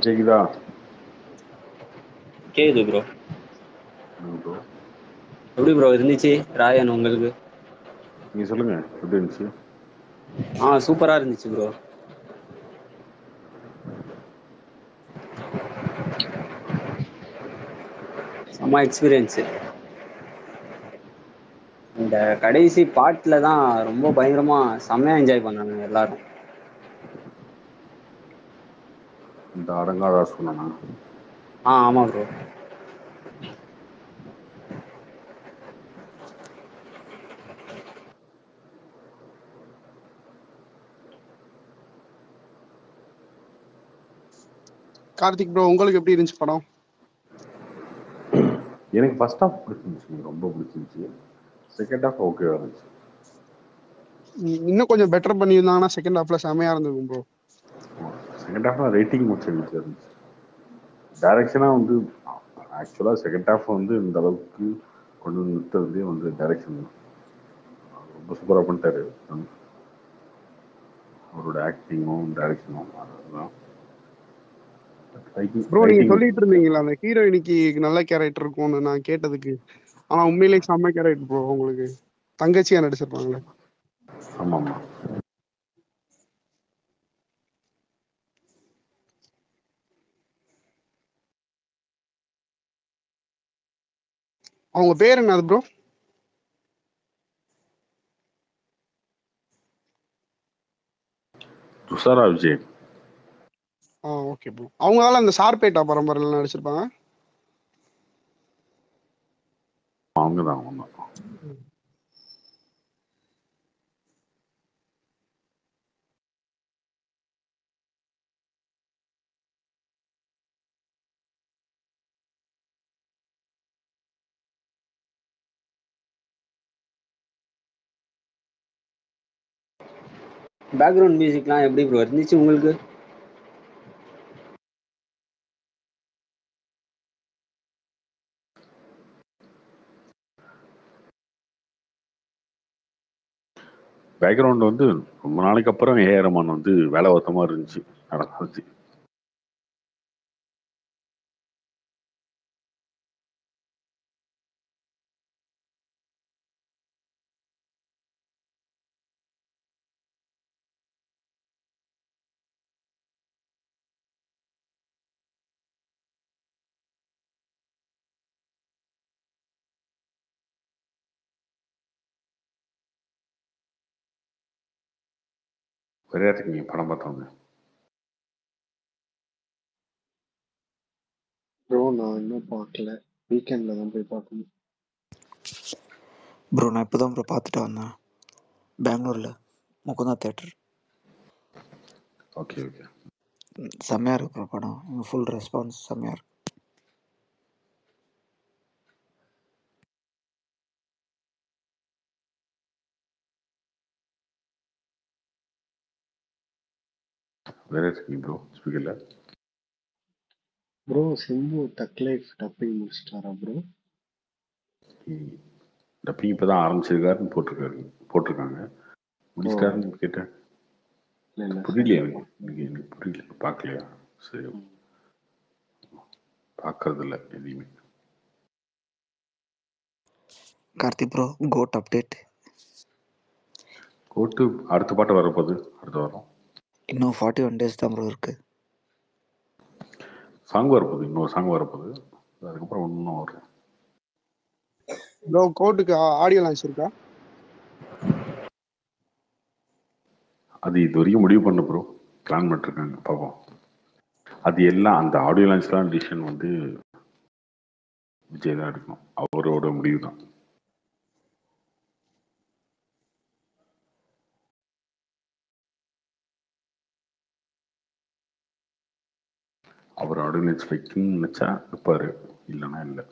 கேக்குதா? கேக்குது bro. Bro எப்படி ப்ரோ இருந்துச்சு ராயன் உங்களுக்கு? நீங்க சொல்லுங்க, எப்படி இருந்துச்சு? சூப்பரா இருந்துச்சு ப்ரோ. செம்ம எக்ஸ்பீரியன்ஸு. இந்த கடைசி பாட்டுல தான் ரொம்ப பயங்கரமா செம்மையா என்ஜாய் பண்ணாங்க எல்லாரும். இந்த அடங்காதா சொன்னா? ஆமா ப்ரோ. கார்த்திக் ப்ரோ, உங்களுக்கு எப்படி இருந்துச்சு படம்? எனக்கு ஃபர்ஸ்ட் ஹாஃப் பிடிச்சிருந்துச்சு, ரொம்ப பிடிச்சிருந்துச்சு. செகண்ட் ஹாஃப் ஓகேவா இருந்துச்சு. இன்னும் கொஞ்சம் பெட்டர் பண்ணியிருந்தாங்கன்னா செகண்ட் ஹாஃப்ல செமையா இருந்திருக்கும் ப்ரோ. செகண்ட் ஹாஃப்ல ரேட்டிங் முடிச்சிருந்துச்சு இருந்துச்சு. டைரக்ஷனாக வந்து ஆக்சுவலாக செகண்ட் ஹாஃப் வந்து இந்த அளவுக்கு கொண்டு வந்து நிறுத்துறதே வந்து டைரக்ஷன் ரொம்ப சூப்பராக பண்ணிட்டாரு. அவரோட ஆக்டிங்கும் டைரக்ஷனும் அதுதான். ப்ரோ, நீங்க சொல்லிட்டு இருந்தீங்களா அந்த ஹீரோயினிக்கு நல்ல கேரக்டர் இருக்கும்னு நான் கேட்டதுக்கு. ஆனா உண்மையிலேயே செம்ம கேரக்டர் ப்ரோ. உங்களுக்கு தங்கச்சியா நடிச்சிருப்பாங்களே. ஆமாம். அவங்க பேர் என்னது bro? Dushara Vijay. Okay bro. அவங்களால அந்த சார்பேட்டா பரம்பரையில நடிச்சிருப்பாங்க. அவங்கதான். பேக்ரவுண்ட் மியூசிக்லாம் எப்படி ப்ரோ இருந்துச்சு உங்களுக்கு? பேக்ரவுண்ட் வந்து ரொம்ப நாளைக்கு அப்புறம் ஏஆர் ரஹ்மான் வந்து வேலை ஒத்தமா இருந்துச்சு நடந்துச்சு. விளையாட்டுக்கு நீங்க படம் பார்த்தவங்க? ப்ரோ நான் இன்னும் பார்க்கல, வீக்கெண்டில் தான் போய் பார்க்கணும். ப்ரோ நான் இப்போ தான் ப்ரோ பார்த்துட்டு வந்தேன் பெங்களூரில், முகுந்தா தேட்டர். Okay okay. செம்மையாக இருக்கு ப்ரோ படம். ஃபுல் ரெஸ்பான்ஸ் செம்மையாக இருக்கு. விளையாட்டுக்கு ப்ரோ ஸ்பீக்கர்ல. ப்ரோ சிம்பு தக் லைஃப் டப்பிங் முடிச்சிட்டாரா ப்ரோ? டப்பிங் இப்பதான் ஆரம்பிச்சிருக்காருன்னு போட்டிருக்காங்க. முடிச்சிட்டாருன்னு கேட்டேன். புரியலையா? எனக்கு புரியல, பார்க்கலையா? சரி, பார்க்கறது இல்லை எதையுமே. Karthik bro, code update. Code அடுத்த பாட்டு வரப்போகுது, அடுத்த வாரம். இன்னும் 41 days தான் ப்ரோ இருக்கு. சாங் வரப்போகுது, இன்னொரு சாங் வரப்போகுது. அதுக்கப்புறம் ஒன்றும் வரும். ப்ரோ கோட்டுக்கு ஆடியோ லான்ச் இருக்கா? அது இது வரைக்கும் முடிவு பண்ண ப்ரோ, பிளான் பண்ணிருக்காங்க, பார்ப்போம். அது எல்லாம் அந்த ஆடியோ லான்ச்லாம் டிசிஷன் வந்து விஜய் தான் எடுக்கணும், அவரோட முடிவு தான். அவர் ஆடியோ லான்ச் வைக்கணும்னு நினைச்சா வைப்பாரு, இல்லைன்னா இல்லை.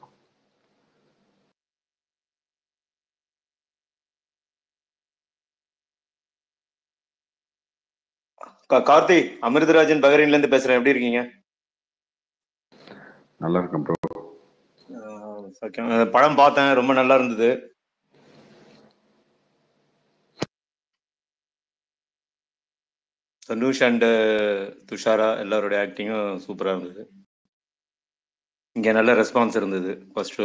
கார்த்தி, அமிர்தராஜன் பஹ்ரைன்ல இருந்து பேசுறேன். எப்படி இருக்கீங்க? நல்லா இருக்கேன் ப்ரோ. படம் பார்த்தேன், ரொம்ப நல்லா இருந்தது. தனுஷ் அண்ட் துஷாரா எல்லாருடைய ஆக்டிங்கும் சூப்பராக இருந்தது. இங்கே நல்ல ரெஸ்பான்ஸ் இருந்தது. ஃபர்ஸ்ட்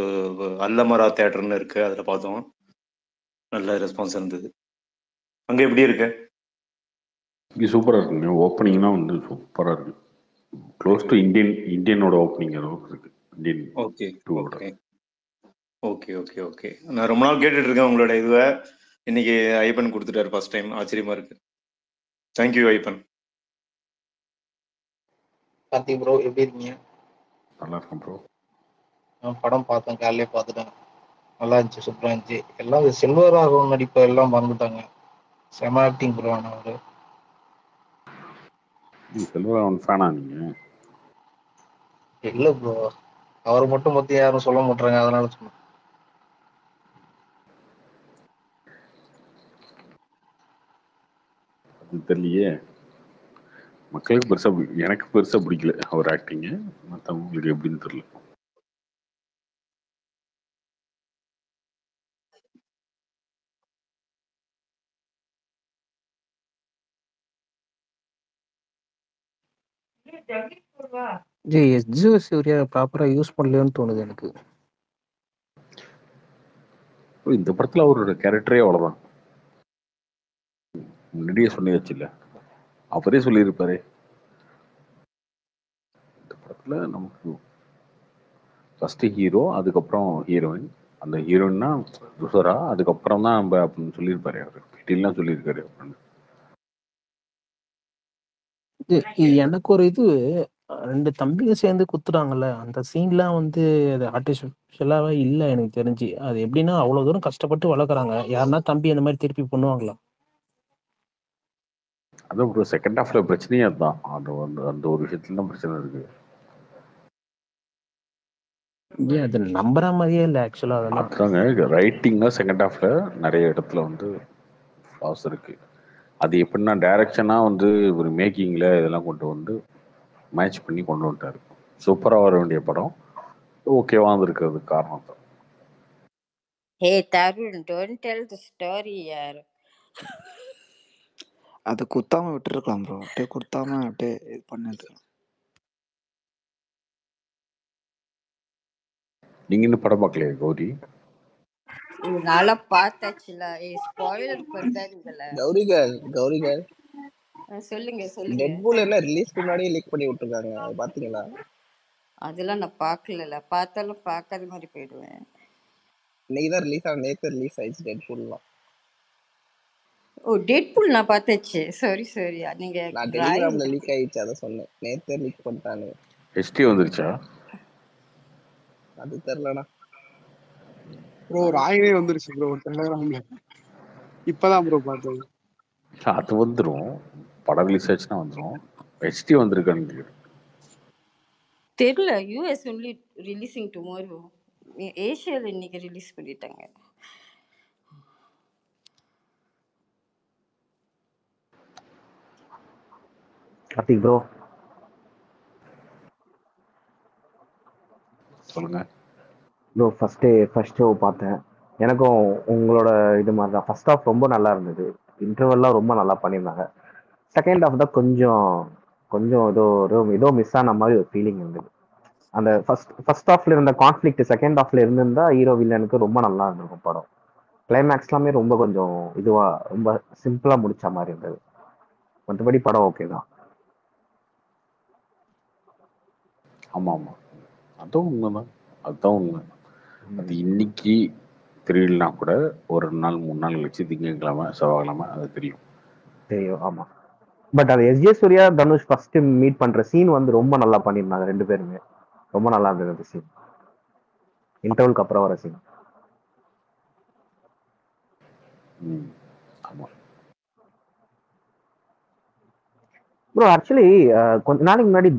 அல்லமரா தேட்டர்னு இருக்கு, அதில் பார்த்தோம், நல்ல ரெஸ்பான்ஸ் இருந்தது. அங்கே எப்படி இருக்கு? இங்கே சூப்பராக இருக்குங்க. ஓப்பனிங்லாம் வந்து சூப்பராக இருக்கு. க்ளோஸ் டு இந்தியனோட ஓப்பனிங் அளவுக்கு இருக்கு. இந்தியன் ஓகே 2-ஓட. Okay okay okay okay. நான் ரொம்ப நாள் கேட்டுட்டு இருக்கேன் உங்களோட இதுவை. இன்னைக்கு ஐபன் கொடுத்துட்டாரு ஃபர்ஸ்ட் டைம். ஆச்சரியமா இருக்கு. தேங்க்யூ ஐபன். கார்த்திக் ப்ரோ எப்படி இருக்கீங்க? நல்லா இருக்கும் ப்ரோ. நான் படம் பார்த்தேன், காலையிலே பார்த்துட்டேன். நல்லா இருந்துச்சு, சூப்பராக இருந்துச்சு. எல்லாம் செல்வராகவன் நடிப்பை எல்லாம் மறந்துட்டாங்க. செம ஆக்டிங் ப்ரோ. அவரு செல்வராகவன் ஃபேனா நீங்கள்? இல்லை ப்ரோ, அவரை மட்டும் பற்றி யாரும் சொல்ல மாட்டாங்க, அதனால சொன்னேன். அது தெரியலையே, மக்களுக்கு பெருசாக எனக்கு பெருசாக பிடிக்கல அவர் ஆக்டிங்கு. மற்றவங்களுக்கு எப்படின்னு தெரியல. ஜி எஸ்ஜே சூர்யா ப்ராப்பரா யூஸ் பண்ணலையோன்னு தோணுது எனக்கு. இந்த படத்தில் அவரோட கேரக்டரே அவ்வளோதான். முன்னாடியே சொல்லியாச்சு இல்லை, அவரே சொல்லியிருப்பாரு. இந்த படத்தில் நமக்கு ஃபர்ஸ்ட் ஹீரோ, அதுக்கப்புறம் ஹீரோயின். அந்த ஹீரோயின்னா துஷாரா, அதுக்கப்புறம் தான் நம்ம அப்படின்னு சொல்லியிருப்பாரு. அவர் டீட்டெயிலாம் சொல்லியிருக்காரு அப்படின்னு. எனக்கு ஒரு இது, ரெண்டு தம்பிங்க சேர்ந்து குத்துறாங்கல்ல, அந்த சீன்லாம் வந்து அது ஆர்டிஃபிஷியலாவே இல்லை எனக்கு தெரிஞ்சு. அது எப்படின்னா அவ்வளவு தூரம் கஷ்டப்பட்டு வளர்க்குறாங்க. யாருன்னா தம்பி அந்த மாதிரி திருப்பி பண்ணுவாங்களா? அதான் ஒரு செகண்ட் ஹாஃப்ல பிரச்சனையே அதுதான். அந்த ஒரு விஷயத்துல தான் பிரச்சனை இருக்கு. ஏன் அது நம்புற மாதிரியே இல்லை ஆக்சுவலா. அதெல்லாம் அதுதாங்க ரைட்டிங்னா செகண்ட் ஹாஃப்ல நிறைய இடத்துல வந்து ஃப்ளாஸ் இருக்கு. அது எப்படின்னா டைரக்ஷனா வந்து ஒரு மேக்கிங்ல இதெல்லாம் கொண்டு வந்து மேட்ச் பண்ணி கொண்டு வந்துட்டாரு. சூப்பராக வர வேண்டிய படம் ஓகேவா இருந்திருக்கிறதுக்கு காரணம் தான். Hey Tarun, don't tell the story, yaar. அது குத்தாம விட்டுருக்கலாம் ப்ரோ. அப்படியே குத்தாம அப்படியே இது பண்ணது. நீங்க இன்னும் படம் பார்க்கலையா கௌரி? நல்லா பார்த்தாச்சுல. ஸ்பாயிலர் பண்ணாதீங்களா? கௌரிகள் சொல்லுங்க சொல்லுங்க. டெட்பூல் என்ன ரிலீஸ்க்கு முன்னாடியே லீக் பண்ணி விட்டுருக்காங்க, அது பாத்தீங்களா? அதெல்லாம் நான் பார்க்கல. பார்த்தாலும் பார்க்காத மாதிரி போயிடுவேன். இன்னைக்கு தான் ரிலீஸ் ஆன, நேற்று ரிலீஸ் ஆயிடுச்சு டெட்பூல்லாம். ஓ டெட்பூல் நான் பார்த்தாச்சு. சாரி சாரி, நீங்க நான் டெலிகிராம்ல லீக் ஆயிடுச்சு, அதை சொன்னேன். நேற்றே லீக் பண்ணிட்டானு. ஹெச்டி வந்துருச்சா? அது தெரியலண்ணா ப்ரோ ராயனே வந்துருச்சு ப்ரோ டெலிகிராம்ல. இப்பதான் ப்ரோ பார்த்தேன். அது வந்துடும், படம் ரிலீஸ் ஆச்சுன்னா வந்துடும். ஹெச்டி வந்திருக்கான்னு தெரியல. US only releasing tomorrow. ஏஷியாவில் இன்னைக்கு ரிலீஸ் பண்ணிட்டாங்க. கார்த்திக் ப்ரோ சொல்லுங்க. ப்ரோ ஃபர்ஸ்ட் ஷோ பார்த்தேன். எனக்கும் உங்களோட இது மாதிரி தான். ஃபர்ஸ்ட் ஹாஃப் ரொம்ப நல்லா இருந்தது, இன்டர்வெல்லாம் ரொம்ப நல்லா பண்ணியிருந்தாங்க. செகண்ட் ஹாஃப் தான் கொஞ்சம் கொஞ்சம் ஏதோ மிஸ் ஆன மாதிரி ஒரு ஃபீலிங் இருந்தது. அந்த ஃபர்ஸ்ட் ஹாஃப்ல இருந்த கான்ஃப்ளிக்ட் செகண்ட் ஹாஃப்ல இருந்திருந்தா ஹீரோ வில்லனுக்கு ரொம்ப நல்லா இருந்திருக்கும் படம். கிளைமேக்ஸ் எல்லாமே ரொம்ப கொஞ்சம் இதுவா ரொம்ப சிம்பிளா முடிச்ச மாதிரி இருந்தது. மற்றபடி படம் ஓகே தான். ஆமா ஆமா, அதுவும் உண்மைதான். அதுதான் உண்மை. அது இன்னைக்கு தெரியலனா கூட ஒரு 2 நாள் 3 நாள் கழிச்சு திங்கட்கிழமை செவ்வாய்க்கிழமை அது தெரியும். ஆமா. பட் அது SJ Suriya Dhanush first meet பண்ற சீன் வந்து ரொம்ப நல்லா பண்ணியிருந்தாங்க ரெண்டு பேருமே. ரொம்ப நல்லா இருந்தது அந்த சீன், இன்டர்வலுக்கு அப்புறம் வர சீன். ஆமா ப்ரோ ஆக்சுவலி கொஞ்ச நாளைக்கு முன்னாடி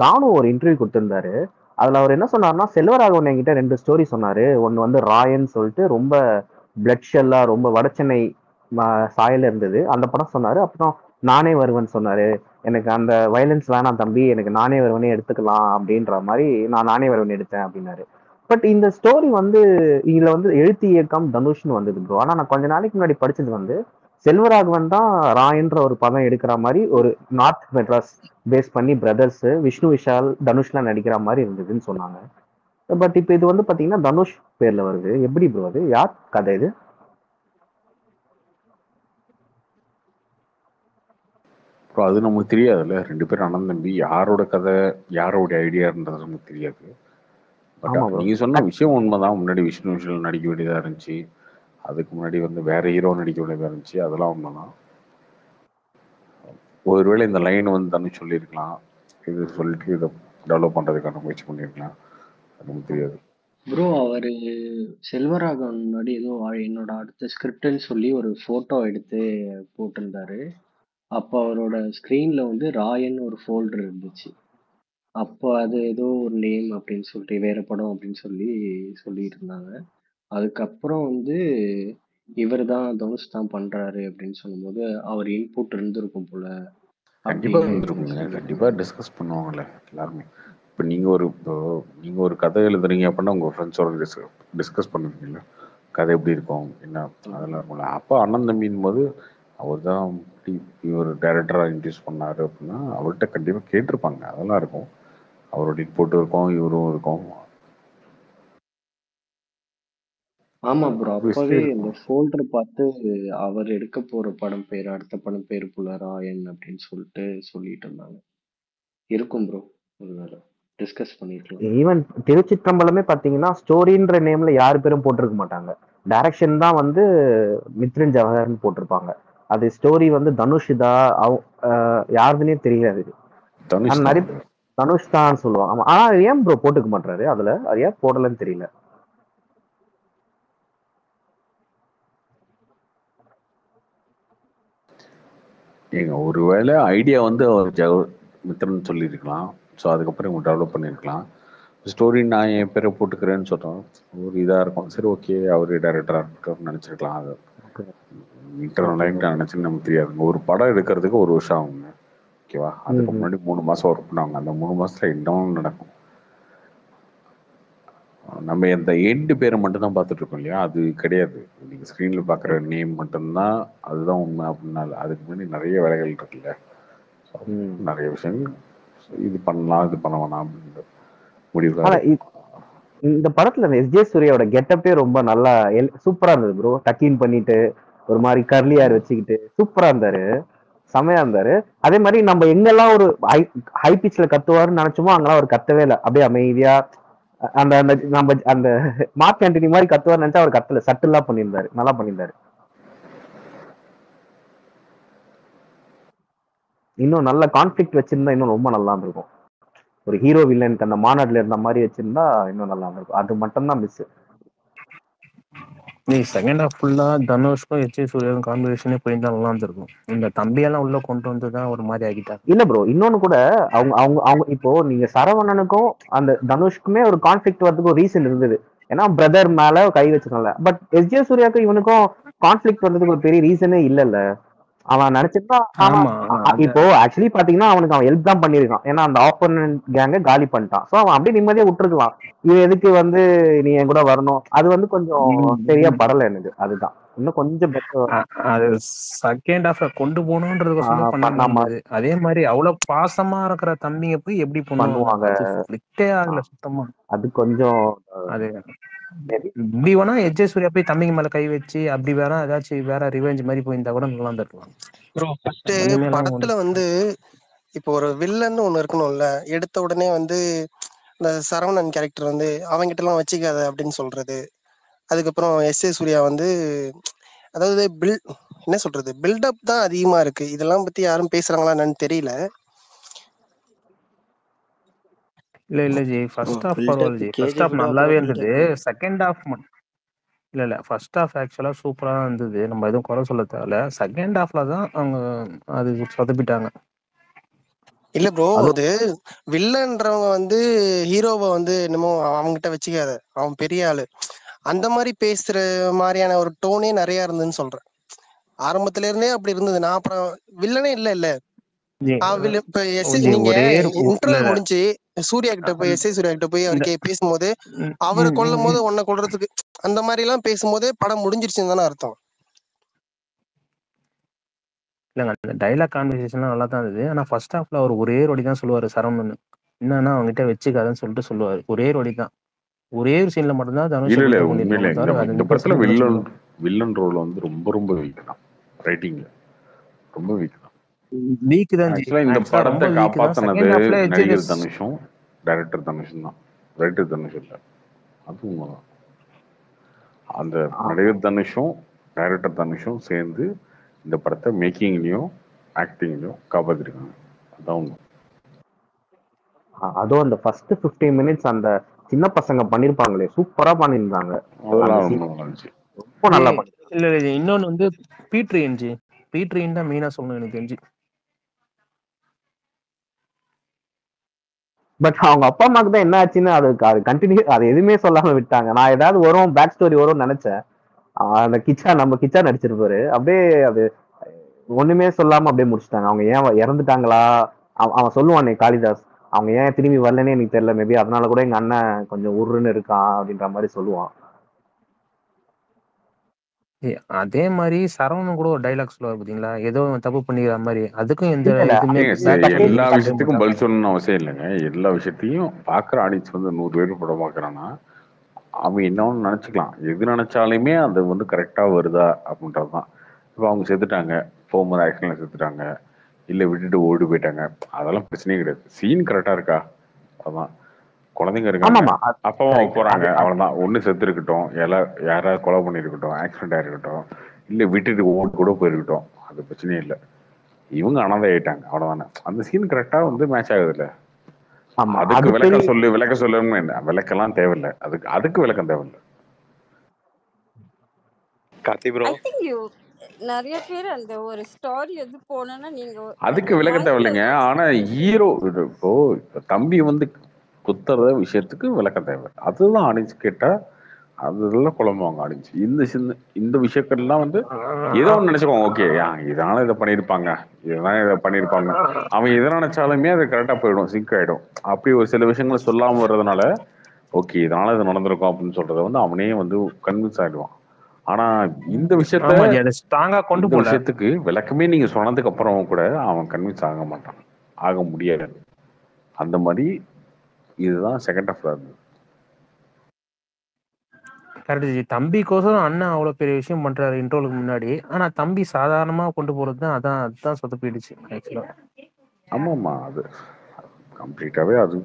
தானு ஒரு இன்டர்வியூ கொடுத்திருந்தாரு. அதுல அவர் என்ன சொன்னார்னா, செல்வராகவன் என்கிட்ட 2 ஸ்டோரி சொன்னாரு. ஒன்னு வந்து ராயன் சொல்லிட்டு ரொம்ப பிளட் ஷெல்லா ரொம்ப வடச்சென்னை சாயல இருந்தது, அந்த படம் சொன்னாரு. அப்புறம் நானே வருவன் சொன்னாரு. எனக்கு அந்த வயலன்ஸ் வேணாம் தம்பி, எனக்கு நானே வருவனே எடுத்துக்கலாம் அப்படின்ற மாதிரி நான் நானே வருவன் எடுத்தேன் அப்படின்னாரு. பட் இந்த ஸ்டோரி வந்து இதுல வந்து எழுத்து இயக்கம் தனுஷ்னு வந்தது ப்ரோ. ஆனா நான் கொஞ்ச நாளைக்கு முன்னாடி படிச்சது வந்து செல்வராகவன் தான் ராயன்ற ஒரு படம் எடுக்கிற மாதிரி ஒரு நார்த் மெட்ராஸ் பேஸ் பண்ணி பிரதர்ஸ் விஷ்ணு விஷால் தனுஷ்லாம் நடிக்கிற மாதிரி இருந்ததுன்னு சொன்னாங்க. பட் இப்போ இது வந்து பாத்தீங்கன்னா தனுஷ் பேர்ல வருது. எப்படி ப்ரோ அது? யார் கதை இது? ப்ரோ அது நமக்கு தெரியாதுல்ல, 2 பேரும் அண்ணன் தம்பி, யாரோட கதை யாரோட ஐடியான்றது நமக்கு தெரியாது. பட் ஆமா ப்ரோ. நீங்க சொன்ன விஷயம் உண்மைதான். முன்னாடி விஷ்ணு விஷால் நடிக்க வேண்டியதா இருந்துச்சு, அதுக்கு முன்னாடி வந்து வேற ஹீரோ நடிக்க வேண்டியதா இருந்துச்சு, அதெல்லாம் உண்மைதான். ஒருவேளை இந்த லைன் வந்து தனுஷ் சொல்லியிருக்கலாம், இது சொல்லிட்டு இதை டெவலப் பண்றதுக்கான முயற்சி பண்ணியிருக்கலாம், அது நமக்கு தெரியாது. ப்ரோ அவரு செல்வராகவன் முன்னாடி ஏதோ என்னோட அடுத்த ஸ்கிரிப்ட்னு சொல்லி ஒரு போட்டோ எடுத்து போட்டிருந்தாரு. அப்போ அவரோட ஸ்க்ரீன்ல வந்து ராயன் ஒரு ஃபோல்டர் இருந்துச்சு. அப்போ அது ஏதோ ஒரு நேம் அப்படின்னு சொல்லிட்டு வேற படம் அப்படின்னு சொல்லி சொல்லிட்டு இருந்தாங்க. அதுக்கப்புறம் வந்து இவர் தான் தனுஷ் தான் பண்றாரு அப்படின்னு சொல்லும்போது அவர் இன்புட் இருந்திருக்கும் போல கண்டிப்பா அப்படின்னு இருந்திருக்குங்க, சொல்லி. கண்டிப்பா டிஸ்கஸ் பண்ணுவாங்கல்ல எல்லாருமே. இப்போ நீங்க ஒரு கதை எழுதுறீங்க அப்படின்னா உங்க ஃப்ரெண்ட்ஸோட டிஸ்கஸ் பண்ணுவீங்கல்ல, கதை எப்படி இருக்கும் என்ன, அதெல்லாம் இருக்கும்ல. அப்போ அண்ணன் தம்பின் போது அவர் தான் இவர் டைரக்டரா இன்ட்ரடியூஸ் பண்ணாரு அப்படின்னா அவர்கிட்ட கண்டிப்பா கேட்டிருப்பாங்க, அதெல்லாம் இருக்கும். அவரோட இன்புட் இருக்கும், இவரும் இருக்கும். ஆமா ப்ரோ, ஆப்வியஸ்லி அப்பவே இந்த இருக்கும். ஃபோல்டர் பார்த்து அவர் எடுக்க போற படம் பேர் அடுத்த படம் பேர் போல ராயன் அப்படின்னு சொல்லிட்டு சொல்லிட்டு இருந்தாங்க. இருக்கும் ப்ரோ, ஒருவேளை டிஸ்கஸ் பண்ணிருக்கலாம். ஈவன் திருச்சிற்றம்பலமே பாத்தீங்கன்னா ஸ்டோரின்ற நேம்ல யாரு பேரும் போட்டிருக்க மாட்டாங்க. டைரக்ஷன் தான் வந்து மித்ரன் ஜவஹர்னு போட்டிருப்பாங்க. அது ஸ்டோரி வந்து தனுஷ்தா யாருதுன்னே தெரியாது. ஆனா தனுஷ் நிறைய தான். தனுஷ் தான் சொல்லுவாங்க. ஆமா. ஆனா ஏன் ப்ரோ போட்டுக்க மாட்டாரு அதுல? அது ஏன் போடலன்னு தெரியல. ஏங்க ஒருவேளை ஐடியா வந்து அவர் மித்ரன் சொல்லியிருக்கலாம். ஸோ அதுக்கப்புறம் இவங்க டெவலப் பண்ணியிருக்கலாம். ஸ்டோரி நான் என் பேரை போட்டுக்கிறேன்னு சொல்கிறோம், ஒரு இதாக இருக்கும். சரி ஓகே, அவர் டைரக்டராக இருக்கட்டும் நினச்சிருக்கலாம். அது இன்டர்னல் நினச்சின்னு நமக்கு தெரியாதுங்க. ஒரு படம் எடுக்கிறதுக்கு 1 வருஷம் ஆகுங்க, ஓகேவா? அதுக்கு முன்னாடி 3 மாதம் ஒர்க் பண்ணுவாங்க. அந்த 3 மாதத்தில் என்னவும் நடக்கும். நம்ம இந்த எண்டு பேரை மட்டும் தான் பார்த்துட்டு இருக்கோம் இல்லையா, அது கிடையாது. நீங்கள் ஸ்க்ரீனில் பார்க்குற நேம் மட்டும்தான் அதுதான் உண்மை அப்படின்னால அதுக்கு முன்னாடி நிறைய வேலைகள் இருக்குல்ல. நிறைய விஷயங்கள் இது பண்ணலாம் இது பண்ண வேணாம் அப்படின்ற முடிவு. இந்த படத்துல எஸ்ஜே சூர்யாவோட கெட்டப்பே ரொம்ப நல்லா சூப்பரா இருந்தது ப்ரோ. டக்கின் பண்ணிட்டு ஒரு மாதிரி கர்லி ஹேர் வச்சுக்கிட்டு சூப்பரா இருந்தாரு, செமையா இருந்தாரு. அதே மாதிரி நம்ம எங்கெல்லாம் ஒரு ஹை பிச்ல கத்துவாருன்னு நினைச்சோமோ அங்கெல்லாம் அவர் கத்தவே இல்லை. அப்படியே அமைதியா அந்த அந்த நம்ம அந்த மார்க் ஆண்டனி மாதிரி கத்துவார் நினைச்சா அவர் கத்தல, சட்டிலா பண்ணியிருந்தாரு, நல்லா பண்ணியிருந்தாரு. இன்னும் நல்ல கான்ஃபிளிக்ட் வச்சிருந்தா இன்னும் ரொம்ப நல்லா இருந்திருக்கும். ஒரு ஹீரோ வில்லனுக்கு அந்த மாநாடுல இருந்த மாதிரி வச்சிருந்தா இன்னும் நல்லா இருந்திருக்கும். அது மட்டும் தான் மிஸ். நீ செகண்ட் ஹாஃப் ஃபுல்லா தனுஷ்க்கும் எச் சூர்யாவும் கான்வர்சேஷனே போயிருந்தா நல்லா இருந்திருக்கும். இந்த தம்பியெல்லாம் உள்ள கொண்டு வந்து தான் ஒரு மாதிரி ஆகிட்டாங்க. இல்ல ப்ரோ, இன்னொன்னு கூட அவங்க அவங்க அவங்க இப்போ நீங்க சரவணனுக்கும் அந்த தனுஷ்க்குமே ஒரு கான்ஃபிளிக்ட் வரதுக்கு ஒரு ரீசன் இருந்தது. ஏன்னா பிரதர் மேல கை வச்சுக்கல. பட் எஸ்ஜே சூர்யாவுக்கும் இவனுக்கும் கான்ஃபிளிக்ட் வர்றதுக்கு ஒரு பெரிய ரீசனே இல்லல்ல. அவன் நினைச்சிருந்தான். அவன் இப்போ ஆக்சுவலி பாத்தீங்கன்னா அவனுக்கு அவன் ஹெல்ப் தான் பண்ணிருக்கான். ஏன்னா அந்த ஆப்போனன்ட் கேங்க காலி பண்ணிட்டான். சோ அவன் அப்படியே நிம்மதியா விட்டுருக்கலாம். இவன் எதுக்கு வந்து நீ என் கூட வரணும், அது வந்து கொஞ்சம் சரியா படல எனக்கு. அதுதான் இன்னும் கொஞ்சம் பெட்டர். அது செகண்ட் ஹாஃப்ல கொண்டு போகணும்ன்றது பண்ணாம அதே மாதிரி அவ்வளவு பாசமா இருக்கிற தம்பிங்க போய் எப்படி பண்ணுவாங்க? ஆகல சுத்தமா. அது கொஞ்சம் அது இப்படி வேணா எச் சூர்யா போய் தம்பிங்க மேல கை வச்சு அப்படி வேற ஏதாச்சும் வேற ரிவெஞ்ச் மாதிரி போயிருந்தா கூட நல்லா இருந்திருக்கலாம். ப்ரோ ஃபர்ஸ்ட் படத்துல வந்து இப்போ ஒரு வில்லன்னு ஒண்ணு இருக்கணும்ல. எடுத்த உடனே வந்து இந்த சரவணன் கேரக்டர் வந்து அவங்கிட்ட எல்லாம் வச்சுக்காத அப்படின்னு சொல்றது. அதுக்கப்புறம் எஸ் ஏ சூர்யா வந்து அதாவது என்ன சொல்றது, பில்டப் தான் அதிகமா இருக்கு. இதெல்லாம் பத்தி யாரும் பேசுறாங்களா என்னன்னு தெரியல. இல்ல ஜி, ஃபர்ஸ்ட் ஹாஃப் பரவாயில்ல ஜி, ஃபர்ஸ்ட் ஹாஃப் நல்லாவே இருந்தது. செகண்ட் ஹாஃப் இல்ல ஃபர்ஸ்ட் ஹாஃப் ஆக்சுவலா சூப்பரா இருந்தது, நம்ம எதுவும் குறை சொல்ல தேவையில்ல. செகண்ட் ஹாஃப்ல தான் அவங்க அது சொதப்பிட்டாங்க. இல்ல ப்ரோ, அது வில்லன்றவங்க வந்து ஹீரோவை வந்து என்னமோ அவங்ககிட்ட வச்சுக்காத, அவன் பெரிய ஆளு அந்த மாதிரி பேசுற மாதிரியான ஒரு டோனே நிறைய இருந்ததுன்னு சொல்றேன். ஆரம்பத்துல இருந்தே அப்படி இருந்தது. நான் அப்புறம் வில்லனே இல்ல இப்ப நீங்க இன்டர்வல் முடிஞ்சு சூர்யா கிட்ட போய் எஸ் ஏ சூர்யா கிட்ட போய் அவருக்கு பேசும்போது அவரை கொல்லும் போது உன்னை கொல்றதுக்கு அந்த மாதிரி எல்லாம் பேசும்போதே படம் முடிஞ்சிருச்சுன்னு தானே அர்த்தம். இல்லைங்க அந்த டைலாக் கான்வர்சேஷன்லாம் நல்லா தான் இருந்தது. ஆனா ஃபர்ஸ்ட் ஹாஃப்ல அவர் ஒரே ஒரு வாட்டி தான் சொல்லுவாரு சரவணன். என்னன்னா அவங்ககிட்ட வச்சுக்காதன்னு சொல்லிட்டு சொல்லுவாரு. ஒரே ஒரு வாட்டி தான். ஒரே ஒரு சீன்ல மட்டும் தான் தனுஷை இல்ல இல்ல கிண்டல் உண்மையிலே பண்ணியிருப்பாங்க தவிர வேற இந்த எந்த படத்துல சீன்ல வில்லன் சொல்லல. வில்லன் ரோல் வந்து ரொம்ப வீக் தான். ரைட்டிங்ல ரொம்ப வீக் தான். வீக் தான் ஜி. ஆக்சுவலா இந்த ஆக்சுவலா படத்தை ரொம்ப வீக் தான். காப்பாத்தினது செகண்ட் ஹாஃப்ல நடிகர் தனுஷும் டைரக்டர் தனுஷும் தான். ரைட்டர் தனுஷ் இல்லை, அது உண்மைதான். அந்த நடிகர் தனுஷும் டைரக்டர் தனுஷும் சேர்ந்து இந்த படத்தை மேக்கிங்லயும் ஆக்டிங்லயும் காப்பாத்திருக்காங்க. அதான் உண்மை. அதுவும் அந்த ஃபர்ஸ்ட் 15 மினிட்ஸ் அந்த சின்ன பசங்க பண்ணிருப்பாங்களே சூப்பரா பண்ணிருந்தாங்க. அந்த அதெல்லாம் scene ரொம்ப நல்லா இருந்துச்சு. ரொம்ப நல்லா பண்ணி. இல்ல இல்ல இன்னொன்னு வந்து பீட்ரின் ஜி. பீட்ரின் தான் மெயினா சொல்லணும் எனக்கு தெரிஞ்சு. பட் அவங்க அப்பா அம்மாக்கு தான் என்ன ஆச்சுன்னு அது கண்டினியூ அது எதுவுமே சொல்லாம விட்டாங்க. நான் ஏதாவது வரும் பேக் ஸ்டோரி வரும்னு நினைச்சேன். அந்த நம்ம கிச்சா நடிச்சிருப்பாரு. அப்படியே அது ஒண்ணுமே சொல்லாம அப்படியே முடிச்சிட்டாங்க. அவங்க ஏன் இறந்துட்டாங்களா? அவன் சொல்லுவானே காளிதாஸ், அவங்க ஏன் திரும்பி வரலன்னே எனக்கு தெரியல, மேபி அதனால கூட எங்க அண்ணன் கொஞ்சம் உருன்னு இருக்கான் அப்படின்ற மாதிரி சொல்லுவான். அதே மாதிரி சரவணன் கூட ஒரு டைலாக் சொல்லுவார் பாத்தீங்களா, ஏதோ தப்பு பண்ணிக்கிற மாதிரி. அதுக்கும் எந்த இல்ல இதுவுமே எல்லா விஷயத்துக்கும் பதில் சொல்லணும்னு அவசியம் இல்லைங்க. எல்லா விஷயத்தையும் பாக்குற ஆடியன்ஸ் வந்து 100 பேர் படம் பாக்குறான்னா அவன் என்னன்னு நினைச்சுக்கலாம். எது நினைச்சாலுமே அது வந்து கரெக்டா வருதா அப்படின்றதுதான். இப்போ அவங்க செத்துட்டாங்க, போகும்போது ஆக்சிடென்ட்ல செத்துட்டாங்க, இல்ல விட்டுட்டு ஓடி போயிட்டாங்க, அதெல்லாம் பிரச்சனையே கிடையாது. சீன் கரெக்டா இருக்கா, அதான். குழந்தைங்க இருக்காங்க, அப்பாவும் போறாங்க, அவ்வளவுதான். ஒண்ணு செத்து இருக்கட்டும், யாராவது கொலை பண்ணிருக்கட்டும், ஆக்சிடென்ட் ஆயிருக்கட்டும், இல்ல விட்டுட்டு ஓடி கூட போயிருக்கட்டும், அது பிரச்சனையே இல்லை. இவங்க அனாதை ஆயிட்டாங்க, அவ்வளவுதானே. அந்த சீன் கரெக்டா வந்து மேட்ச் ஆகுது இல்ல. அதுக்கு விளக்க சொல்லுன்னு என்ன, விளக்கெல்லாம் தேவையில்லை. அதுக்கு விளக்கம் தேவையில்லை. Karthi bro, I think you நிறைய பேர் அந்த ஒரு ஸ்டோரி எது போனோம்னா நீங்க அதுக்கு விளக்க தேவையில்லைங்க. ஆனா ஹீரோ இப்போ தம்பி வந்து குத்துறத விஷயத்துக்கு விளக்க தேவை. அதுதான் ஆடியன்ஸ் கேட்டா அதெல்லாம் குழம்புவாங்க ஆடியன்ஸ். இந்த விஷயங்கள்லாம் வந்து ஏதோ ஒன்று நினைச்சுக்கோங்க. ஓகே, இதனால இதை பண்ணியிருப்பாங்க, இதனால இதை பண்ணியிருப்பாங்க. அவன் எதை நினைச்சாலுமே அது கரெக்டா போயிடும், சிங்க் ஆயிடும். அப்படி ஒரு சில விஷயங்களை சொல்லாம வர்றதுனால ஓகே இதனால இது நடந்திருக்கும் அப்படின்னு சொல்றத வந்து அவனே வந்து கன்வின்ஸ் ஆயிடுவான். ஆனா இந்த விஷயத்துக்கு விளக்கமே நீங்க சொன்னதுக்கு அப்புறம் கூட அவன் கன்வின்ஸ் ஆக மாட்டான், ஆக முடியாது. அந்த மாதிரி இதுதான் செகண்ட் ஹாஃப்ல இருந்தது. கரெக்ட். தம்பிக்கோசரம் அண்ணன் அவ்வளவு பெரிய விஷயம் பண்றாரு இன்ட்ரோலுக்கு முன்னாடி. ஆனா தம்பி சாதாரணமா கொண்டு போறது தான் அதுதான் சொதப்பிடுச்சு ஆக்சுவலா. ஆமாமா, அது கம்ப்ளீட்டாவே அது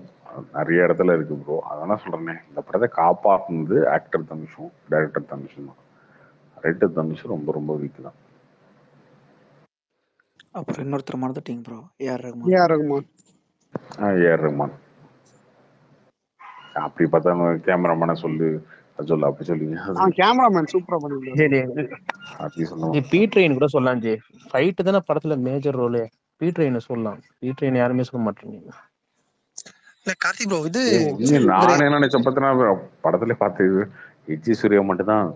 நிறைய இடத்துல இருக்கு ப்ரோ. அதான் சொல்றேனே, இந்த படத்தை காப்பாற்றுனது ஆக்டர் தனுஷும் டைரக்டர் தனுஷும் தான். ரைட்டர் தனுஷ் ரொம்ப வீக் தான். அப்புறம் இன்னொருத்தர் மறந்துட்டீங்க ப்ரோ, ஏஆர் ரஹ்மான். அப்படி பார்த்தா கேமராமேனை சொல்லு, அது சொல்லு, அப்படி சொல்லுங்க. கேமராமேன் சூப்பரா பண்ணிருக்காரு. அப்படி சொன்னோம். பீட்ரெயின் கூட சொல்லலாம் ஜி. ஃபைட் தானே படத்துல மேஜர் ரோல். பீட்ரெயின் சொல்லலாம். பீட்ரெயின் யாருமே சொல்ல மாட்டேங்க. கார்த்தி ப்ரோ, இது நான் என்ன நினைச்ச பத்தினா படத்துல பார்த்தது எச்சி சூர்யா மட்டும்தான்.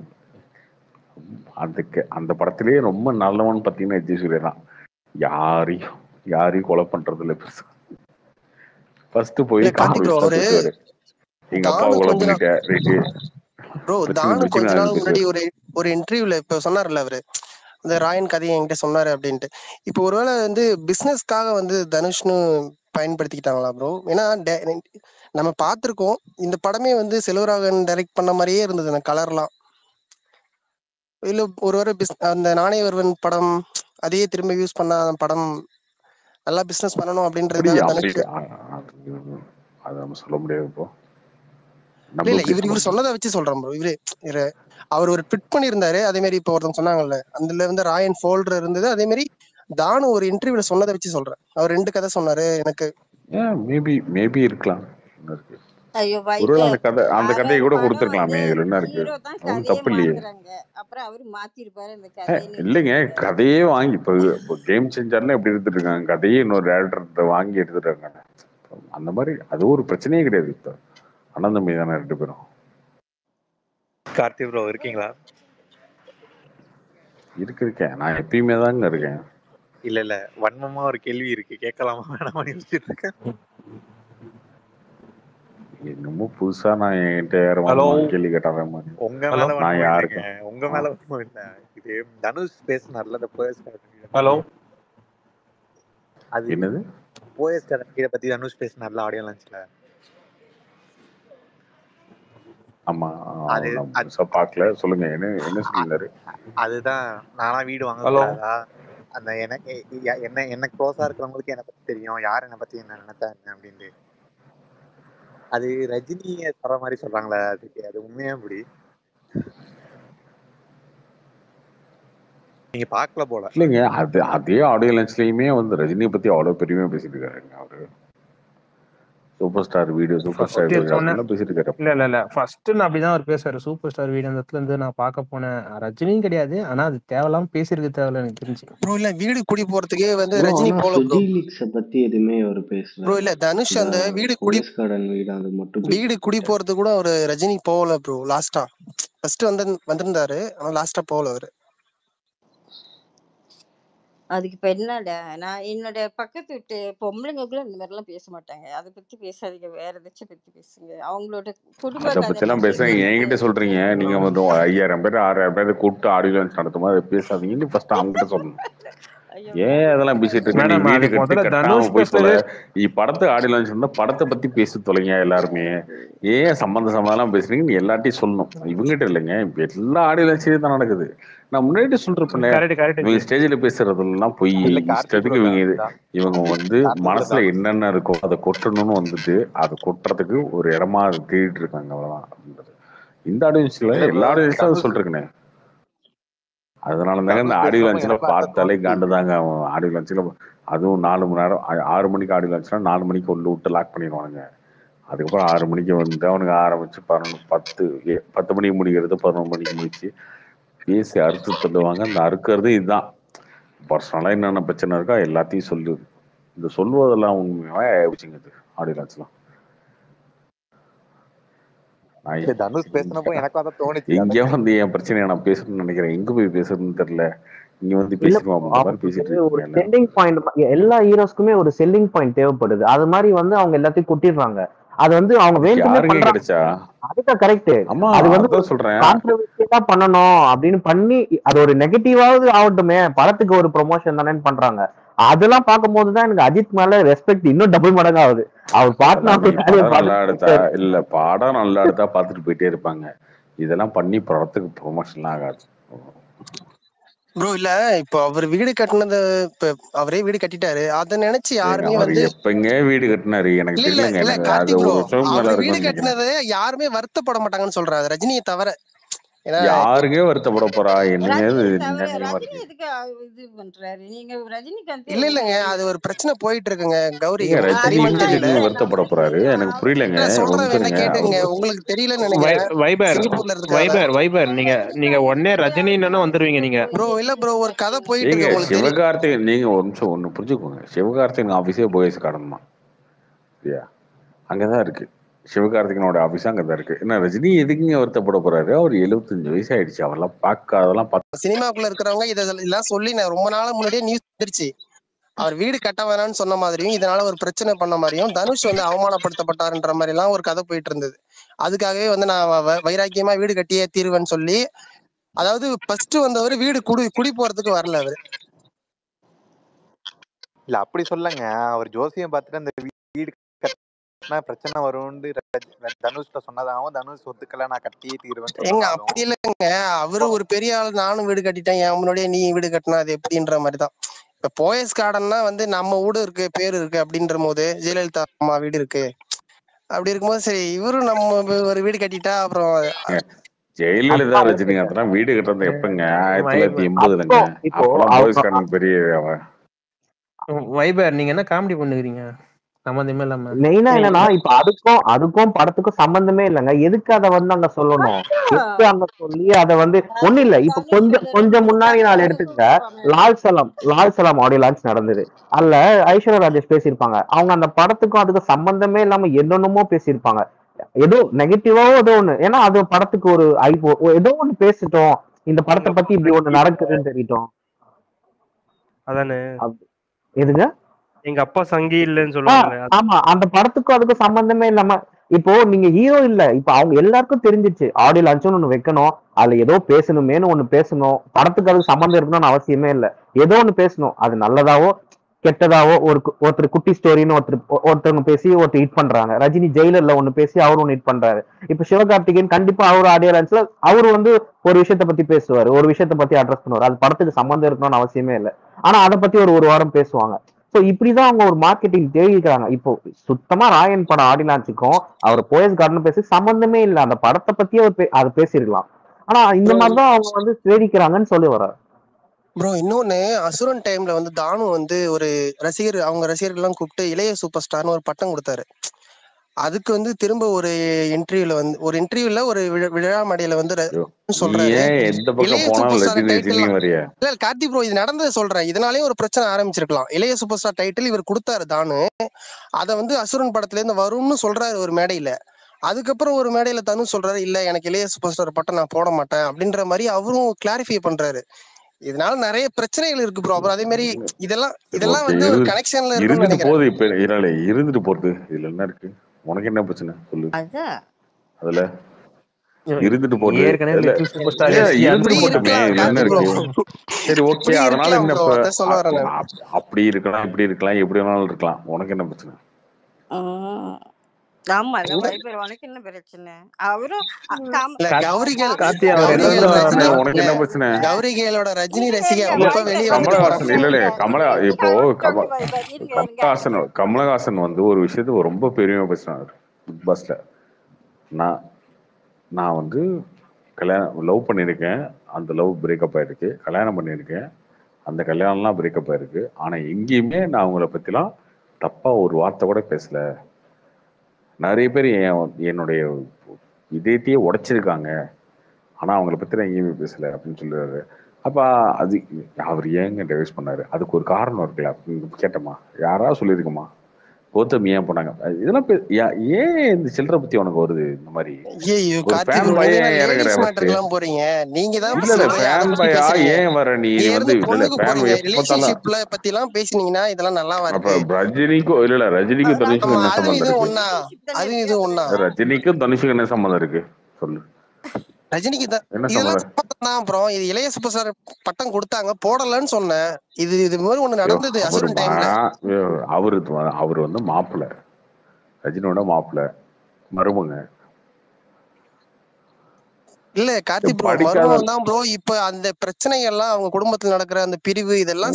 அந்த படத்திலேயே ரொம்ப நல்லவன் பார்த்தீங்கன்னா எச்சி சூர்யா தான். யாரையும் கொலை பண்றது இல்லை பெருசா. ஃபர்ஸ்ட் போய் காம்ப்ரமைஸ், எங்க அப்பா கொலை பண்ணிட்டேன் ரைட்டு ப்ரோ. தானு கொஞ்ச நாள் முன்னாடி ஒரு இன்டர்வியூல இப்ப சொன்னார்ல அவரு, இந்த ராயன் கதையை என்கிட்ட சொன்னாரு அப்படின்ட்டு. இப்போ ஒருவேளை வந்து பிசினஸ்க்காக வந்து தனுஷ்னு பயன்படுத்திக்கிட்டாங்களா ப்ரோ? ஏன்னா நம்ம பார்த்திருக்கோம், இந்த படமே வந்து செல்வராகவன் டைரக்ட் பண்ண மாதிரியே இருந்தது அந்த கலர்லாம். இல்ல ஒருவேளை அந்த நானே ஒருவன் படம் அதையே திரும்ப யூஸ் பண்ண படம் நல்லா பிசினஸ் பண்ணணும் அப்படின்றதுக்காக தனுஷ். அது நம்ம சொல்ல முடியாது இப்போ. இல்ல இவர் சொன்னதை வச்சு சொல்றேன் ப்ரோ. இவரு அவர் ஒரு ட்விட் பண்ணியிருந்தாரு. அதே மாதிரி இப்போ ஒருத்தவங்க சொன்னாங்கல்ல, அதுல வந்து ராயன் ஃபோல்டர் இருந்தது. அதே மாதிரி தானு ஒரு இன்டர்வியூல சொன்னதை வச்சு சொல்றேன். அவர் 2 கதை சொன்னாரு எனக்கு. மேபி இருக்கலாம். ஐயோ அந்த கதையை கூட கொடுத்துருக்கலாமே, இதுல என்ன இருக்கு? ஒன்றும் தப்பு இல்லையே. அப்புறம் அவரு மாத்திருப்பாரு அந்த கதையை. இல்லைங்க, கதையே வாங்கி இப்போ கேம் சேஞ்சர்ல எப்படி எடுத்துட்டு இருக்காங்க, கதையே இன்னொரு டேரக்டர் வாங்கி எடுத்துட்டு இருக்காங்க. அந்த மாதிரி அது ஒரு பிரச்சனையே கிடையாது. இப்போ அண்ணன் தம்பி தானே 2 பேரும். கார்த்தி ப்ரோ இருக்கீங்களா? இருக்கேன், நான் எப்பயுமே தாங்க இருக்கேன். இல்ல வன்மமா ஒரு கேள்வி இருக்கு, கேட்கலாமா வேணாமா யோசிச்சுட்டு இருக்கேன். என்னமோ புதுசா நான் என்கிட்ட யாரும் கேள்வி கேட்டாங்க. உங்க மேல வன்மம் இல்லைங்க, உங்க மேல வன்மம் இல்ல. இது தனுஷ் பேசினார்ல, ஹலோ அது என்னது? போயஸ் கதை பத்தி தனுஷ் பேசினார்ல ஆடியோ லான்ச்ல. ஆமா, அது நான் பார்க்கல. சொல்லுங்க, என்ன சொல்லியிருந்தாரு? அதுதான் நானா வீடு ஹலோ வாங்கக்கூடாதா, அந்த என்ன க்ளோஸா இருக்கிறவங்களுக்கு என்னை பத்தி தெரியும், யார் என்னை பத்தி என்ன நினைச்சாங்க அப்படின்ட்டு. அது ரஜினியை சொல்ற மாதிரி சொல்றாங்களே, அது உண்மையா இப்படி நீங்க பார்க்கல போல. இல்லைங்க, அதே ஆடியோ லான்ச்லயுமே வந்து ரஜினியை பத்தி அவ்வளவு பெருமையா பேசிட்டு இருக்காருங்க அவரு. Super star video, super star first video சொன்னேன். பேசிட்டு இருக்காரு. இல்ல ஃபர்ஸ்ட் நான் அப்படிதான் அவர் பேசுறாரு. சூப்பர் ஸ்டார் வீடு அந்த இடத்துல இருந்து நான் பார்க்க போனேன். ரஜினியும் கிடையாது, ஆனா அது தேவையில்லாம பேசியிருக்கு, தேவையில்ல எனக்கு தெரிஞ்சு. ப்ரோ இல்ல வீடு குடி போறதுக்கே வந்து ப்ரோ ரஜினி ஆனா போல ப்ரோ. சுஜிலிக்ஸ பத்தி எதுவுமே அவர் பேசல. ப்ரோ இல்ல தனுஷ் இந்த அந்த வீடு குடி போயஸ் கார்டன் வீடு அது மட்டும் வீடு பேசிட்டு குடி போயிட்டாரு. போறது கூட ஒரு ரஜினி போகல ப்ரோ. லாஸ்டா ஃபர்ஸ்ட் வந்திருந்தாரு, ஆனா லாஸ்டா போகல அவரு. அதுக்கு இப்ப என்னடா, நான் என்னோட பக்கத்து வீட்டு பொம்பளைங்க கூட இந்த மாதிரிலாம் பேச மாட்டாங்க. அதை பத்தி பேசாதீங்க, வேற ஏதாச்சும் பத்தி பேசுங்க. அவங்களோட குடும்ப அதை கதை பத்தி எல்லாம் எல்லாம் பேசுறேன். பேசிட்டு என்கிட்ட சொல்றீங்க, நீங்க வந்து 5000 பேர் 6000 பேர் கூப்பிட்டு ஆடியோ லான்ச் நடத்தும் போது அதை பேசாதீங்கன்னு ஃபர்ஸ்ட் அவங்ககிட்ட சொல்லணும். ஐயோ ஏன் வேண்டாம் அதெல்லாம் பேசிட்டு இருக்க? நீ மேடம் வீடு அதுக்கு கட்டி முதல்ல கட்டாம தனுஷ் போய் தொலை. பேசுனது நீ படத்தை ஆடியோ லான்ச் இருந்தா படத்தை பத்தி பேசி தொலைங்க எல்லாருமே. ஏன் சம்பந்தம் பேசுறீங்கன்னு எல்லார்ட்டையும் சொல்லணும். இவங்ககிட்ட இல்லைங்க, இப்ப எல்லா ஆடியோ லான்ச்லயும் தான் நடக்குது. நான் முன்னாடி சொல்றேன்ல, கரெக்ட் இவங்க ஜி. ஸ்டேஜ்ல பேசுறதெல்லாம் பொய். இல்ல கார்த்தி ப்ரோ இஷ்டத்துக்கு இவங்க வந்து கார்த்தி ப்ரோ மனசுல என்னென்ன இருக்கோ அதை கொட்டணும்னு வந்துட்டு அதை கொட்டுறதுக்கு ஒரு இடமா தேடிட்டு இருக்காங்க, அவ்வளவுதான் அப்படின்றது. இந்த ஆடியன்ஸ்ல இல்ல ப்ரோ, எல்லா ஆடியன்ஸ்ல அதை தனுஷ் சொல்றேன். அதனால தாங்க இந்த தனுஷ் ஆடியோ பேசுறப்போ லான்ச்ல எனக்கும் அதான் பார்த்தாலே தோணுச்சு. காண்டு தாங்க. அவன் ஆடியோ லான்ச்ல அதுவும் 4 மணி நேரம் 6 மணிக்கு ஆடியோ லான்ச்னா 4 மணிக்கு உள்ள விட்டு லாக் பண்ணிடுவானுங்க. அதுக்கப்புறம் 6 மணிக்கு வந்து அவனுக்கு ஆரம்பிச்சு 10 மணிக்கு முடிக்கிறது 11 மணிக்கு முடிச்சு பேசி அறுத்து தள்ளுவாங்க. அந்த அறுக்கிறது இதுதான். பர்சனலா என்னென்ன பிரச்சனை இருக்கோ எல்லாத்தையும் சொல்லுது. இந்த சொல்லுவதெல்லாம் உண்மையாவே ஆயிடுச்சுங்க இது ஆடியோ லான்ச்லாம். தனுஷ் பேசினப்போ எனக்கும் அதான் தோணுச்சு. எங்கேயோ வந்து என் பிரச்சனையை நான் பேசணும்னு நினைக்கிறேன், எங்க போய் பேசுறதுன்னு தெரியல. இங்க வந்து இல்ல பேசிடுவோம் அப்படின்ற மாதிரி பேசிட்டு அவங்களுக்கு ஒரு இருக்கீங்க எல்லாரும். செல்லிங் பாயிண்ட், எல்லா ஹீரோஸ்க்குமே ஒரு செல்லிங் பாயிண்ட் தேவைப்படுது. அது மாதிரி வந்து அவங்க எல்லாத்தையும் கொட்டிடுறாங்க. அது வந்து அவங்க அதுக்கு வேண்டுமே யாருங்க பண்றாங்க. கிடைச்சா? அதுதான் கரெக்ட். ஆமா, அது வந்து அதான் சொல்றேன். கான்ட்ரவர்சியா பண்ணணும் அப்படின்னு பண்ணி அது ஒரு நெகட்டிவாவது ஆகட்டுமே, படத்துக்கு ஒரு ப்ரொமோஷன் தானேன்னு பண்றாங்க. அதெல்லாம் பார்க்கும் போதுதான் எனக்கு அஜித் மேல ரெஸ்பெக்ட் இன்னும் டபுள் மடங்கு ஆகுது. அவர் பாட்டுனா நீ படம் நல்லா எடுத்தா இல்ல, படம் நல்லா எடுத்தா பார்த்துட்டு போயிட்டே இருப்பாங்க. இதெல்லாம் பண்ணி படத்துக்கு ப்ரொமோஷன்லாம் ஆகாது ப்ரோ. இல்ல இப்போ அவர் வீடு கட்டினது, இப்ப அவரே வீடு கட்டிட்டாரு, அதை நினைச்சு யாருமே அவர் வந்து எப்பங்க வீடு கட்டினாரு எனக்கு இல்ல இல்ல தெரியலங்க. இல்ல எனக்கு கார்த்தி அது ப்ரோ, ஒரு வருஷம் மேல அவர் வீடு இருக்கும்னு நினைக்கிறேன். கட்டினது யாருமே வருத்தப்பட மாட்டாங்கன்னு சொல்றாரு, ரஜினியை தவிர. ஏன்னா யாருங்க வருத்தப்பட போறா? என்னங்க ரஜினி இது தவிர நியாயமா ரஜினி இருக்கு? எதுக்கு இது பண்றாரு? நீங்க ரஜினிகாந்த் இல்ல ரொம்ப இல்லங்க, அது ஒரு பிரச்சனை போயிட்டு இருக்குங்க கௌரி, ஏங்க உங்களுக்கு ரஜினி தெரியுமான்னு இன்னும் தெரியல. எதுக்கு வருத்தப்பட போறாரு? எனக்கு புரியலங்க. இல்ல ஒரு சொல்றேன், நிமிஷம் என்ன இருங்க. கேட்டுங்க, உங்களுக்கு தெரியலன்னு நினைக்கிறேன். வைபர் சிங்கப்பூர்ல இருக்காரு வைபர் நீங்க உடனே ரஜினின்னு வந்துருவீங்க நீங்க. ப்ரோ. இல்ல ப்ரோ, ஒரு கதை போயிட்டு ஏங்க இருக்கு, உங்களுக்கு தெரியும். சிவகார்த்திகேயன், நீங்க ஒரு நிமிஷம் ஒண்ணு புரிஞ்சுக்கோங்க. சிவகார்த்திகேயன் ஆபீஸே போயஸ் கார்டன் தான், சரியா? அங்கதான் இருக்கு. சிவகார்த்திகனோட ஆபீஸ் அங்கதான் இருக்கு. என்ன ரஜினி எதுக்குங்க வருத்தப்பட போறாரு? அவர் 75 வயசு ஆயிடுச்சு. அவரெல்லாம் பார்க்காதெல்லாம் சினிமாக்குள்ள இருக்கிறவங்க இதெல்லாம் சொல்லி நான் ரொம்ப நாள் முன்னாடியே நியூஸ் வந்துருச்சு. அவர் வீடு கட்ட வேணாம்னு சொன்ன மாதிரியும், இதனால ஒரு பிரச்சனை பண்ண மாதிரியும், தனுஷ் வந்து அவமானப்படுத்தப்பட்டாருன்ற மாதிரி எல்லாம் ஒரு கதை போயிட்டு இருந்தது. அதுக்காகவே வந்து நான் வைராக்கியமா வீடு கட்டியே தீருவேன்னு சொல்லி, அதாவது ஃபர்ஸ்ட் வந்தவர் வீடு குடி போறதுக்கு வரல அவரு. இல்ல அப்படி சொல்லங்க, அவர் ஜோசியம் பார்த்துட்டு அந்த வீடு கட்டினா பிரச்சனை வரும்னு தனுஷ்ட சொன்னதாகவும் தனுஷ் ஒத்துக்கல, நான் கட்டியே தீருவேன்னு எங்க சொன்னதாகவும். அப்படி இல்லைங்க, அவரு ஒரு பெரிய ஆள், நானும் வீடு கட்டிட்டேன், என் முன்னாடியே நீ வீடு கட்டினா அது எப்படின்ற மாதிரிதான். இப்ப போயஸ் கார்டன்னா வந்து நம்ம வீடு இருக்கு, பேரு இருக்கு அப்படின்ற போது, ஜெயலலிதா அம்மா வீடு இருக்கு அப்படி இருக்கும்போது, சரி இவரும் நம்ம ஒரு வீடு கட்டிட்டா அப்புறம் ஜெயலலிதா ரஜினிகாந்த் வீடு கட்டுறது எப்பங்க? 1980லங்க. அப்பெல்லாம் போயஸ் கார்டன் பெரிய வைபர் நீங்க என்ன காமெடி பண்ணுகிறீங்க சம்பந்தமே இல்லாம? மெயினா என்னன்னா, இப்ப அதுக்கும் படத்துக்கும் சம்பந்தமே இல்லைங்க. எதுக்கு அதை வந்து அங்க சொல்லணும்? எதுக்கு அங்க சொல்லி அதை வந்து ஒண்ணும் இல்ல. இப்ப கொஞ்சம் முன்னாடி நாள் எடுத்துங்க, லால் சலாம் ஆடியோ லான்ச் நடந்தது. அதுல ஐஸ்வர்யா ராஜேஷ் பேசியிருப்பாங்க. அவங்க அந்த படத்துக்கும் அதுக்கு சம்பந்தமே இல்லாம என்னென்னமோ பேசியிருப்பாங்க. ஏதோ நெகட்டிவாவோ ஏதோ ஒண்ணு. ஏன்னா அது படத்துக்கு ஒரு ஏதோ ஒண்ணு பேசிட்டோம், இந்த படத்தை பத்தி இப்படி ஒண்ணு நடக்குதுன்னு தெரியிட்டோம். அதானே எதுங்க? எங்க அப்பா சங்கி இல்லன்னு சொல்லுவாங்க. ஆமா, அந்த படத்துக்கும் அதுக்கும் சம்பந்தமே இல்லாம இப்போ நீங்க ஹீரோ இல்ல, இப்ப அவங்க எல்லாருக்கும் தெரிஞ்சிச்சு ஆடியோ லான்ச்னு ஒண்ணு வைக்கணும், அதுல ஏதோ பேசணுமேனு ஒண்ணு பேசணும். படத்துக்கு அதுக்கு சம்பந்தம் இருக்கணும்னு அவசியமே இல்ல, ஏதோ ஒண்ணு பேசணும். அது நல்லதாவோ கெட்டதாவோ ஒருத்தர் குட்டி ஸ்டோரின்னு ஒருத்தவங்க பேசி ஒருத்தர் ஹிட் பண்றாங்க. ரஜினி ஜெயிலர்ல ஒண்ணு பேசி அவரு ஒண்ணு ஹிட் பண்றாரு. இப்ப சிவகார்த்திகேயன் கண்டிப்பா அவர் ஆடியோ லான்ச்ல அவரு வந்து ஒரு விஷயத்த பத்தி பேசுவாரு, ஒரு விஷயத்த பத்தி அட்ரஸ் பண்ணுவாரு. அது படத்துக்கு சம்பந்தம் இருக்கணும்னு அவசியமே இல்லை. ஆனா அதை பத்தி ஒரு வாரம் பேசுவாங்க. சோ இப்படிதான் அவங்க ஒரு மார்க்கெட்டிங் தேடிக்கிறாங்க. இப்போ சுத்தமா ராயன் படம் ஆடி லான்ச்சுக்கும் அவர் போயஸ் கார்டன் பேசி சம்பந்தமே இல்லை. அந்த படத்தை பத்தி அதை பேசிருக்கலாம். ஆனா இந்த மாதிரிதான் அவங்க வந்து தேடிக்கிறாங்கன்னு சொல்லி வர்றாரு. ப்ரோ இன்னொன்னு அசுரன் டைம்ல வந்து தானு வந்து ஒரு அவங்க ரசிகர்கள்லாம் கூப்பிட்டு இளைய சூப்பர் ஸ்டார்னு ஒரு பட்டம் கொடுத்தாரு. அதுக்கு வந்து திரும்ப ஒரு இன்டர்வியூல ஒரு விழா மேடையில வந்து சொல்றாரு இளைய சூப்பர் ஸ்டார் டைட்டில் இல்ல கார்த்தி ப்ரோ இது நடந்தது சொல்றேன். இதனாலேயே ஒரு பிரச்சனை ஆரம்பிச்சிருக்கலாம். இளைய சூப்பர் ஸ்டார் டைட்டில் இவர் கொடுத்தாரு தானு, அதை வந்து அசுரன் படத்துல இருந்து வரும்னு சொல்றாரு ஒரு மேடையில. அதுக்கப்புறம் ஒரு மேடையில தனு சொல்றாரு இல்ல எனக்கு இளைய சூப்பர் ஸ்டார் பட்டம் நான் போட மாட்டேன் அப்படின்ற மாதிரி அவரும் கிளாரிஃபை பண்றாரு. இதனால நிறைய பிரச்சனைகள் இருக்கு ப்ரோ. அப்புறம் அதே மாதிரி இதெல்லாம் வந்து ஒரு கனெக்ஷன்ல இருக்குன்னு நினைக்கிறேன். இருந்துட்டு போறது இதுல என்ன இருக்கு? உனக்கு என்ன பிரச்சனை சொல்லு? அதுல இருந்துட்டு போறது இருந்துட்டு போட்டுமே இதுல என்ன இருக்கு? சரி ஓகே, அதனால என்ன அப்படி இருக்கலாம் இப்படி இருக்கலாம் எப்படி வேணாலும் இருக்கலாம். உனக்கு என்ன பிரச்சனை? ஆமா உனக்கு என்ன பிரச்சனை? அவரும் கௌரிகேலோட ரஜினி ரசிகர் கமலஹாசன் இல்ல இப்போ கமலஹாசன் வந்து ஒரு விஷயத்த ரொம்ப பெருமையா பேசுறாரு பிக் பாஸ்ல. நான் வந்து லவ் பண்ணியிருக்கேன், அந்த லவ் பிரேக்கப் ஆயிருக்கு. கல்யாணம் பண்ணியிருக்கேன், அந்த கல்யாணம்லாம் பிரேக்கப் ஆயிருக்கு. ஆனா எங்கேயுமே நான் அவங்கள பத்திலாம் தப்பா ஒரு வார்த்தை கூட பேசல. நிறைய பேர் என்னுடைய இதயத்தையே உடைச்சிருக்காங்க, ஆனா அவங்கள பத்தி நான் எங்கேயுமே பேசல அப்படின்னு சொல்லுவாரு. அப்ப அது அவர் ஏங்க டைவர்ஸ் பண்ணாரு? அதுக்கு ஒரு காரணம் இருக்குல்ல கேட்டோமா? யாராவது சொல்லியிருக்கோமா? கௌதம் ஏன் போனாங்க? இதெல்லாம் ஏன் இந்த சில்லறை பத்தி உனக்கு வருது? இந்த மாதிரி ஏன் வர நீ வந்து பத்திலாம் பேசினீங்கன்னா இதெல்லாம் நல்லா வரும். ரஜினிக்கும் இல்ல ரஜினிக்கும் தனுஷுக்கும் என்ன சம்பந்தம் இருக்கு? ரஜினிக்கும் தனுஷுக்கும் என்ன சம்பந்தம் இருக்கு சொல்லு? ரஜினிக்கு தான் அப்புறம் இது இளைய சூப்பர் ஸ்டார் பட்டம் கொடுத்தாங்க போடலன்னு சொன்னேன். இது மாதிரி ஒண்ணு நடந்தது அசுரன் டைம்ல. அவரு வந்து மாப்பிள்ள, ரஜினியோட மாப்பிள்ள மருமங்க இல்ல கார்த்தி ப்ரோ மருமகன் தான் ப்ரோ. இப்ப அந்த பிரச்சனைகள் எல்லாம் அவங்க குடும்பத்துல நடக்கிற அந்த பிரிவு இதெல்லாம்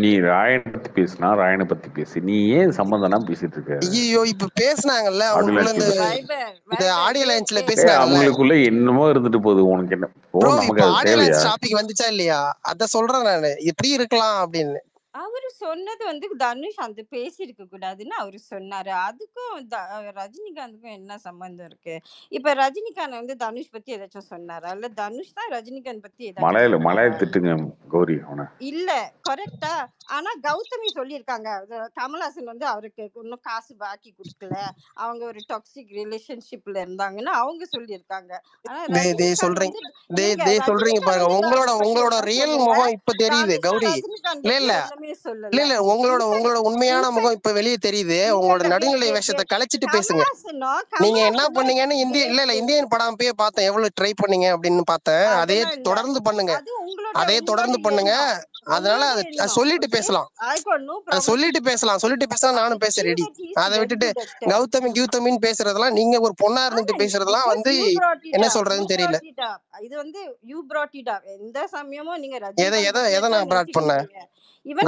நீ ராயனை பத்தி பேசினா ராயனை பத்தி பேசி, நீ ஏன் சம்பந்தம் பேசிட்டு இருக்க? ஐயோ இப்ப பேசினாங்கல்ல அவங்களுக்குள்ள இந்த ஆடியோ லான்ச்ல பேசினாங்க, அவங்களுக்குள்ள என்னமோ இருந்துட்டு போகுது. உனக்கு என்ன நமக்கு ஆடியோ லான்ச் டாபிக் வந்துச்சா இல்லையா? அத சொல்றேன் நானு எப்படி இருக்கலாம் அப்படின்னு. அவரு சொன்னது வந்து தனுஷ் அந்த பேசியிருக்க கூடாதுன்னு அவரு சொன்னாரு. அதுக்கும் ரஜினிகாந்துக்கும் என்ன சம்பந்தம் இருக்கு? இப்ப ரஜினிகாந்த் வந்து தனுஷ் பத்தி ஏதாச்சும் சொன்னாரா? இல்ல தனுஷ் தான் ரஜினிகாந்த் பத்தி மலையில திட்டுங்க கௌரி இல்ல கரெக்டா? ஆனா கௌதமி சொல்லியிருக்காங்க கமல்ஹாசன் வந்து அவருக்கு இன்னும் காசு பாக்கி கொடுக்கல, அவங்க ஒரு டாக்ஸிக் ரிலேஷன்ஷிப்ல இருந்தாங்கன்னு அவங்க சொல்லியிருக்காங்க. சொல்றீங்க பாருங்க, உங்களோட ரியல் முகம் இப்ப தெரியுது கௌரி. இல்ல உங்களோட உண்மையான முகம் இப்ப வெளியே தெரியுது. உங்களோட நடுநிலை வேஷத்தை கலைச்சிட்டு பேசுங்க. நீங்க என்ன பண்ணீங்கன்னு இந்தியன் படம் போய் பார்த்தேன், எவ்வளவு ட்ரை பண்ணீங்க அப்படின்னு பார்த்தேன். அதே தொடர்ந்து பண்ணுங்க. அதனால அதை சொல்லிட்டு பேசலாம், நானும் பேச ரெடி. அதை விட்டுட்டு கௌதமின்னு பேசுறதெல்லாம், நீங்க ஒரு பொண்ணா இருந்துட்டு பேசுறதெல்லாம் வந்து என்ன சொல்றதுன்னு தெரியல. இது வந்து யூ brought it up. எந்த சமயமும் நீங்க எதை நான் பிராட் பண்ணேன்?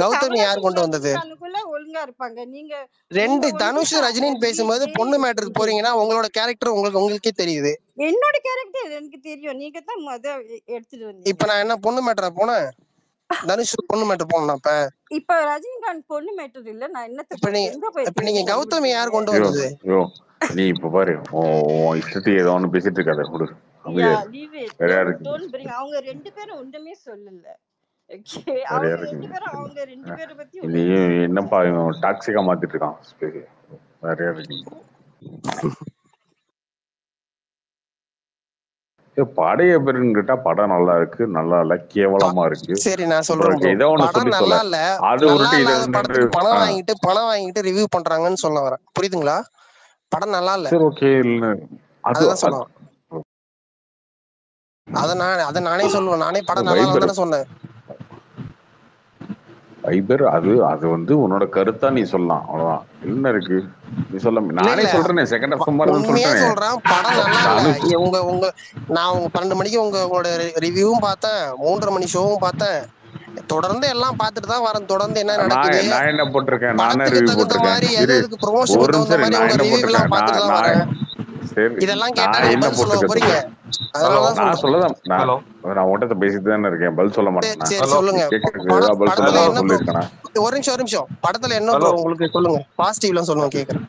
கௌதமி யார் கொண்டு வந்தது? ஒழுங்கா இருப்பாங்க. நீங்க ரெண்டு தனுஷ் ரஜினின்னு பேசும்போது பொண்ணு மேட்டருக்கு போறீங்கன்னா உங்களோட கேரக்டர் உங்களுக்கே தெரியுது. என்னோட கேரக்டர் எனக்கு தெரியும், நீங்க தான் எடுத்துட்டு வந்தீங்க. இப்ப நான் என்ன பொண்ணு மேட்டரா போனேன்? தனுஷ் பொண்ணு மேட்டர் போனேன். இப்ப ரஜினிகாந்த் பொண்ணு மேட்டர் இல்ல. நான் இப்ப நீங்க கௌதமி யார் கொண்டு வந்தது? நீ இப்ப பாரு இஷ்டத்துக்கு ஏதோ ஒண்ணு பேசிட்டு இருக்காத. அவங்க ரெண்டு பேரும் ஒண்ணுமே சொல்லல. நீ என்னப்பா டாக்ஸிக்கா மாத்திட்டு இருக்கான். வேற படைய பேருன்னு படம் நல்லா இருக்கு, நல்லா இல்ல, கேவலமா இருக்கு. சரி நான் சொல்றேன், படம் நல்லா இல்ல, பணம் வாங்கிட்டு ரிவ்யூ பண்றாங்கன்னு சொல்ல வரேன். புரியுதுங்களா? படம் நல்லா இல்ல, சரி ஓகே. இல்ல அதான் சொல்லுவேன். அத நானே சொல்லுவேன். நானே படம் நல்லா இல்லன்னு சொன்னேன். ஃபைபர் அது அது வந்து உன்னோட கருத்தா நீ சொல்லலாம், அவ்வளவுதான். என்ன இருக்கு நீ சொல்ல? இல்ல நானே இல்ல சொல்றேனே செகண்ட் ஹாஃப் சும்மா இருக்குன்னு உண்மையா சொல்லிட்டேனே. சொல்றேன், படம் நல்லா இல்ல. நானும் உங்க உங்க நான் உங்க 12 மணிக்கு உங்களோட ரிவ்யூவும் பார்த்தேன், 3:30 மணி ஷோவும் பார்த்தேன். தொடர்ந்து எல்லாம் பார்த்துட்டு தான் வரேன். தொடர்ந்து என்ன நடக்குது, நான் என்ன போட்டிருக்கேன்? நான் என்ன படத்துக்கு ரிவ்யூ தகுந்த போட்டிருக்கேன்? மாதிரி இரு எதுக்கு ஒரு ப்ரொமோஷனுக்கு தகுந்த நிமிஷம் இரு. மாதிரி நான் உங்க என்ன ரிவ்யூ போட்டிருக்கேன்? எல்லாம் பார்த்துட்டு தான் நான் வரேன். சரி, இதெல்லாம் கேட்டா நான் நீங்க என்ன பதில் சொல்ல போட்டிருக்கேன் போறீங்க, சொல்லு. அதனாலதான் நான் சொல்றேன். சொல்லதான் நான் உன்கிட்ட பேசிட்டு தானே இருக்கேன், பதில் சொல்ல சரி மாட்டேன்னா? சரி சொல்லுங்க. கேட்கறதுக்கு பதில் படத்துல சொல்லாத என்ன ப்ரோ, சொல்லியிருக்கேனா? ஒரு நிமிஷம் படத்துல என்ன ப்ரோ உங்களுக்கு சொல்லுங்க, பாசிட்டிவ்லாம் சொல்லுங்க கேக்குறேன்.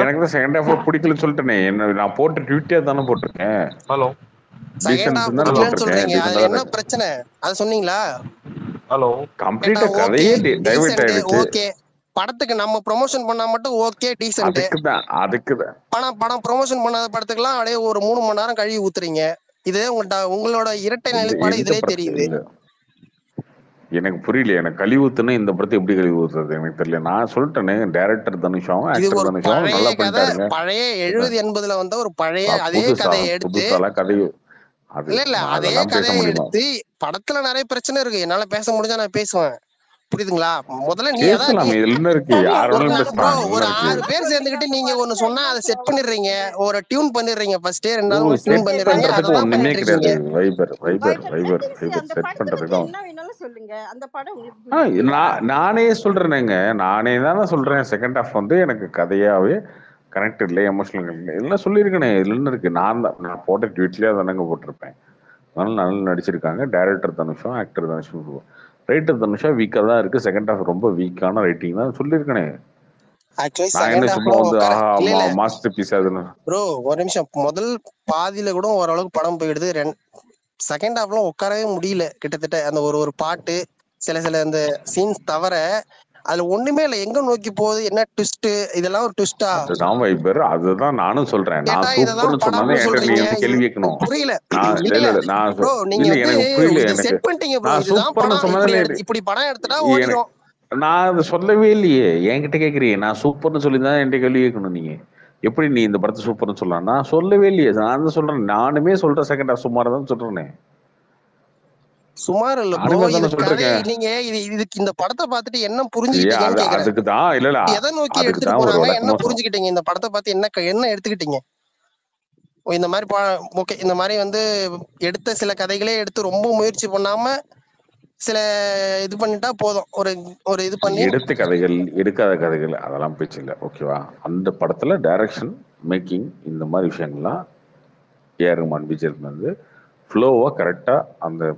எனக்கு தான் செகண்ட் ஹாஃப் பிடிக்கலன்னு சொல்லிட்டேனே. என்ன நான் போட்ட ட்விட்டே தானே போட்டிருக்கேன். செகண்ட் ஹாஃப் டீசென்ட் தானே பிடிக்கலன்னு போட்டிருக்கேன். சொல்றீங்க, டீசெண்டா அதுல தானே என்ன பிரச்சனை அதை சொன்னீங்களா? கம்ப்ளீட்டா ஓகே கதையே டைவர்ட் டீசென்ட் ஆயிடுச்சு. ஓகே, படத்துக்கு நம்ம ப்ரொமோஷன் பண்ணா மட்டும் ஓகே டீசென்ட். அதுக்கு தான் படம் ப்ரொமோஷன் பண்ணாத படத்துக்குலாம் அப்படியே ஒரு 3 மணி நேரம் கழுவி ஊத்துறீங்க. இது உங்களோட இரட்டை நிலைப்பாடு எந்த இதுலயே படத்துல தெரியுது. இல்ல எனக்கு புரியல. எனக்கு கழிவு ஊத்துனா இந்த படத்தை எப்படி கழிவு ஊத்துறது எனக்கு தெரியல. நான் சொல்லிட்டேனே, டைரக்டர் தனுஷாவும் இது ஆக்டர் ஒரு தனுஷாவும் பழைய நல்லா கதை, பண்ணிட்டாருங்க. பழைய 70-80 வந்த ஒரு பழைய அதே புதுசா கதையை எடுத்து, புதுசாலாம் கதை அது இல்ல அதே அதெல்லாம் பேச கதையை முடியுமா? எடுத்து படத்துல நிறைய பிரச்சனை இருக்கு, என்னால பேச முடிஞ்சா நான் பேசுவேன், புரியுதுங்களா? முதல்ல நீ அதான் நீ பேசலாம். இதுல என்ன இருக்கு? சரி யார் அப்ப வேணாலும் ப்ரோ பேசலாம். இதுல ஒரு என்ன இருக்கு? 6 பேர் சொல்றீங்க சேர்ந்துக்கிட்டு அந்த நீங்க ஒண்ணு படத்துல சொன்னா என்ன அதை செட் ப்ராப்ளம் பண்ணிடுறீங்க, இருக்கு? ஒரு டியூன் பண்ணிடுறீங்க, ஃபர்ஸ்ட் 2 நாள் டியூன் செட் பண்ணிடுறீங்க, பண்றதுக்கு அதை தான் ஒண்ணுமே பண்ணிட்டு கிடையாது. இருக்கீங்க. வைபர் அந்த செட் படத்தை பண்றதுக்கு பத்தி தான். என்ன வேணாலும் சொல்லுங்க, அந்த படம் உங்களுக்கு பிடிக்கலையா? நானே சொல்றேனேங்க. நானே தானே சொல்றேன். செகண்ட் ஹாஃப் வந்து எனக்கு கதையாவே கனெக்ட் இல்லை, எமோஷனல் இல்லை, எல்லாம் சொல்லியிருக்கேனே. இதுல என்ன இருக்கு? நான் போட்ட ட்வீட்லயே தானேங்க போட்டிருப்பேன். அதனால நல்லா நடிச்சிருக்காங்க. டைரக்டர் தனுஷும் ஆக்டர் தனுஷும். ரைட்டர் தனுஷா வீக்கா தான் இருக்கு. செகண்ட் ஹாஃப் ரொம்ப வீக்கான ரைட்டிங் தான் சொல்லியிருக்கேனே. ஆக்சுவலி நான் என்ன செகண்ட் சும்மா ஹாஃப்ல வந்து உட்கார இல்ல இல்ல மாஸ்டர் பீஸ் அதுன்னு. ப்ரோ ஒரு நிமிஷம், முதல் பாதியில கூட ஓரளவுக்கு படம் போயிடுது, செகண்ட் ஹாஃப்ல உட்காரவே முடியல. கிட்டத்தட்ட அந்த ஒரு பாட்டு சில அந்த சீன்ஸ் தவிர அதுல ஒண்ணுமே இல்ல. எங்க நோக்கி போகுது, என்ன ட்விஸ்ட், இதெல்லாம் ஒரு ட்விஸ்டா அதுதான் வைபர். அதுதான் நானும் சொல்றேன். கேட்டா நான் இததான் சூப்பர்னு சொன்னாலும் படம்னு என்கிட்ட நீ சொல்றீங்க. வந்து கேள்வி கேட்கணும். புரியல நான் இல்ல இல்ல இல்ல நான் ப்ரோ, நீங்க இல்ல வந்து எனக்கு புரியல. இது எனக்கு செட் பண்ணிட்டீங்க ப்ரோ, நான் இதுதான் சூப்பர்னு படம், இப்படி சொன்னதுல இப்படி படம் எடுத்துட்டா எனக்கு ஓடிடும். நான் அதை சொல்லவே இல்லையே. என்கிட்ட கேட்குறீங்க. நான் சூப்பர்னு சொல்லி தான் என்கிட்ட கேள்வி கேட்கணும் நீங்க. எப்படி நீ இந்த படத்தை சூப்பர்னு சொல்லலாம்? நான் சொல்லவே இல்லையே. நான் தான் சொல்றேன். நானுமே சொல்றேன் செகண்ட் ஹாஃப் சுமார் தான் சொல்றேனே. சுமார் இல்ல ப்ரோ, நானுமே இது தானே கதை. சொல்றேன். நீங்க இதுக்கு இந்த படத்தை பார்த்துட்டு என்ன புரிஞ்சுக்கிட்டீங்கன்னு கேக்குறேன். அதுக்கு தான் இல்ல எதை நோக்கி அதுக்கு எடுத்துட்டு தான் ஒரு போறாங்க, என்ன விளக்கமா சொல்றேன். புரிஞ்சுக்கிட்டீங்க இந்த படத்தை பார்த்து, என்ன எடுத்துக்கிட்டீங்க? இந்த மாதிரி ஓகே, இந்த மாதிரி வந்து எடுத்த சில கதைகளே எடுத்து ரொம்ப முயற்சி பண்ணாம சில இது பண்ணிட்டா போதும், ஒரு இது பண்ணி. எடுக்காத கதைகள் அதெல்லாம் பேச்சு இல்லை, ஓகேவா? அந்த படத்துல டைரக்ஷன், மேக்கிங், இந்த மாதிரி விஷயங்கள்லாம் ஏஆர் ரஹ்மான் விஜய் வந்து ஃப்ளோவாக கரெக்டாக அந்த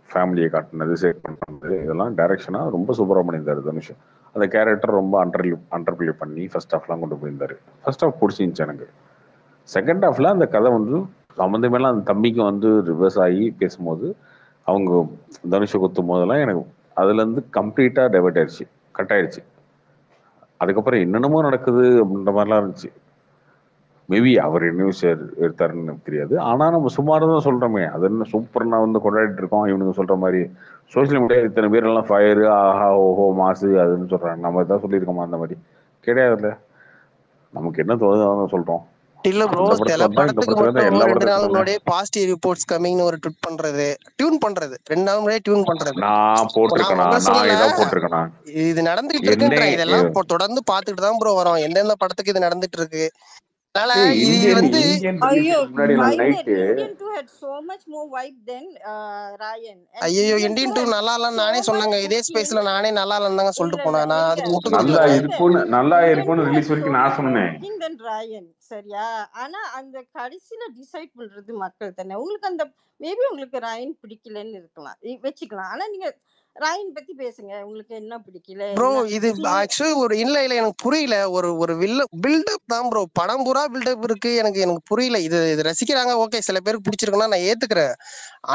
ஃபேமிலியை காட்டினது, சேவ் பண்ணுறது, இதெல்லாம் டைரக்ஷனாக ரொம்ப சூப்பராக பண்ணியிருந்தார் தனுஷ். அந்த கேரக்டர் ரொம்ப அண்டர்பிளே பண்ணி ஃபர்ஸ்ட் ஹாஃப்லாம் கொண்டு போயிருந்தார். ஃபர்ஸ்ட் ஹாஃப் பிடிச்சிருந்துச்சு எனக்கு. செகண்ட் ஹாஃப்ல அந்த கதை வந்து சம்மந்தமேலாம் அந்த தம்பிக்கு வந்து ரிவர்ஸ் ஆகி பேசும்போது, அவங்க தனுஷை குத்தும் போதெல்லாம் எனக்கு அதுலேருந்து கம்ப்ளீட்டாக டைவர்ட் ஆயிடுச்சு, கட் ஆயிடுச்சு. அதுக்கப்புறம் என்னென்னமோ நடக்குது அப்படின்ற மாதிரிலாம் இருந்துச்சு. மேபி அவர் என்ன விஷயம் எடுத்தாருன்னு எனக்கு தெரியாது. ஆனால் நம்ம சுமார் தான் சொல்கிறோமே. அது என்ன சூப்பர்னா வந்து கொண்டாடிட்டு இருக்கோம். இவனுங்க சொல்கிற மாதிரி சோசியல் மீடியா இத்தனை பேர் எல்லாம் ஃபயரு, ஆஹா ஓஹோ மாசு அதுன்னு சொல்கிறாங்க. நம்ம எதாவது சொல்லியிருக்கோமா அந்த மாதிரி? கிடையாதுல்ல. நமக்கு என்ன தோணுதோ சொல்கிறோம். இல்ல ப்ரோ, அந்த சில படத்துல தான், இந்த படத்துக்கு படத்துல தான், மட்டும் எல்லா 2 நாள் படத்துக்கும் முன்னாடியே பாசிட்டிவ் ரிப்போர்ட்ஸ் கம்மிங்னு ஒரு ட்விட் பண்றது, டியூன் பண்றது, 2 நாள் முன்னாடியே டியூன் பண்றது. நான் போட்டிருக்கேனா? உங்களை நான் சொல்லல, ஏதாவது போட்டிருக்கேனா? இது நடந்துகிட்டு என்ன இருக்குன்ற, இதெல்லாம் தொடர்ந்து பார்த்துட்டு தான் ப்ரோ வரோம், எந்தெந்த படத்துக்கு இது நடந்துட்டு இருக்கு. அதனால இது இந்தியன் வந்து ஐயோ, ரிலீஸுக்கு முன்னாடி நாள் night Indian 2 had so much more vibe than Ryan, and ஐயோ Indian 2 இண்டியன் 2 had நல்லா இல்லன்னு so நானே much சொன்னாங்க. இதே cooking. ஸ்பேஸ்ல நானே நல்லா இல்லன்னு தாங்க இல்ல சொல்லிட்டு இல்ல போனேன். நான் இருங்க, அதுக்கு முட்டு நல்லா கொடுக்கல. Indian 2 இருக்கும்னு had ரிலீஸ் so வரைக்கும் நான் much more சொன்னேன். cooking than Ryan, சரியா? ஆனா அந்த கடைசியில டிசைட் பண்றது மக்கள் தானே. உங்களுக்கு அந்த மேபி உங்களுக்கு Ryan பிடிக்கலன்னு இருக்கலாம், வச்சுக்கலாம். ஆனா நீங்க Ryan பத்தி பேசுங்க, உங்களுக்கு என்ன பிடிக்கல ப்ரோ என்ன. இது ஆக்சுவலி ஒரு இல்ல எனக்கு புரியல. ஒரு பில்டப் தான் ப்ரோ, படம் பூரா பில்டப் இருக்கு. எனக்கு புரியல. இது ரசிக்கிறாங்க, ஓகே, சில பேருக்கு பிடிச்சிருக்குன்னா நான் ஏத்துக்கிறேன்.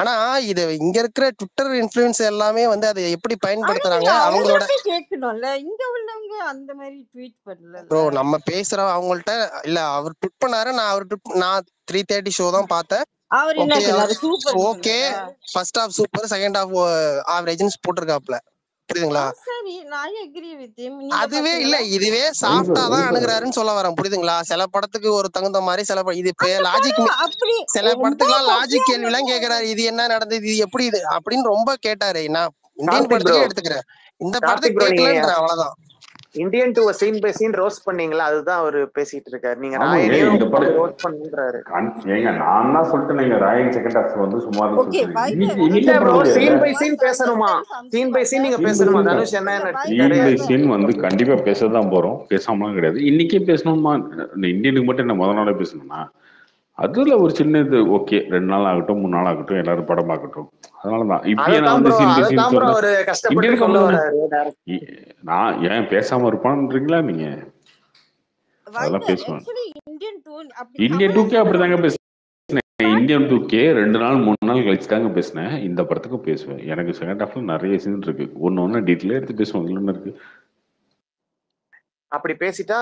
ஆனா இது இங்க இருக்கிற ட்விட்டர் இன்ஃப்ளூயன்ஸ் எல்லாமே வந்து அதை எப்படி பயன்படுத்துறாங்க அவங்களோட. கேட்கணும்ல, இங்க உள்ளவங்க அந்த மாதிரி ட்வீட் பண்ணல ப்ரோ நம்ம பேசுறோம் அவங்கள்ட்ட. இல்ல அவர் ட்விட் பண்ணாரு, நான் 3:30 ஷோ தான் பார்த்தேன். அவர் என்ன சொன்னாரு? Super okay, first half super, second half ஆவரேஜ்னு போட்டிருக்காப்ல, புரியுதுங்களா? சரி, நான் அக்ரி வித் ஹிம். அதுவே இல்ல, இதுவே சாஃப்டா தான் அணுகுறாருன்னு சொல்ல வரேன், புரியுதுங்களா? சில படத்துக்கு ஒரு தகுந்த மாதிரி இது லாஜிக், சில படத்துக்குலாம் லாஜிக் கேள்வி எல்லாம் கேக்குறாரு. இது என்ன நடந்தது, இது எப்படி, இது அப்படின்னு ரொம்ப கேட்டாரு. நான் இந்தியன் கார்த்திக் ப்ரோ படத்துக்கே எடுத்துக்கிறேன். இந்த படத்தை கார்த்திக் ப்ரோ நீங்க கேட்கலன்ற அவ்வளவுதான். Indian two scene by scene roast பண்ணீங்களா, அதுதான் அவரு பேசிட்டு இருக்காரு. நீங்க ஆமாங்க ராயனையும் இந்த படம் ரோஸ்ட் பண்ணுன்றாரு. ஏங்க நான் தான் சொல்லிட்டேங்க ராயன் செகண்ட் ஹாஃப் வந்து சுமார்னு ஓகே சொல்லிட்டேன். வைபர் இன்னைக்கு இல்ல பண்ண ப்ரோ, முடியாதுல்ல. சீன் பை வாய்ஸ் சீன் பேசணுமா? அண்டர்ஸ்டாண்ட் சீன் பை சீன் நீங்க சம்திங் பேசணுமா? பட் தனுஷ் என்ன இல்ல நடிச்சிருக்காரு? சீன் பை வைபர் சீன் வந்து கண்டிப்பா பேசதான் போறோம், பேசாமலாம் கிடையாது. இன்னைக்கே பேசணுமா? இந்தியனுக்கு மட்டும் என்ன முத நாளே பேசணும்னா அதுல ஒரு சின்ன இது ஓகே, 2 நாள் ஆகட்டும் 3 நாள் ஆகட்டும் எல்லாரும் படம் பார்க்கட்டும். அதனாலதான் இப்பயே நான் வந்து சீன் பை சீன் சொல்றேன். அவரு கஷ்டப்பட்டு இந்தியனுக்கு சொல்ல வந்து வராரு. நான் ஏன் பேசாம இருப்பான்றீங்களா நீங்க? அதெல்லாம் வைபர் பேசுவேன். ஆக்சுவலி இந்தியன் டூ அப்படி இந்தியன் டூக்கே கமலஹாசன் அப்படிதாங்க ரொம்ப பேசுனேன். இந்தியன் டூக்கே 2 நாள் 3 நாள் கழிச்சு தாங்க பேசினேன். இந்த படத்துக்கும் பேசுவேன். எனக்கு செகண்ட் ஹாஃப்ல நிறைய சீன் இருக்கு, ஒன்னு டீட்டெயிலாக எடுத்து பேசுவேன். இதுல இருக்கு அப்படி பேசிட்டா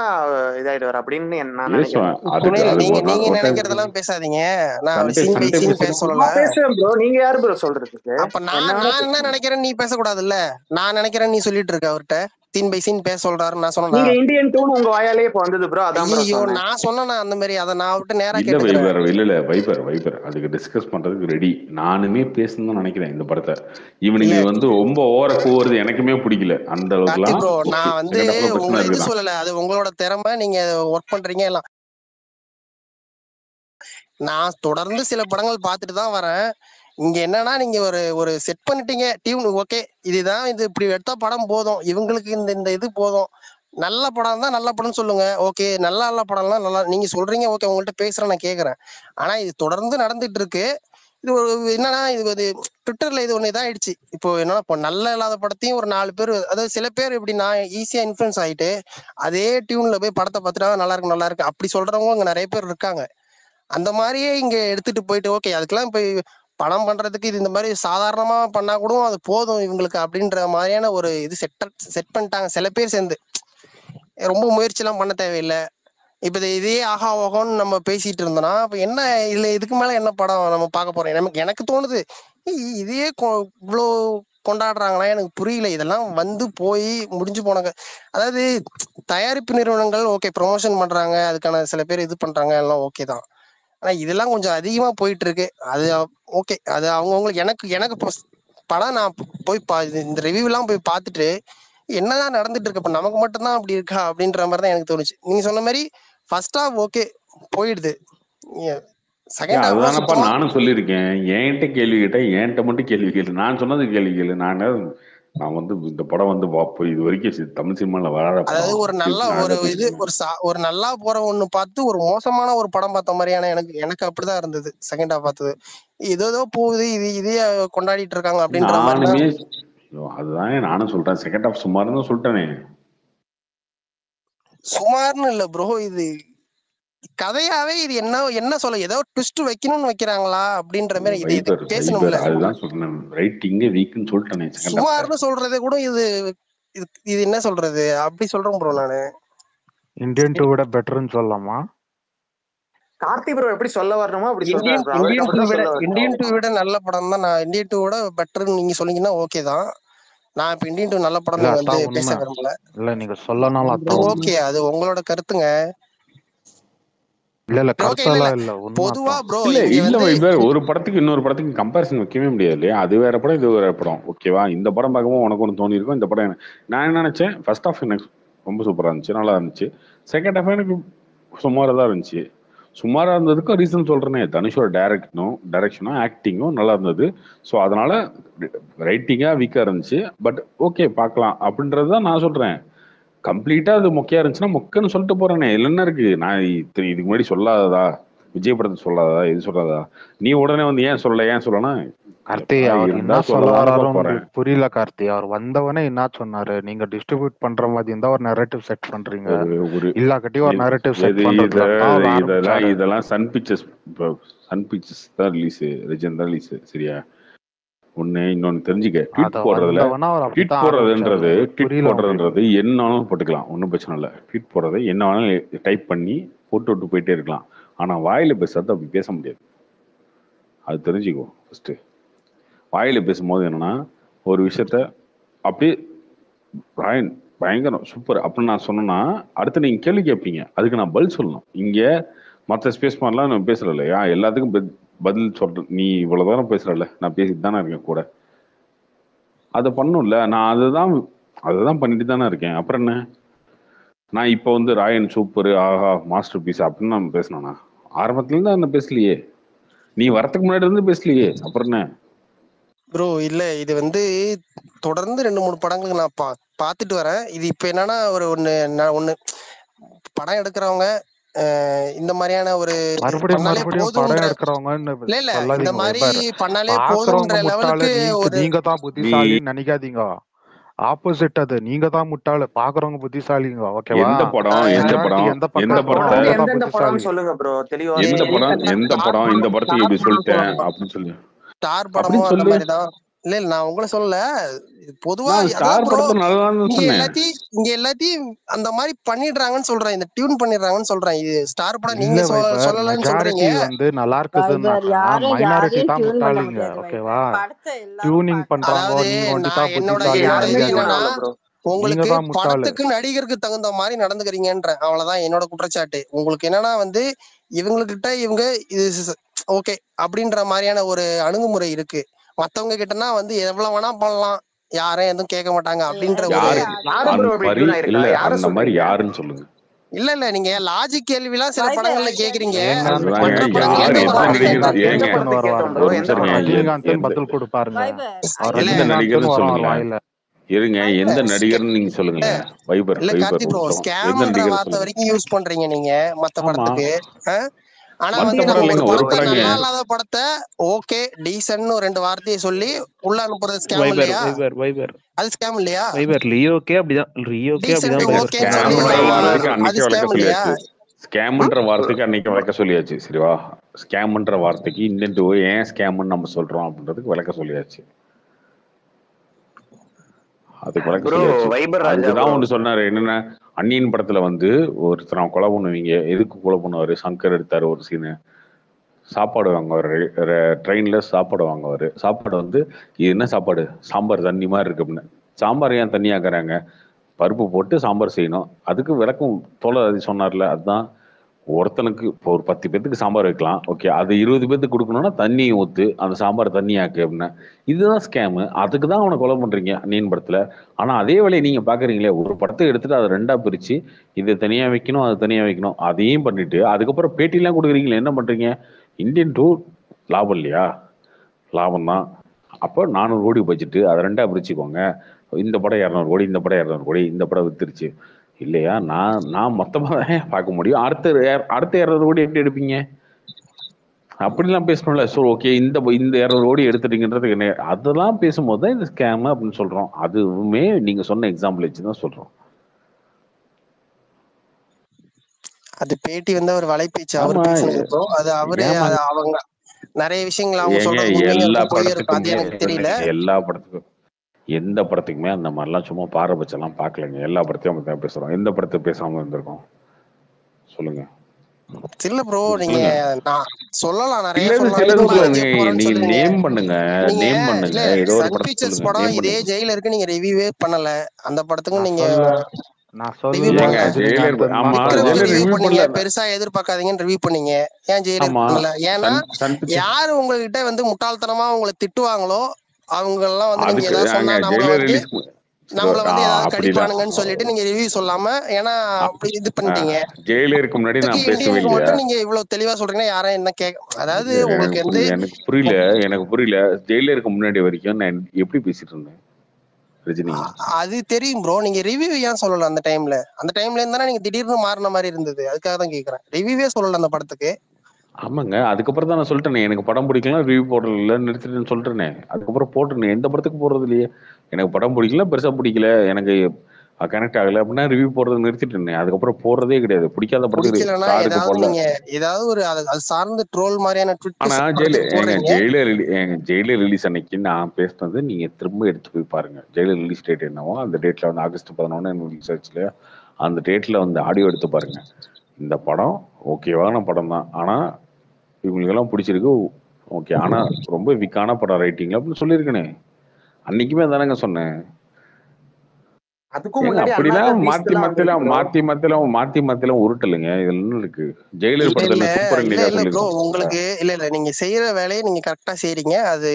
இதாயிடுவார் அப்படின்னு நான் பேசுவேன். நினைக்கிறேன். அதுக்கு சுனில், அது நீங்க ஒரு நாள் நீங்க ஒரு டைம் நினைக்கிறதெல்லாம் பேசாதீங்க. நான் Sunday scene by Sunday scene பேச பேசுறோம். சொல்லல. நான் பேசுவேன் ப்ரோ, நீங்க யாரு ப்ரோ சொல்றதுக்கு? அப்ப என்ன நான் வேணா நான் என்ன பேசுங்க. நினைக்கிறேன் நீ பேசக்கூடாதுல்ல. நான் நினைக்கிறேன் நீ சொல்லிட்டு இருக்க அவர்கிட்ட சீன் பை சீன் பேச சொல்றாரு. நான் சொன்னா நீங்க இந்தியன் டூன்னு உங்க வாயாலே இப்ப வந்தது ப்ரோ, அதான் ப்ரோ ஐயோ சொன்னேன். நான் சொன்னா அந்த மாதிரி அதை நான் விட்டு நேரா இல்ல கேட்டுக்கிறேன். வைபர், இல்ல வைபர் அதுக்கு டிஸ்கஸ் பண்றதுக்கு ரெடி. நானுமே பேசணும்னு நினைக்கிறேன் இந்த படத்தை. இவனுக்கு இல்ல வந்து ரொம்ப ஓவர கூவுறது எனக்குமே பிடிக்கல. அந்த கார்த்தி அளவுக்குலாம் ப்ரோ, ஓகே, நான் வந்து செகண்ட் ஹாஃப்ல பிரச்சனை உங்களை இது இருக்குதான். சொல்லல. அது உங்களோட திறமை, நீங்க ஒர்க் பண்றீங்க எல்லாம். நான் தொடர்ந்து சில படங்கள் பார்த்துட்டு தான் வரேன். இங்க என்னன்னா நீங்க ஒரு ஒரு செட் பண்ணிட்டீங்க டியூன். ஓகே, இதுதான், இது இப்படி எடுத்தா படம் போதும், இவங்களுக்கு இந்த இந்த இது போதும். நல்ல படம் தான் நல்ல படம்னு சொல்லுங்க. ஓகே, நல்ல படம்லாம் நல்லா நீங்க சொல்றீங்க. ஓகே, உங்கள்கிட்ட பேசுறேன், நான் கேட்கறேன். ஆனா இது தொடர்ந்து நடந்துட்டு இருக்கு. இது ஒரு என்னன்னா இது ஒரு ட்விட்டர்ல இது ஒண்ணு இதாயிடுச்சு. இப்போ என்னன்னா இப்போ நல்ல இல்லாத படத்தையும் ஒரு 4 பேர், அதாவது சில பேர் எப்படின்னா ஈஸியா இன்ஃபுளுன்ஸ் ஆயிட்டு அதே டியூன்ல போய் படத்தை பார்த்துட்டா நல்லா இருக்கு அப்படி சொல்றவங்க இங்க நிறைய பேர் இருக்காங்க. அந்த மாதிரியே இங்க எடுத்துட்டு போயிட்டு ஓகே அதுக்கெல்லாம் போய் படம் பண்றதுக்கு இது இந்த மாதிரி சாதாரணமா பண்ணா கூட அது போதும் இவங்களுக்கு அப்படின்ற மாதிரியான ஒரு இது செட் பண்ணிட்டாங்க சில பேர் சேர்ந்து. ரொம்ப முயற்சி எல்லாம் பண்ண தேவையில்லை. இப்ப இதே ஆஹா ஓஹோன்னு நம்ம பேசிட்டு இருந்தோம்னா இப்ப என்ன இதுல இதுக்கு மேல என்ன படம் நம்ம பார்க்க போறோம்? எனக்கு தோணுது இதையே இவ்வளோ கொண்டாடுறாங்களா எனக்கு புரியல. இதெல்லாம் வந்து போய் முடிஞ்சு போனாங்க. அதாவது தயாரிப்பு நிறுவனங்கள் ஓகே ப்ரொமோஷன் பண்றாங்க, அதுக்கான சில பேர் இது பண்றாங்க, எல்லாம் ஓகே தான். ஆனா இதெல்லாம் கொஞ்சம் அதிகமா போயிட்டு இருக்கு. அது ஓகே, அது அவங்கவுங்களுக்கு. எனக்கு படம் நான் போய் இந்த ரிவ்யூ எல்லாம் போய் பார்த்துட்டு என்னதான் நடந்துட்டு இருக்கு, இப்ப நமக்கு மட்டும்தான் அப்படி இருக்கா அப்படின்ற மாதிரி தான் எனக்கு தோணுச்சு. நீங்க சொன்ன மாதிரி ஃபர்ஸ்ட் ஹாஃப் ஓகே போயிடுது, செகண்ட் ஹாஃப்லாம் அதுதானப்பா சுத்தமா. நானும் சொல்லியிருக்கேன். என்கிட்ட கேள்வி கேட்டா என்கிட்ட மட்டும் கேள்வி கேளு, நான் சொன்னது கேள்வி கேளு. நான் வந்து இந்த படம் வந்து இது வரைக்கும் தமிழ் சினிமால வராத அதாவது படம். ஒரு நல்ல ஒரு இது ஒரு நல்லா போற ஒண்ணு பார்த்து ஒரு மோசமான ஒரு படம் பார்த்த மாதிரியான எனக்கு அப்படிதான் இருந்தது செகண்ட் ஹாஃப் பார்த்தது. ஏதோ போகுது, இதே கொண்டாடிட்டு இருக்காங்க அப்படின்ற மாதிரி நானுமே தான். அதுதானே நானும் சொல்றேன். செகண்ட் ஹாஃப் சுமார்னு சொல்லிட்டேனே. சுமார்னு இல்ல ப்ரோ, இது கதையாவே இது என்ன சொல்ல, ஏதோ ட்விஸ்ட் வைக்கணும்னு வைக்கிறாங்களா அப்படின்ற மாதிரி இது பேசணும்ல. அதுதான் சொல்றேன், ரைட்டிங் வீக்னு சொல்லிட்டேனே. சுமார்னு சொல்றதே கூட இது என்ன சொல்றது அப்படி சொல்றேன் ப்ரோ நானு. இந்தியன் 2 விட பெட்டர்னு சொல்லலாமா? கார்த்தி ப்ரோ எப்படி சொல்ல வரணுமோ அப்படி சொல்றாரு ப்ரோ. இந்தியன் 2 விட நல்ல படம் தான். நான் இந்தியன் 2 விட பெட்டர்னு நீங்க சொன்னீங்கன்னா ஓகே தான். நான் இப்ப இந்தியன் 2 நல்ல படம் வந்து பேச விரும்பல. இல்ல நீங்க சொல்லனாலும் ஓகே, அது உங்களோட கருத்துங்க. இல்ல கருத்தெல்லாம் இல்ல, பொதுவா ப்ரோ இல்ல ஒரு படத்துக்கு இன்னொரு படத்துக்கு கம்பேரிசன் வைக்கவே முடியாது இல்லையா? அது வேற படம், இது வேற படம். ஓகேவா? இந்த படம் பார்க்கவும் உனக்கு ஒன்று தோணி இருக்கும். இந்த படம் நான் என்ன நினைச்சேன், ஃபர்ஸ்ட் ஹாஃப் எனக்கு ரொம்ப சூப்பரா இருந்துச்சு, நல்லா இருந்துச்சு. செகண்ட் ஹாஃப் எனக்கு சுமாராக தான் இருந்துச்சு. சுமாராக இருந்ததுக்கும் ரீசன் சொல்றேனே, தனுஷோட டைரக்ஷனும் ஆக்டிங்கும் நல்லா இருந்தது. ஸோ அதனால ரைட்டிங்கா வீக்கா இருந்துச்சு. பட் ஓகே பார்க்கலாம் அப்படின்றது தான் நான் சொல்றேன். கம்ப்ளீட்டா அது மொக்கையா இருந்துச்சுன்னா மொக்கன்னு சொல்லிட்டு போறேனே. இதுல என்ன இருக்கு? நான் இதுக்கு முன்னாடி சொல்லாததா, விஜய் படத்தை சொல்லாததா, இது சொல்லாதா? நீ உடனே வந்து ஏன் சொல்லனா? கார்த்தி அவர் என்ன சொல்ல வராரு புரியல. கார்த்தி அவர் வந்தவனே என்ன சொன்னாரு, நீங்க டிஸ்ட்ரிபியூட் பண்ற மாதிரி இருந்தா ஒரு நரேட்டிவ் செட் பண்றீங்க, இல்லாக்கட்டி ஒரு நரேட்டிவ் செட் பண்றது. இதெல்லாம் சன் பிக்சர்ஸ் தான் ரிலீஸ், ரெஜன் தான் ரிலீஸ். சரியா? ஒண்ணு இன்னொன்னு தெரிஞ்சுக்க, ட்வீட் போடுறதுன்றது என்னாலும் போட்டுக்கலாம், ஒன்றும் பிரச்சனை இல்லை. ட்வீட் போடுறது என்ன வேணாலும் டைப் பண்ணி போட்டு விட்டு போயிட்டே இருக்கலாம். ஆனா வாயில பேசுறது அப்படி பேச முடியாது. அது தெரிஞ்சுக்கோ ஃபர்ஸ்ட். வாயில பேசும்போது என்னன்னா ஒரு விஷயத்த அப்படியே பயங்கரம் சூப்பர் அப்படின்னு நான் சொன்னேன்னா அடுத்து நீங்க கேள்வி கேட்பீங்க, அதுக்கு நான் பதில் சொல்லணும். இங்க மற்ற ஸ்பேஸ் மாதிரிலாம் நான் பேசுறேன் இல்லையா, எல்லாத்துக்கும் பதில் சொல்றேன். நீ இவ்வளவு தூரம் பேசுறல, நான் பேசிட்டு தானே இருக்கேன் கூட. அதை பண்ணும்ல. நான் அதுதான் பண்ணிட்டு தானே இருக்கேன். அப்புறம் என்ன? நான் இப்போ வந்து ராயன் சூப்பர் ஆஹா மாஸ்டர் பீஸ் அப்படின்னு நான் பேசினேன்னா ஆரம்பத்துலேருந்து நான் பேசலையே. நீ வரத்துக்கு முன்னாடி இருந்து பேசலையே. அப்புறம் என்ன ப்ரோ? இல்ல இது வந்து தொடர்ந்து 2-3 படங்களுக்கு நான் பாத்துட்டு வரேன். இது இப்ப என்னன்னா ஒண்ணு படம் எடுக்கிறவங்க இந்த மாதிரியான ஒரு பண்ணாலே போதும்ன்ற இல்ல இந்த மாதிரி பண்ணாலே போதும்ன்ற லெவலுக்கு ஒரு நீங்க தான் புத்திசாலின்னு நினைக்காதீங்க. ஆப்போசிட், அது நீங்க தான் முட்டாளு, பாக்குறவங்க புத்திசாலிங்க. ஓகேவா? எந்த படம் எந்த படம் சொல்லுங்க ப்ரோ தெளிவா. எந்த படம் இந்த படத்துக்கு இப்படி சொல்லிட்டேன் அப்படின்னு சொல்லி ஸ்டார் படமும் அந்த மாதிரி தான். இல்ல நான் உங்களை சொல்லல, பொதுவா இங்க எல்லாத்தையும் அந்த மாதிரி பண்ணிடுறாங்கன்னு சொல்றேன். இந்த டியூன் பண்ணிடுறாங்கன்னு சொல்றேன். இது ஸ்டார் படம் நீங்க சொல்லலன்னு சொல்றீங்க. வந்து நல்லா இருக்குதுன்னா மைனாரிட்டி தான் முட்டாளிங்க. ஓகேவா? டியூனிங் பண்றாங்க. நீங்க வந்து என்னன்னா உங்களுக்கு படத்துக்கு நடிகருக்கு தகுந்த மாதிரி நடந்துக்கிறீங்கன்ற அவ்வளவுதான் என்னோட குற்றச்சாட்டு. உங்களுக்கு என்னன்னா வந்து இவங்ககிட்ட இவங்க இது ஓகே அப்படின்ற மாதிரியான ஒரு அணுகுமுறை இருக்கு. மத்தவங்க கிட்டனா வந்து எவ்வளவு வேணா பண்ணலாம், யாரும் எதுவும் கேட்க மாட்டாங்க அப்படின்ற யாருன்னு சொல்லுங்க. இல்ல நீங்க லாஜிக் கேள்வி எல்லாம் சில படங்கள்ல கேக்குறீங்க. பதில் கொடுப்பாருங்க. இருங்க, எந்த நடிகர்னு நீங்க சொல்லுங்க. வைபர் கார்த்தி ப்ரோ, ஸ்கேம்ன்ற வார்த்தை வரைக்கும் யூஸ் பண்றீங்க நீங்க மத்த படத்துக்கு. ஆனா வந்து நம்ம ஒரு படத்தை நல்லா இல்லாத படத்தை ஓகே டீசன்ட்னு 2 வார்த்தையை சொல்லி உள்ள அனுப்புறது ஸ்கேம் இல்லையா? அது ஸ்கேம் இல்லையா? லியோக்கே அப்படிதான். அது ஸ்கேம் இல்லையா? ஸ்கேம்ன்ற வார்த்தைக்கு அன்னைக்கு விளக்க சொல்லியாச்சு. சரிவா? ஸ்கேம்ன்ற வார்த்தைக்கு இன்னும் ஏன் ஸ்கேம்னு நம்ம சொல்றோம் அப்படின்றதுக்கு விளக்க சொல்லியாச்சு. அதுக்கு விளக்க சொல்லியாச்சு. அதுதான் ஒண்ணு சொன்னாரு. என்னன்னா அன்னியன் படத்துல வந்து ஒருத்தர் கொலை பண்ணுவீங்க. எதுக்கு கொலை பண்ணுவாரு? சங்கர் எடுத்தாரு ஒரு சீனு. சாப்பாடு வாங்குவாரு, ட்ரெயின்ல சாப்பாடு வாங்குவாரு. சாப்பாடு வந்து இது என்ன சாப்பாடு? சாம்பார் தண்ணி மாதிரி இருக்கு அப்படின்னு. சாம்பார் ஏன் தண்ணி ஆக்குறாங்க? பருப்பு போட்டு சாம்பார் செய்யணும். அதுக்கு விளக்கம் தோழர் சொன்னார்ல. அதுதான் ஒருத்தனுக்கு இப்போ ஒரு 10 பேத்துக்கு சாம்பார் வைக்கலாம். ஓகே, அது 20 பேத்துக்கு கொடுக்கணும்னா தண்ணி ஊத்து, அந்த சாம்பார் தண்ணி ஆக்கு அப்படின்னா இதுதான் ஸ்கேமு. அதுக்கு தான் அவனை கொலை பண்றீங்க அன்னியன் படத்துல. ஆனா அதே வேலையை நீங்க பாக்குறீங்களே, ஒரு படத்தை எடுத்துட்டு அதை 2ஆ பிரிச்சு இதை தனியா வைக்கணும், அது தனியா வைக்கணும், அதையும் பண்ணிட்டு அதுக்கப்புறம் பேட்டிலாம் கொடுக்குறீங்களே, என்ன பண்றீங்க? இந்தியன் 2 லாபம் இல்லையா? லாபம் தான். அப்போ 400 கோடி பட்ஜெட்டு, அதை 2ஆ பிரிச்சுக்கோங்க. இந்த படம் 200 கோடி, இந்த படம் 200 கோடி, இந்த படம் வித்துருச்சு இல்லையா? நான் மொத்தமா தான் பார்க்க முடியும். அடுத்த 200 கோடி எப்படி எடுப்பீங்க? அப்படிலாம் பேசணும்ல. ஸோ ஓகே, இந்த 200 கோடி எடுத்துட்டீங்கன்றது என்ன? அதெல்லாம் பேசும்போது தான் இந்த ஸ்கேம் அப்படின்னு சொல்றோம். அதுவுமே நீங்க சொன்ன எக்ஸாம்பிள் வச்சுதான் சொல்றோம். அது பேட்டி வந்து ஒரு வலைபேச்சு அவர் பேசுனது. அது அவரு அவங்க நிறைய விஷயங்கள் அவங்க சொல்றது எல்லா படத்துக்குமே எனக்கு தெரியல. எல்லா படத்துக்கும் எந்த படத்துக்குமே அந்த மாதிரிலாம் சும்மா பாரபட்சம்லாம் பார்க்கலங்க. எல்லா படத்தையும் நம்ம தான் பேசுறோம். எந்த படத்தை பேசாம இருந்திருக்கோம் சொல்லுங்க. இல்ல ப்ரோ, நீங்க சொல்லலாம் நிறைய நீங்க நேம் பண்ணுங்க. ஏதோ ஒரு படம் இதே ஜெயிலருக்கு நீங்க ரிவ்யூவே பண்ணல. அந்த படத்துக்கு நீங்க பெருசா எதிர்பார்க்காதீங்கன்னு ரிவ்யூ பண்ணீங்க. ஏன் ஜெயிலர் பண்ணல? ஏன்னா யாரு உங்ககிட்ட வந்து முட்டாள்தனமா உங்களை திட்டுவாங்களோ அவங்க எல்லாம் வந்து நீங்க ஏதாவது சொன்னா நம்மள வந்து ஏதாவது கடிப்பானுங்கன்னு சொல்லிட்டு நீங்க ரிவ்யூ சொல்லாம ஏன்னா அப்படி இது பண்ணிட்டீங்க. ஜெயிலருக்கு முன்னாடி நான் பேசவே இல்லையா? மட்டும் நீங்க இவ்வளவு தெளிவா சொல்றீங்கன்னா யாரும் என்ன அதாவது உங்களுக்கு வந்து எனக்கு புரியல. ஜெயிலருக்கு முன்னாடி வரைக்கும் நான் எப்படி பேசிட்டு இருந்தேன் ரஜினி? அது தெரியும் ப்ரோ. நீங்க ரிவ்யூ ஏன் சொல்லல அந்த டைம்ல? அந்த டைம்ல இருந்தா நீங்க திடீர்னு மாறின மாதிரி இருந்தது. அதுக்காக தான் கேக்குறேன். ரிவ்யூவே சொல்லல அந்த படத்துக்கு. ஆமாங்க, அதுக்கப்புறம் தான் நான் சொல்லிட்டேனே எனக்கு படம் பிடிக்கலாம், ரிவ்யூ போடல, நிறுத்திட்டேன்னு சொல்லிட்டேனே. அதுக்கப்புறம் போட்டுனேன். எந்த படத்துக்கு போடுறது இல்லையே. எனக்கு படம் பிடிக்கல, பெருசா பிடிக்கல, எனக்கு கனெக்ட் ஆகல அப்படின்னா ரிவ்யூ போடுறது நிறுத்திட்டேன். அதுக்கப்புறம் போடுறதே கிடையாது. பிடிக்காத படத்துக்கு ஏதாவது ஒரு அது சார்ந்த ட்ரோல் மாதிரியான ட்வீட். ஆனா ஜெயிலர் ரிலீஸ் அன்னைக்கு நான் பேசினது நீங்க திரும்ப எடுத்து போய் பாருங்க. ஜெயிலர் ரிலீஸ் டேட் என்னவோ அந்த டேட்ல வந்து ஆகஸ்ட் 11 ரிலீஸ் ஆச்சுல, அந்த டேட்ல வந்து ஆடியோ எடுத்து பாருங்க. இந்த படம் ஓகேவான படம் தான், ஆனா இவங்களுக்கெல்லாம் பிடிச்சிருக்கு ஓகே, ஆனா ரொம்ப வீக்கான படம் ரைட்டிங்ல அப்படின்னு சொல்லியிருக்கேனே. அன்னைக்குமே தானேங்க சொன்னேன். அப்படிலாம் மாத்தி மத்திலாம் உருட்டலுங்க. இதுல என்ன இருக்கு? ஜெயிலர் படத்துல சூப்பர் உங்களுக்கு இல்ல நீங்க செய்யற வேலையை நீங்க கரெக்டா செய்றீங்க. அது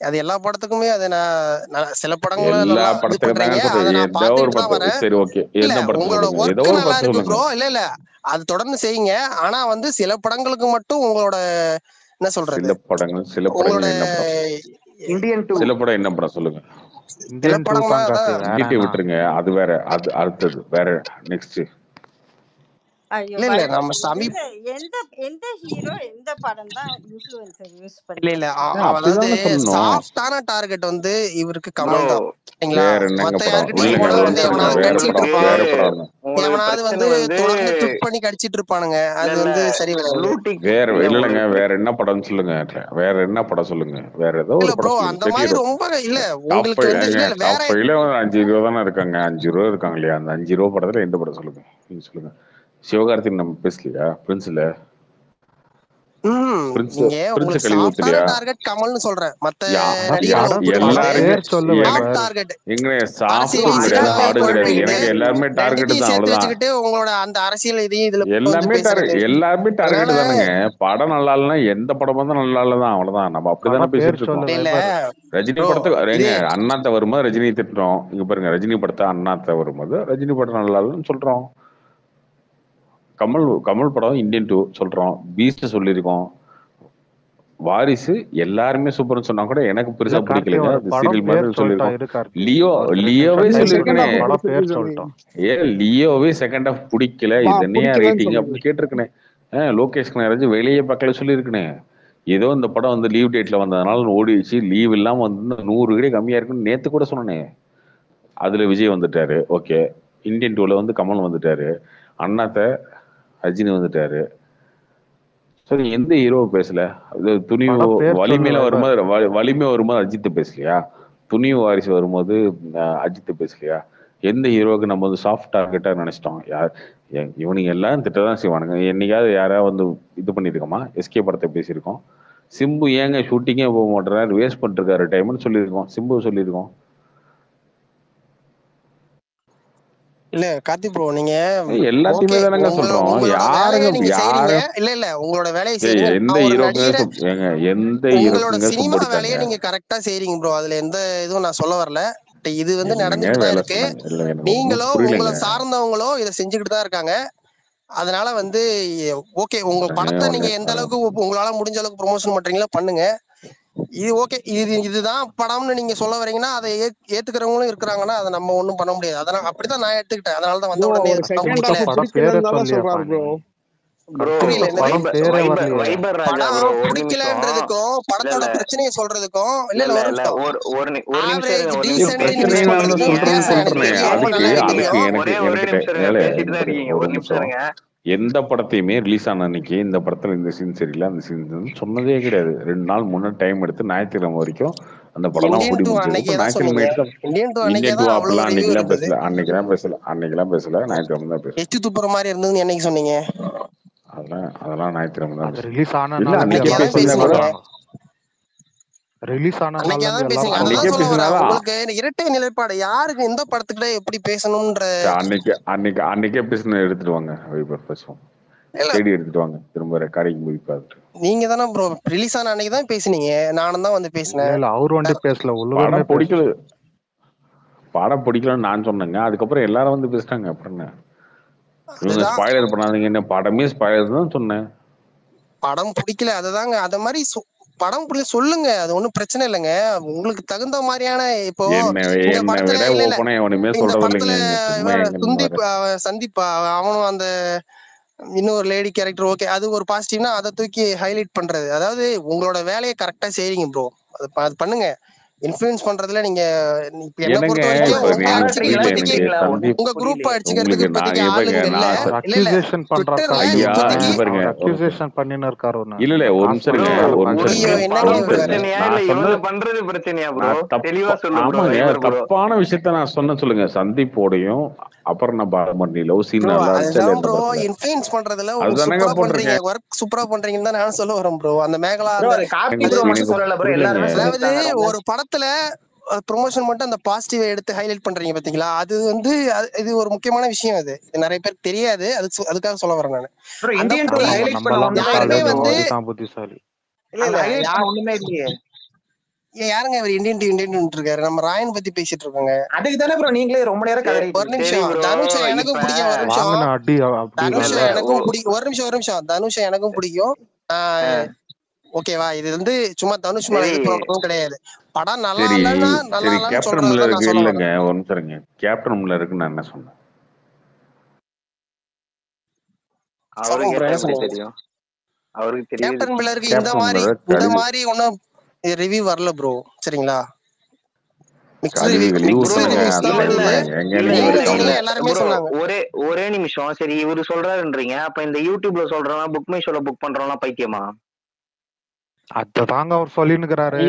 அது எல்லா படத்துக்குமே அது நான் சில படங்களை எல்லா நல்லா இது படத்துக்கு தாங்க பண்றீங்க, அதை சொல்றேன். நான் ஏதோ ஒரு பார்த்துக்கிட்டு தான் படத்து வரேன். சரி ஓகே. இல்ல எந்த படத்தை உங்களோட சொல்லுங்க, ஏதோ ஒர்க் ஒரு நல்லா படத்தை இருக்கு சொல்லுங்க. ப்ரோ. இல்ல அது தொடர்ந்து செய்யுங்க. ஆனா வந்து சில படங்களுக்கு மட்டும் உங்களோட என்ன சொல்றது, சில படங்கள் உங்களோட என்ன படம்? இந்தியன் 2 சில படம் என்ன படம் சொல்லுங்க. சில இந்தியன் 2 படம்னா தான் கார்த்தி, அதான் வேற இண்டியட்டை என்ன? விட்டுருங்க, அது வேற. அது அடுத்தது வேற. நெக்ஸ்ட் ஐயோ இல்ல பயமா நம்ம எந்த எந்த எந்த ஹீரோ எந்த படம் தான் இன்ஃப்ளூயன்சர் யூஸ் இல்ல பண்றாங்க? அதாவது அப்படிதானே சொல்லணும். சாஃப்டான டார்கெட் வந்து இவருக்கு ப்ரோ கமல் தான். சரிங்களா? வேற என்னங்க மத்த படம்? யாருக்கிட்டையும் இல்லைங்க, போனா ஒரு வந்து நிமிஷம் இருங்க. எவனாவது வேற கடிச்சிட்டு படம் இருப்பான், வேற படம். உங்களுக்கு எவனாவது பிரச்சனை வந்து வந்து தொடர்ந்து ட்விட் பண்ணி கடிச்சிட்டு இருப்பானுங்க. அது இல்ல வந்து சரி வராது. ப்ளூ டிக் வேற இல்ல இல்லைங்க, உங்களுக்கு வேற என்ன படம் சொல்லுங்க. வேற என்ன படம் சொல்லுங்க. வேற ஏதோ இல்ல ஒரு ப்ரோ படம் சொல்லுங்க. அந்த பெரிய மாதிரி ஹீரோ. ரொம்ப இல்ல டாப் உங்களுக்கு ஃபைவ் வந்து ஏங்க, இல்ல வேற டாப் ஃபைவ்ல 5 ஹீரோ தானே இருக்காங்க. 5 ஹீரோ இருக்காங்க இல்லையா? அந்த 5 ஹீரோ படத்துல எந்த படம் சொல்லுங்க, நீங்க சொல்லுங்க. சிவகார்த்திக் நம்ம பேசலையா? பிரின்ஸ்ல பிரின்ஸ் நீங்க பிரின்ஸ் உங்களுக்கு கழுவி சாஃப்டான ஊத்துலையா? டார்கெட் கமல்னு சொல்றேன். மத்த நடிகர்களை படம் ஒப்பிடும்போது படம் எல்லாருமே பேர் சொல்லு சாஃப்ட் எனக்கு வைபர். டார்கெட் எங்க சாஃப்டும் அரசியல் கிடையாது, அரசியல் ஹார்டும் கிடையாது. குழப்பிக்கிட்டு எனக்கு எல்லாருமே டார்கெட் ரெண்டுத்தையும் தான், சேர்த்து அவ்வளவுதான். வச்சுக்கிட்டு உங்களோட அந்த அரசியல் இதையும் இதுல வந்து எல்லாமே பேசுறது. எல்லாருமே அதனால டார்கெட் தானுங்க. படம் நல்லா இல்லைன்னா எந்த படமும் தான் நல்லா இல்லதான், அவ்வளவுதான். நம்ம அப்படிதானே படம் பேர் பேசிட்டு சொல்லு இருக்கோம். இல்ல வைபர். ரஜினி ப்ரோ படத்துக்கு இது ஏங்க அண்ணாத்த வரும்போது ரஜினி திட்டுறோம். இங்க பாருங்க, ரஜினி படத்தை அண்ணாத்த வரும்போது ரஜினி படம் நல்லா இல்லைன்னு சொல்றோம். கமல் படம் இந்தியன் 2 சொல்றோம். பீஸ்ட் சொல்லியிருக்கோம். வாரிசு எல்லாருமே சூப்பர்னு சொன்னா கூட எனக்கு இல்ல பெருசா கார்த்தி, பிடிக்கலங்க. ஒரு அது படம் சீரியல் பேர் மாதிரி சொல்லிட்டோம். சொல்லியிருக்கோம். இரு கார்த்தி, லியோ ஒரு 2 லியோவே நிமிஷம் டைம் செகண்ட் சொல்லியிருக்கனே. ஹாஃப் படம் பேர் பிடிச்சிருக்கு சொல்லிட்டோம். லியோவே செகண்ட் ஹாஃப் பிடிக்கல, இது என்னையா பிடிக்கலன்னு ரேட்டிங் சொல்லுங்க. அப்படின்னு கேட்டிருக்கனே. லோகேஷ் கனகராஜ் வெளியே பார்க்கல சொல்லியிருக்கனே. ஏதோ இந்த படம் வந்து லீவ் டேட்ல வந்ததுனால ஓடிடுச்சு, லீவ் இல்லாம வந்து 100 கிரே கம்மியா இருக்குன்னு நேத்து கூட சொன்னேன். அதுல விஜய் வந்துட்டாரு, ஓகே. இந்தியன் 2ல வந்து கமல் வந்துட்டாரு, அண்ணாத்த ரஜினி வந்துட்டாரு. சரி, எந்த ஹீரோ பேசல? துணிவு படம் பேர் சொல்லு வலிமையில வைபர். வரும்போது வலிமை வரும்போது அஜித் பேசலையா? துணிவு வாரிசு வரும்போது அஜித் பேசலையா? எந்த ஹீரோவுக்கு நம்ம வந்து சாஃப்ட் டார்கெட்டா நினைச்சிட்டோம்? இவனுங்க எல்லாம் திட்டதான் செய்வானுங்க. என்னைக்காவது யாராவது வந்து இது பண்ணிருக்கோமா? எஸ்கே படத்தை பேசியிருக்கோம். சிம்பு ஏங்க ஷூட்டிங்கே போக மாட்டேறாரு, வேஸ்ட் பண்ணிருக்காரு டைம்னு சொல்லியிருக்கோம். சிம்பு சொல்லியிருக்கோம். இல்ல கார்த்தி ப்ரோ, நீங்க எல்லாத்தையுமே ஓகே தானங்க சொல்றோம். உங்களோட வேலையை நீங்க செய்றீங்க. யாருங்க இல்ல உங்களோட வேலையை செய்றீங்க. எந்த நான் ஒரு ஹீரோக்குங்க நடிகரை ஏங்க எந்த உங்களோட ஹீரோக்குங்க சினிமா சும்படிச்சாங்க? வேலையை நீங்க கரெக்டா செய்றீங்க ப்ரோ. அதுல எந்த இதுவும் நான் சொல்ல வரல. இது வந்து என்னங்க நடந்துகிட்டு தான் வேலை இருக்கு. சொன்னாங்க? இல்லை, எனக்கு ஒன்றும் நீங்களோ புரியலைங்க. உங்களை சார்ந்தவங்களோ இதை செஞ்சுக்கிட்டு தான் இருக்காங்க. அதனால வந்து ஓகே, உங்க படத்தை நீங்க எந்த அளவுக்கு உங்களால முடிஞ்ச அளவுக்கு ப்ரொமோஷன் பண்றீங்களோ பண்ணுங்க. இது ஓகே, இதுதான் படம்னு நீங்க சொல்ல வரீங்கன்னா அதை ஏத்துக்கிறவங்களும் இருக்கிறாங்கன்னா அதை நம்ம ஒண்ணும் பண்ண முடியாது. அதனால அப்படித்தான் நான் எடுத்துக்கிட்டேன். அதனாலதான் வந்த ப்ரோ உடனே அவர் படம் செகண்ட் பிடிக்கல. ஹாஃப் படம் பேரே பிடிக்கலன்னு தானே சொல்லியாப்பா சொல்றாரு நீ? ப்ரோ. ப்ரோ புரியல என்னது? படம் பேரே வரலையே. வைபர் ராஜா ப்ரோ, படம் ஒரு நிமிஷம். பிடிக்கலன்றதுக்கும் இல்ல படத்தோட இல்ல பிரச்சனையை சொல்றதுக்கும் இல்ல இல்ல ஒரு இல்ல நிமிஷம் ஒரு நிமிஷம் ஆவரேஜ் இருங்க, ஒரு நிமிஷம் டீசென்ட் பேசிட்டு மிஸ் தான் பிரச்சனை பண்றதுக்கும் இருக்கீங்க. சொல்றேன்னு வித்தியாசம் எனக்கு சொல்றேன். தெரியும். ரொம்ப அதுக்கு நல்லா எனக்கு அதுக்கு தெரியும். எனக்கு ஒரே என்கிட்ட நிமிஷம் இருங்க, பேசிட்டு தான் இருக்கீங்க. ஒரு ஒரு நிமிஷம் நிமிஷம். இருங்க. எந்த படத்தையுமே ரிலீஸ் ஆன அன்னைக்கு இந்த படத்துல இந்த சீன் சரியில்லை, அந்த சீன் சொன்னதே கிடையாது. 2 நாள் முன்னாடி டைம் எடுத்து ஞாயிற்றுக்கிழமை வரைக்கும் அந்த படம்லாம் இந்தியன் ஓடி டூ முடிஞ்சது. அன்னைக்கே இப்போ தான் ஞாயிற்றுக்கிழமை சொன்னீங்க. எடுத்து இந்தியன் டூ அன்னைக்கே இந்தியன் 2 தான் அவ்வளவு அப்படிலாம் ரிவ்யூ அன்னைக்கெல்லாம் இருந்தது. பேசல, அன்னைக்கெல்லாம் பேசல, ஞாயிற்றுக்கிழமை தான் பேசுறேன். எச்சு துப்புற மாதிரி இருந்ததுன்னு என்னைக்கு சொன்னீங்க? அதெல்லாம் ஞாயிற்றுக்கிழமை தான் அது பேசுறேன். ரிலீஸ் இல்ல ஆனனால இருந்து அன்னைக்கே அன்னைக்கே எல்லாம் தான் பேசியிருந்தா சொல்லிட்டு கூட பேசுனீங்க. இருக்காங்க. ரிலீஸ் ஆனனால அன்னைக்கே இருந்து தான் எல்லாம் பேசுனீங்க. சொல்லிட்டு அததான் அன்னைக்கே சொல்ல இருக்காங்க. வரேன். பேசினாலும் உங்களுக்கு இரட்டை நிலைப்பாடு யாருக்கு எந்த படத்துக்கிட்ட எப்படி பேசணும்ன்ற அன்னைக்கே பேசின எடுத்துட்டு வாங்க, வைபர் பேசுவோம். இல்ல தேடி எடுத்துட்டு வாங்க, திரும்ப ரெக்கார்டிங் போய் பார்த்துட்டு. நீங்க தானே ப்ரோ ரிலீஸ் ஆன அன்னைக்கு தான் பேசுனீங்க. நானும் தான் வந்து இல்ல பேசினேன். இல்ல அவர் வண்டி பேசல, உள்ளுவருமே படம் பிடிக்கல, பேசுச்சு. படம் பிடிக்கலன்னு நான் சொன்னேங்க. அதுக்கப்புறம் எல்லாரும் வந்து பேசிட்டாங்க. அப்புறம் என்ன, இவங்க அதுதான் ஸ்பாயிலர் பண்ணாதீங்க, என்ன படமே ஸ்பாயிலர் தான் சொன்னேன். படம் பிடிக்கல. அதுதாங்க அத மாதிரி படம் பிடிக்கல சொல்லுங்க. அது ஒண்ணும் பிரச்சனை இல்லைங்க. உங்களுக்கு தகுந்த மாதிரியான இப்போ இந்த என்ன படத்துல விட இல்ல ஓப்பனா எவனுமே இந்த சொல்றது படத்துல இல்லைங்க. சும்மா எங்க சுந்தீப் சந்தீப் அவனும் அந்த இன்னொரு லேடி கேரக்டர் ஓகே, அது ஒரு பாசிட்டிவ்னா அதை தூக்கி ஹைலைட் பண்றது. அதாவது உங்களோட வேலையை கரெக்டா செய்றீங்க ப்ரோ. அது பண்ணுங்க. இன்ஃப்ளூயன்ஸ் பண்றதுல நீங்க என்ன என்னங்க பொறுத்த வரைக்கும் இப்ப உங்களை நீங்க அடிச்சுக்க புரியல இப்போதைக்கு எனக்கு சந்தீப். உங்க குரூப் அடிச்சுக்கிறதுக்கு உங்களுக்கு இப்போதைக்கு நான் பாருங்க, ஆளுங்க இல்ல. அவர் இல்ல இல்ல அக்யூசேஷன் பண்றாரு ட்விட்டர்ல கார்த்தி. ஐயா இப்போதைக்கு இங்க பாருங்க, அவர் ஒரு நிமிஷம். அக்யூசேஷன் பண்ணின்னு இருக்காரு ஒண்ணு. இல்ல இந்த ஒரு நிமிஷம் இருங்க, காஸ்மெட்டிக் ஒரு நிமிஷம் ஐயோ இருங்க. என்னங்க படம் இவர் வேற. பிரச்சனையா இல்ல நான் இவங்க சொன்னது பண்றது பிரச்சனையா ப்ரோ? நான் தெளிவா சொல்லு ப்ரோ. ஆமாங்க, வைபர் ப்ரோ, தப்பான விஷயத்த நான் சொன்ன சொல்லுங்க. சந்தீப்போடையும் அப்புறம் நான் பாலமணி லவ் சீன் ப்ரோ நல்லா இருந்துச்சா இல்ல அதுதான் இந்த ப்ரோ படத்துல? இன்ஃப்ளூயன்ஸ் பண்றதுல அதுதானங்க சூப்பரா பண்றீங்க. போட்டிருக்கேன். ஒர்க் சூப்பரா பண்றீங்கன்னு தான் நான் சொல்ல வரேன் ப்ரோ. அந்த மேகலா ப்ரோ அந்த அது காப்பி அது ப்ரோ மட்டும் எனக்கு சொல்லல ப்ரோ, புரியலைங்க. எல்லாருமே அதாவது சொல்லியிருக்காங்க. ஒரு படத்துல ப்ரொமோஷன் மட்டும் அந்த பாசிட்டிவ் எடுத்து ஹைலைட் பண்றீங்க பாத்தீங்களா? அது வந்து இது ஒரு முக்கியமான விஷயம். அது நிறைய பேருக்கு தெரியாது. அதுக்காக சொல்ல வரேன் நான். ப்ரோ அந்த இந்தியன் டூல படி ஆமாங்க, ஹைலைட் பண்ண நம்மலாம் ஒண்ணுமே இல்ல யாருமே முட்டாள், ப்ரோ. இந்த வந்து மாதிரி தான் புத்திசாலி. இல்ல அங்க இல்ல ஹைலைட் பண்ண ஒண்ணுமே இல்லையே. யாருங்க இவர் இந்தியன் இருக்காரு? நம்ம ராயன் பத்தி பேசிட்டு இருக்கோங்க. அதுக்கு தானே ப்ரோ நீங்களே ரொம்ப நேரம் கதறிட்டு ஒரு நிமிஷம். தனுஷை எனக்கும் பிடிக்கும். ஒரு நிமிஷம். தனுஷை எனக்கும் பிடிக்கும். ஒரு நிமிஷம். தனுஷை எனக்கும் பிடிக்கும். ஓகேவா? இது வந்து சும்மா தனுஷ் மேல இது ப்ராப்ளம் கிடையாது. படம் நல்லா இல்லன்னா நல்லா இல்லன்னு சொல்றதுல நான் சொல்ல இல்லங்க. ஒரு நிமிஷம். கேப்டன் மில்லருக்கு நான் என்ன சொன்னேன்? அவருக்கு தெரியும். அவருக்கு தெரியும். கேப்டன் மில்லருக்கு இந்த மாதிரி ஒன்னும் ரிவ்யூ வரல ப்ரோ. சரிங்களா? ஒரே நிமிஷம். சரி, இவரு சொல்றாருன்றீங்க. அப்ப இந்த யூடியூப்ல சொல்றோம், புக் மை ஷோல புக் பண்றோம்னா பைத்தியமா? அததாங்க அவர் சொல்லினுக்குறாரு.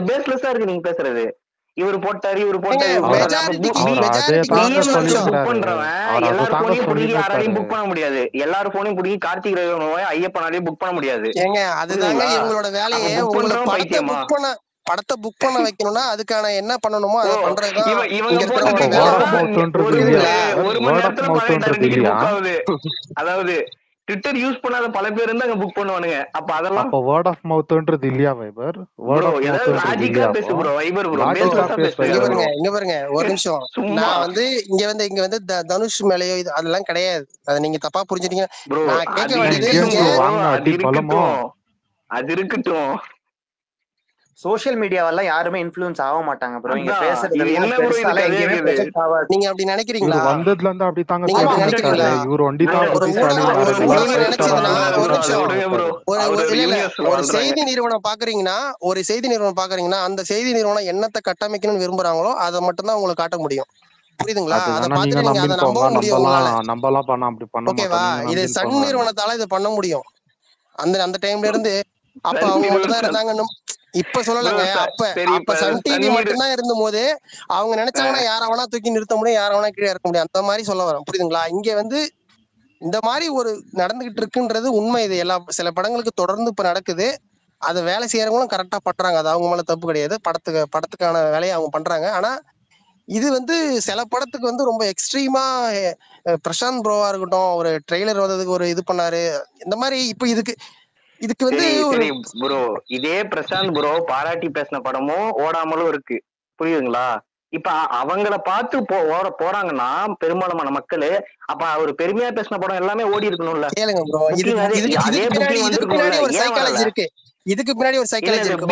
பேஸ்லெஸ்ஸா இருக்கு நீங்க பேசுறது. இவரு போட்டாரு புக் பண்றவன் எல்லாரும் போனையும் புடிங்கி யாராலையும் புக் பண்ண முடியாது. எல்லாரும் போனையும் புடிங்கி கார்த்திக் ரவியன் ஐயப்பனாலையும் புக் பண்ண முடியாது. அதுதாங்க இவங்களோட வேலையே. உங்களுக்கு படத்தை புக் பண்ண வைக்கணும்னா அதுக்கான என்ன பண்ணணுமோ அதை பண்றதுதான். ஒரு மணி நேரத்துல 18,000 டிக்கெட் புக் ஆகுது. அதாவது ட்விட்டர் யூஸ் பண்ணாத பல பேர் இருந்து அங்க புக் பண்ணுவானுங்க. அப்ப அதெல்லாம் வேர்ட் ஆஃப் மவுத்ன்றது இல்லையா வைபர்? வேர்ட் ஆஃப் மவுத்ன்றது லாஜிக்கா பேசு ப்ரோ. வைபர் ப்ரோ பேஸ்லெஸ்ஸா பேசு. இங்க பாருங்க ஒரு நிமிஷம். நான் வந்து இங்க வந்து தனுஷ் மேலயோ அதெல்லாம் கிடையாது. அத நீங்க தப்பா புரிஞ்சுட்டீங்க. நான் கேட்க வேண்டியது அது இருக்கட்டும். சோஷியல் மீடியாவெல்லாம் யாருமே இன்ஃப்ளூயன்ஸ் ஆக மாட்டாங்க ப்ரோ. இங்க பேசுறது என்ன ப்ரோ எங்கேயுமே ப்ரொஜெக்ட் ஆகாது. நீங்க அப்படி நினைக்கிறீங்களா? வந்ததுல இருந்து அப்படி தாங்க நினைக்கிறீங்களா? இவர் ஒண்டி தான் ஒரு செய்தி நிறுவனம் பாக்குறீங்கன்னா அந்த செய்தி நிறுவனம் என்னத்தை கட்டமைக்கணும்னு விரும்புறாங்களோ அதை மட்டும் தான் உங்களுக்கு காட்ட முடியும். புரியுதுங்களா? அதை பார்த்துட்டு நீங்க அதை நம்பவும் முடியும் உங்களால. ஓகேவா? இது சன் நிறுவனத்தால இதை பண்ண முடியும். அந்த டைம்ல இருந்து அப்ப அவங்க மட்டும் தான் இருந்தாங்க. இப்ப சொல்லலங்க. அப்ப சன் டிவி மட்டும்தான் இருந்த போது அவங்க நினைச்சாங்கன்னா யார வேணா தூக்கி நிறுத்த முடியும், யார வேணா கீழே இறக்க முடியும். அந்த மாதிரி சொல்ல வரேன். புரியுதுங்களா? இங்க வந்து இந்த மாதிரி ஒரு நடந்துகிட்டு இருக்குன்றது உண்மை. இது சில படங்களுக்கு தொடர்ந்து இப்ப நடக்குது. அதை வேலை செய்யறவங்களும் கரெக்டா பண்றாங்க. அது அவங்க மேல தப்பு கிடையாது. படத்துக்கான வேலையை அவங்க பண்றாங்க. ஆனா இது வந்து சில படத்துக்கு வந்து ரொம்ப எக்ஸ்ட்ரீமா பிரசாந்த் ப்ரோவா இருக்கட்டும், ஒரு ட்ரெய்லர் வந்ததுக்கு ஒரு இது பண்ணாரு. இந்த மாதிரி இப்ப இதுக்கு வந்து சரி ப்ரோ, இதே பிரசாந்த் ப்ரோ பாராட்டி பேசின படமும் ஓடாமலும் இருக்கு. புரியுதுங்களா? இப்ப அவங்கள பார்த்து போறாங்கன்னா பெரும்பாலான மக்கள், அப்ப அவர் பெருமையா பேசின படம் எல்லாமே ஓடி இருக்கணும்ல. கேளுங்க ப்ரோ, இதுக்கு பின்னாடி ஒரு சைக்காலஜி இருக்கு. இதுக்கு பின்னாடி ஒரு சைக்காலஜி இருக்கு.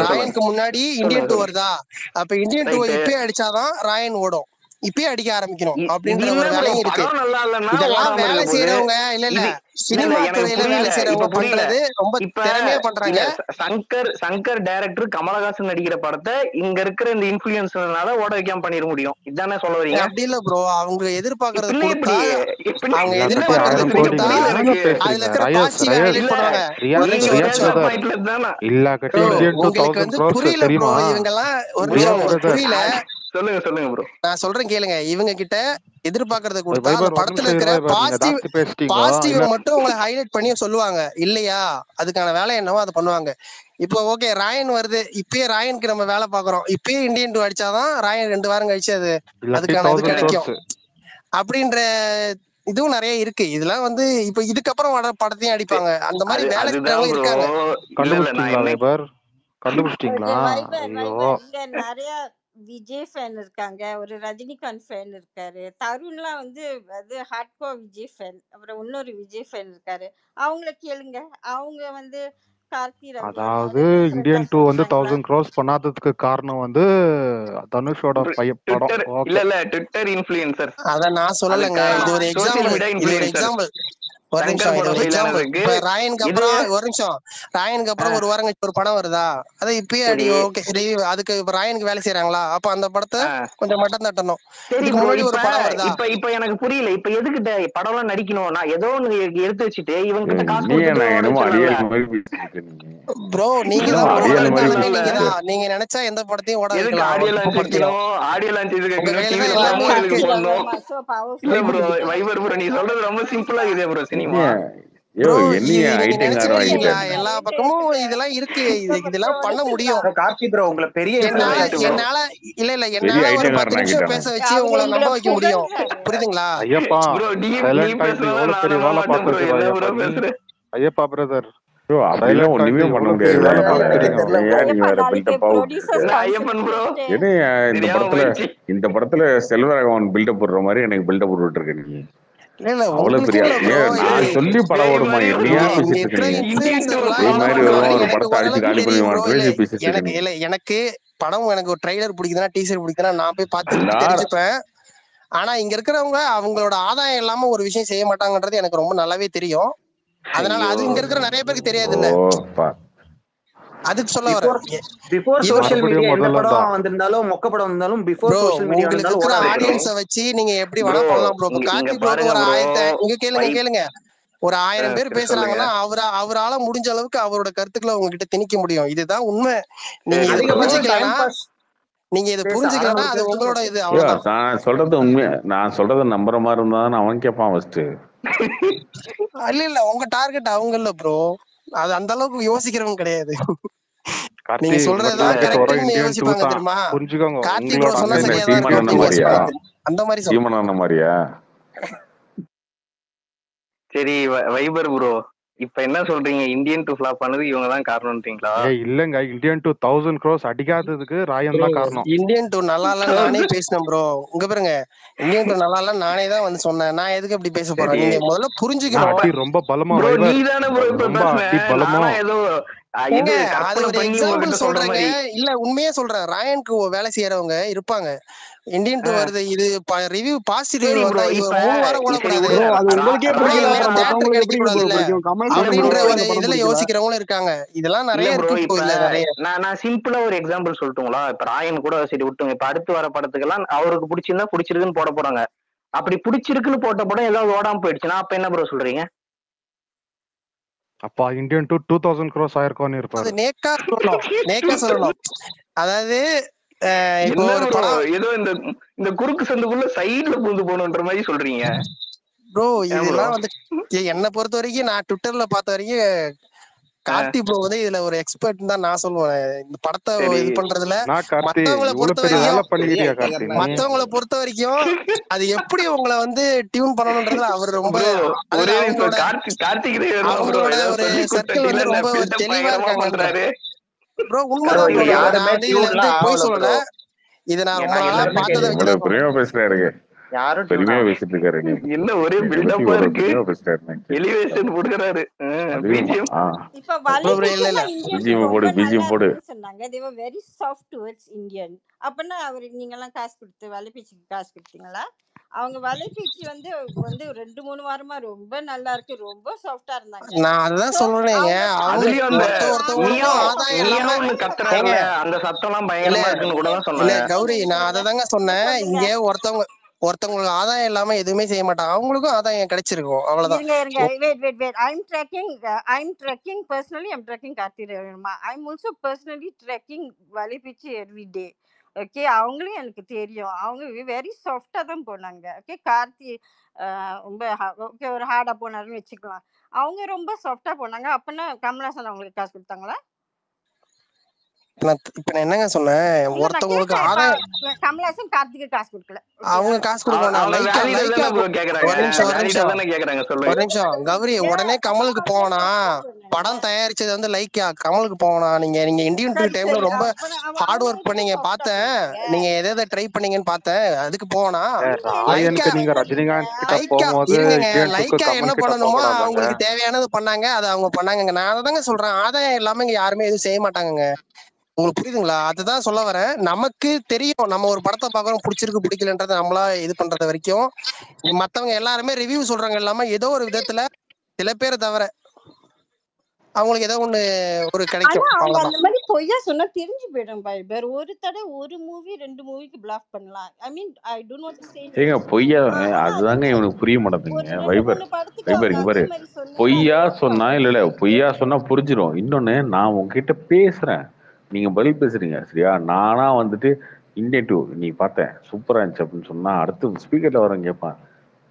ராயனுக்கு முன்னாடி இந்தியன் 2 வருதா? அப்ப இந்தியன் 2 இப்பயே அடிச்சாதான் ராயன் ஓடும். இப்பயே அடிக்க ஆரம்பிக்கணும் அப்படின்ற ஒரு வேலையும் இருக்கு. இதெல்லாம் வேலை செய்யறவங்க இல்ல சினிமா துறையில வேலை செய்யறவங்க பண்றது ரொம்ப திறமையா பண்றாங்க. சங்கர் டைரக்டர் கமலஹாசன் நடிக்கிற படத்தை இங்க இருக்கிற இந்த இன்ஃபுளுன்ஸ்னால ஓட வைக்காம பண்ணிட முடியும். இதானே சொல்ல வரீங்க? அப்படி இல்ல ப்ரோ. அவங்க எதிர்பார்க்கறது கொடுத்தா அதுல இருக்கிற பாசிட்டிவ் ஹைலைட் பண்ணுவாங்க. உங்களுக்கு வந்து புரியல ப்ரோ. இவங்க எல்லாம் ஒரு புரியல. சொல்லுங்க ப்ரோ. நான் சொல்றேன் கேளுங்க. இவங்க கிட்ட எதிர்பார்க்கறத கொடுத்தா அந்த படத்துல இருக்கிற பாசிட்டிவ் மட்டும் உங்களை ஹைலைட் பண்ணி சொல்லுவாங்க இல்லையா? அதுக்கான வேலை என்னவோ அதை பண்ணுவாங்க. இப்போ ஓகே ராயன் வருது, இப்பயே ராயனுக்கு நம்ம வேலை பாக்குறோம். இப்பயே இந்தியன் 2 அடிச்சாதான் ராயன் 2 வாரம் கழிச்சு அதுக்கான இது கிடைக்கும் அப்படின்ற இதுவும் நிறைய இருக்கு. இதெல்லாம் வந்து இப்ப இதுக்கப்புறம் வர படத்தையும் அடிப்பாங்க. அந்த மாதிரி வேலை செய்யறவங்க இருக்காங்க. இங்க நிறைய விஜய் ஃபேன் இருக்காங்க, ஒரு ரஜினிகாந்த் ஃபேன் இருக்காரு, தருண்லாம் வந்து அது ஹார்ட்கோர் விஜய் ஃபேன். அப்புறம் இன்னொரு விஜய் ஃபேன் இருக்காரு. அவங்கள கேளுங்க. அவங்க வந்து அதாவது இந்தியன் 2 வந்து 1000 crores பண்ணாததுக்கு காரணம் வந்து தனுஷோட படம். இல்ல ட்விட்டர் இன்ஃப்ளூயன்சர். அத நான் சொல்லலங்க. இது ஒரு எக்ஸாம்பிள். ஒரு நிமிஷம். இது ஒரு எக்ஸாம்பிள். இப்ப ராயனுக்கு அப்புறம் ஒரு நிமிஷம். ராயனுக்கு அப்புறம் ஒரு வாரம் கழிச்சு ஒரு படம் வருதா? அதை இப்பயே அடி. ஓகே, அதுக்கு இப்ப ராயனுக்கு வேலை செய்யறாங்களா? அப்ப அந்த படத்தை கொஞ்சம் மட்டும் தட்டணும். இதுக்கு முன்னாடி ஒரு படம் வருதா? இப்ப எனக்கு புரியல. இப்ப எதுக்கு படம் எல்லாம் நடிக்கணும்? நான் ஏதோ ஒண்ணு எடுத்து வச்சுட்டு இவங்க கிட்ட காசு ப்ரோ, நீங்க நீங்க நினைச்சா எந்த படத்தையும் ஓட வைக்கலாம். ஆடியோ லான்ச் நீ சொல்றது ரொம்ப சிம்பிளா இதே ப்ரோ. சினிமா ஐயோ ப்ரோ என்னைய நீங்க ஐட்டங்காரன் நினைச்சீங்களா ஆகிட்டாரு. எல்லா பக்கமும் இதெல்லாம் இருக்கு, இதெல்லாம் பண்ண முடியும். கார்த்தி ப்ரோ உங்களை பெரிய என்னால இன்ஃப்ளூயன்ஸ் ப்ரோ. என்னால இல்ல பெரிய என்னால ஒரு 10 ஐட்டங்காரன் நிமிஷம் ஆகிட்டாங்க. பேச வச்சு அவர் உங்களை நம்ப உங்களை வைக்க முடியும். புகழ்றாரு. புரியுதுங்களா? ஐயப்பா ப்ரோ நீ சைலண்டா இருந்து பேசுனா எவ்வளவு நான் பெரிய நம்ப வேலை மாட்டேன் ப்ரோ. பார்த்துருக்கிற என்ன ஐயப்பா ப்ரோ நீ. பேசுற? ஐயப்பா பிரதர் ப்ரோ அப்படிலாம் சைலண்டா ஒண்ணுமே இருந்து பண்ண எவ்வளவு பெரிய முடியாது. வேலை இல்ல இல்ல பார்த்துருக்கீங்க. இல்ல ஏன் நீங்க ஐயப்பா வேற நாளைக்கு பில்டப் ஆகிட்டு ப்ரொடியூசர்ஸ் இருக்க? நான் கவுன்சில் ஐயப்பன் ப்ரோ என்னைய இந்த தெரியாம படத்துல போயிடுச்சு. செல்வராகவன் பில்டப் போடுற மாதிரி எனக்கு பில்டப் போட்டு இருக்க நீ. இல்ல அவ்வளவு பெரிய உங்களுக்குன்னு இல்ல ப்ரோ. ஏன் இது நான் சொல்லி படம் பேய் ஓடுமா? மாதிரி இங்க என்னையா ப்ரோ. இங்க பேசிட்டு இருக்க இருக்கிற நீ? இந்தியன் டூ இன்ஃபுளுசர்லாம் இதே என்ன மாதிரி பண்றாங்க ஒரு எனக்கு படத்தை அடிச்சு ஓரளவுக்கு காலி தெரியும் ப்ரோ. பண்ணுவான் இல்ல கிரேசி பேசிட்டு இருக்க எனக்கு நீ. இல்ல எனக்கு படம் எனக்கு ஒரு ட்ரைலர் பிடிக்குதுன்னா டீசர் பிடிக்குதுன்னா நான் போய் பார்த்து எல்லாரும் தெரிஞ்சுப்பேன். ஆனா இங்க இருக்கிறவங்க அவங்களோட ஆதாயம் இல்லாம ஒரு விஷயம் செய்ய மாட்டாங்கன்றது எனக்கு ரொம்ப நல்லாவே தெரியும். அதனால ஐயோ அது இங்க இருக்கிற நிறைய பேருக்கு தெரியாது இல்ல. ஓப்பா அதுக்கு சொல்ல வரேன். பிஃபோர் இது சோஷியல் மறுபடியும் மீடியா எந்த முதல்ல படம் தான் வந்திருந்தாலும் மொக்க படம் வந்தாலும் பிஃபோர் ப்ரோ சோஷியல் மீடியா உங்களுக்கு வந்தாலும் இருக்கிற ஓடாது ப்ரோ. ஆடியன்ஸை வச்சு நீங்க எப்படி ப்ரோ வேணா பண்ணலாம் ப்ரோ. இப்ப இங்க கார்த்தி ப்ரோக்கு பாருங்க ஒரு ப்ரோ. 1000 இங்க கேளுங்க வைப் கேளுங்க ஒரு 1000 பேர் சரி சொல்லுங்க. பேசுறாங்கன்னா அவரால முடிஞ்ச அளவுக்கு அவரோட கருத்துக்களை உங்ககிட்ட திணிக்க முடியும். இதுதான் உண்மை. நீங்க சரி இதை ப்ரோ. அதிகபட்சம் டைம் புரிஞ்சுக்கலன்னா பாஸ் நீங்க இதை பேச புரிஞ்சுக்கலன்னா 600 அது பேர் தான் உங்களோட ப்ரோ. இது ஐயோ அவ்வளவுதான். நான் சொல்றது உண்மையா, நான் சொல்றத நம்புற மாதிரி இருந்தா அவன் கேட்பான் ஃபர்ஸ்ட். இல்ல இல்ல உங்க டார்கெட் அவங்க இல்ல ப்ரோ. அது அந்த அளவுக்கு யோசிக்கிறவங்க கிடையாது. கார்த்தி நீங்க உங்க சொல்றதுதான் டார்கெட் வர கரெக்ட்னு இந்தியன் 2 யோசிப்பாங்க தான் தெரியுமா? புரிஞ்சுக்கோங்க. கார்த்தி ப்ரோ உங்களோட சொன்னா என்ன சரியா தான் அண்டர்ஸ்டாண்டிங் இருக்குன்னு சீமான் இந்தியன் அண்ணன் 2 யோசிப்பாங்க. மாதிரியா? அந்த மாதிரி சொல்றேன். சீமான் அண்ணன் மாதிரியா? சரி வைபர் ப்ரோ இப்ப என்ன சொல்றீங்க? இந்தியன் டூ ஃபிளாப் பண்ணது இவங்க தான் காரணம்ன்றீங்களா? இல்லங்க இந்தியன் 2 1000 crores அடிக்காததுக்கு ராயன் ப்ரோ தான் காரணம். இந்தியன் டூ நல்லா இல்ல நானே பேசினேன் ப்ரோ. உங்க பாருங்க இந்தியன் டூ நல்லா இல்ல நானே தான் வந்து சொன்னேன். நான் எதுக்கு அப்படி பேச போறேன்? சரி நீங்க முதல்ல நான் புரிஞ்சுக்கணும். அடி ரொம்ப பலமா ப்ரோ நீ வைவர் தானே ப்ரோ இப்ப ரொம்ப பேசுன. அடி பலமோ. நானா ஏதோ ஏங்க இது அது கற்பனை ஒரு பண்ணி எக்ஸாம்பிள் உங்ககிட்ட சொல்ற சொல்றேங்க. மாதிரி. இல்ல உண்மையே சொல்றேன். ராயனுக்கு வேலை செய்யறவங்க இருப்பாங்க. இந்தியன் டூ வருது இது ரிவ்யூ பாசிட்டிவ் சரி ரிவ்யூ ப்ரோ வந்தா இது இப்ப 3 வாரம் சரி ஓடக்கூடாது. ப்ரோ அது விடுங்க. உங்களுக்கே உடனே பிடிக்கல இனிமேல் அப்புறம் தேட்டருக்கு மத்தவங்களுக்கு அடிக்க எப்படிங்க கூடாது ப்ரோ இல்ல பிடிக்கும்? கமல் சார் இல்ல மட்டும் அப்படின்ற ப்ரோ தான் ஒரு இந்த படம் இதுல பிடிக்கல. யோசிக்கிறவங்களும் இருக்காங்க. இதெல்லாம் இல்ல நிறைய ப்ரோ இருக்கு ப்ரோ இப்ப இதுல நிறைய. நான் சிம்பிளா ஒரு எக்ஸாம்பிள் சொல்லட்டுங்களா? இப்ப ராயன் கூட சரி விட்டுங்க. இப்ப அடுத்து வர படத்துக்கெல்லாம் அவருக்கு பிடிச்சிருந்தா பிடிச்சிருக்குன்னு போட போறாங்க. அப்படி பிடிச்சிருக்குன்னு போட்ட படம் ஏதாவது ஓடாம போயிடுச்சுன்னா அப்ப என்ன ப்ரோ சொல்றீங்க? அப்பா இந்தியன் 2 2000 crores ஆயிருக்கும்னு அது இருப்பாரு. நேக்கா சொல்லணும். நேக்கா சொல்லணும். அதாவது இப்போ என்ன ஒரு ப்ரோ படம் ஏதோ இந்த இந்த குறுக்கு சந்துக்குள்ள சைடுல பூந்து போகணுன்ற மாதிரி சொல்றீங்க. ப்ரோ ஏன் ப்ரோ? இதெல்லாம் வந்து என்னை பொறுத்த வரைக்கும் நான் ட்விட்டர்ல பார்த்த வரைக்கும் கார்த்தி ப்ரோ வந்து இதுல ஒரு எக்ஸ்பர்ட் தான் நான் சொல்லுவேன். இந்த படத்தை சரி இது பண்றதுல நான் கார்த்தி மத்தவங்களை பொறுத்த இவ்வளவு பெரிய வேலை வரைக்கும் பண்ணிக்கிறியா கார்த்தி நீ? மத்தவங்களை பொறுத்த வரைக்கும் அது எப்படி உங்களை வந்து டியூன் பண்ணணும்ன்றதுல அவர் ரொம்ப ப்ரோ அதுல ஒரே நிமிஷம் அவங்களோட கார்த்திக் ப்ரோ அவங்களோட ஏதாவது ஒரு சொல்லி சர்க்கிள் கொடுத்தீங்களா வந்து என்ன? ரொம்ப ஒரு பில்டப் தெளிவா பயங்கரமா இருக்காங்கன்ற. பண்றாரு. ப்ரோ ப்ரோ உண்மைதான் இங்க ப்ரோ. நான் யாருமே வந்து இதுல டியூன்லாம் வந்து பொய் ஆகல சொல்லல. ப்ரோ. இதை நான் ரொம்ப நான் நாளா எல்லாருமே பார்த்ததை கேள்வி வச்சுதான் இவ்வளவு சொல்றேன். பெருமையா பேசுறாருங்க. யாரும் டியூன் பெருமையா ஆகல. பேசிட்டு இருக்காரு நீ. என்ன ஒரே என்னைக்கு பில்டப்பா இவ்வளவு இருக்கு. பெருமையா பேசுறாரு? எலிவேஷன் கொடுக்கறாரு. அதிகமா பிஜிஎம் இப்ப ப்ரோ ப்ரோ இல்ல இல்ல வலைபீச்செல்லாம் இந்தியன் டூ பிஜிஎம் போடு ரொம்ப நல்லா பிஜிஎம் போடு. இருக்குன்னு சொன்னாங்க. they were very soft towards Indian. அப்பனா அவரு நீங்க எல்லாம் காசு கொடுத்து வலைபீச்சுக்கு காசு கொடுத்தீங்களா? அவங்க வலைபீச்சு வந்து வந்து 2-3 வாரமா ரொம்ப நல்லா இருக்கு, ரொம்ப சாஃப்டா இருந்தாங்க. நான் அதுதான் சோ சொல்றேங்க. அவங்க அவங்க அதுலயும் அந்த ஒருத்தவங்களுக்கும் ஆதாயம் இல்லாம நீயா ஏங்க கத்துறாருல அந்த சத்தம் எல்லாம் இல்ல பயங்கரமா இருக்குன்னு கூட தான் இல்ல சொன்னாங்க. கௌரி நான் அதை தாங்க சொன்னேன். இங்க ஒருத்தவங்களுக்கு ஆதாயம் இல்லாம எதுவுமே செய்ய மாட்டாங்க. அவங்களுக்கும் ஆதாயம் கிடைச்சிருக்கும் அவ்வளவுதான். இருங்க wait I'm trekking personally. I'm trekking Karthi Revama. I'm also personally trekking வலைபீச்சு every day. Okay அவங்களும் எனக்கு தெரியும். அவங்க வெரி சாஃப்டா தான் போனாங்க. ஓகே கார்த்தி ரொம்ப ஓகே ஒரு ஹார்டா போனாருன்னு வச்சுக்கலாம். அவங்க ரொம்ப சாஃப்டா போனாங்க. அப்பனா கமலாசன் அவங்களுக்கு காசு கொடுத்தாங்களா? இப்ப நான் என்னங்க சொன்னேன்? இல்ல நான் ஒருத்தவங்களுக்கு கேட்டேன். ஆதாயம் கமலாசன் கார்த்திக்கு காசு கொடுக்கல. அவங்க ஓகேயா? காசு கொடுக்க வேண்டாம். அவங்க லைக்கா வேலிடா லைக்கா தானே ப்ரோ கேக்குறாங்க. ஒரு நிமிஷம் வேலிடா தானே கேக்குறாங்க ஒரு சொல்லுங்க. நிமிஷம் கௌரி உடனே கமலுக்கு போனா படம் தயாரிச்சது வந்து லைக்கா கமலுக்கு போனா நீங்க இந்தியன் டூ சரி டைம்ல சரி. ரொம்ப அப்ப ஹார்ட் அவங்க ஒர்க் எப்படி பண்ணீங்க சாஃப்டா பார்த்தேன். போனாங்க? நீங்க எதை ட்ரை பண்ணீங்கன்னு பார்த்தேன். அதுக்கு போனா லைக்கா ராயனுக்கு நீங்க ரஜினிகாந்த் கிட்ட லைக்கா போகும்போது இருங்க இந்தியன் 2க்கு லைக்கா என்ன கமல் கிட்ட போக பண்ணணுமோ கூடாதாங்க? அவங்களுக்கு தேவையானது பண்ணாங்க. அதை அவங்க பண்ணாங்க. நான் அதை தாங்க சொல்றேன். ஆதாயம் இல்லாம இங்க யாருமே எதுவும் செய்ய மாட்டாங்க. உங்களுக்கு புரியுதுங்களா? அதுதான் சொல்ல வரேன். நமக்கு தெரியும் நம்ம ஒரு படத்தை பார்க்கறோம் பிடிச்சிருக்கு பிடிக்கலன்றத நம்மளா இது பண்றது வரைக்கும் மத்தவங்க எல்லாருமே ரிவ்யூ சொல்றாங்க இல்லாம ஏதோ ஒரு விதத்துல சில பேரை தவிர அவங்களுக்கு ஏதோ ஒண்ணு ஒரு ஆனா கிடைக்கும் அவங்க அவ்வளவுதான். அந்த மாதிரி பொய்யா சொன்னா தெரிஞ்சு போயிடும் பைபர். ஒரு தடவை ஒரு மூவி 2 மூவிக்கு பிளாக் பண்ணலாம். I mean I don't want to say ஏங்க நேம்ஸ். பொய்யா ஆனா அதுதாங்க வந்து இவனுக்கு புரிய மாட்டேங்குங்க. ஒரு 2-3 வைபர் படத்துக்கு வைபர் அவங்க இங்க அதே பாரு. மாதிரி சொன்னது அது பொய்யா ரொம்ப சொன்னா இல்ல பொய்யா சொன்னா புரிஞ்சிடும். இன்னொன்னு நான் உங்ககிட்ட பேசுறேன், நீங்க பதில் பேசுறீங்க சரியா? நானா வந்துட்டு இந்தியன் டூ நீ பார்த்தேன் சூப்பரா இருந்துச்சு அப்படின்னு சொன்னா அடுத்து ஸ்பீக்கர்ல வரேன் கேட்பான்,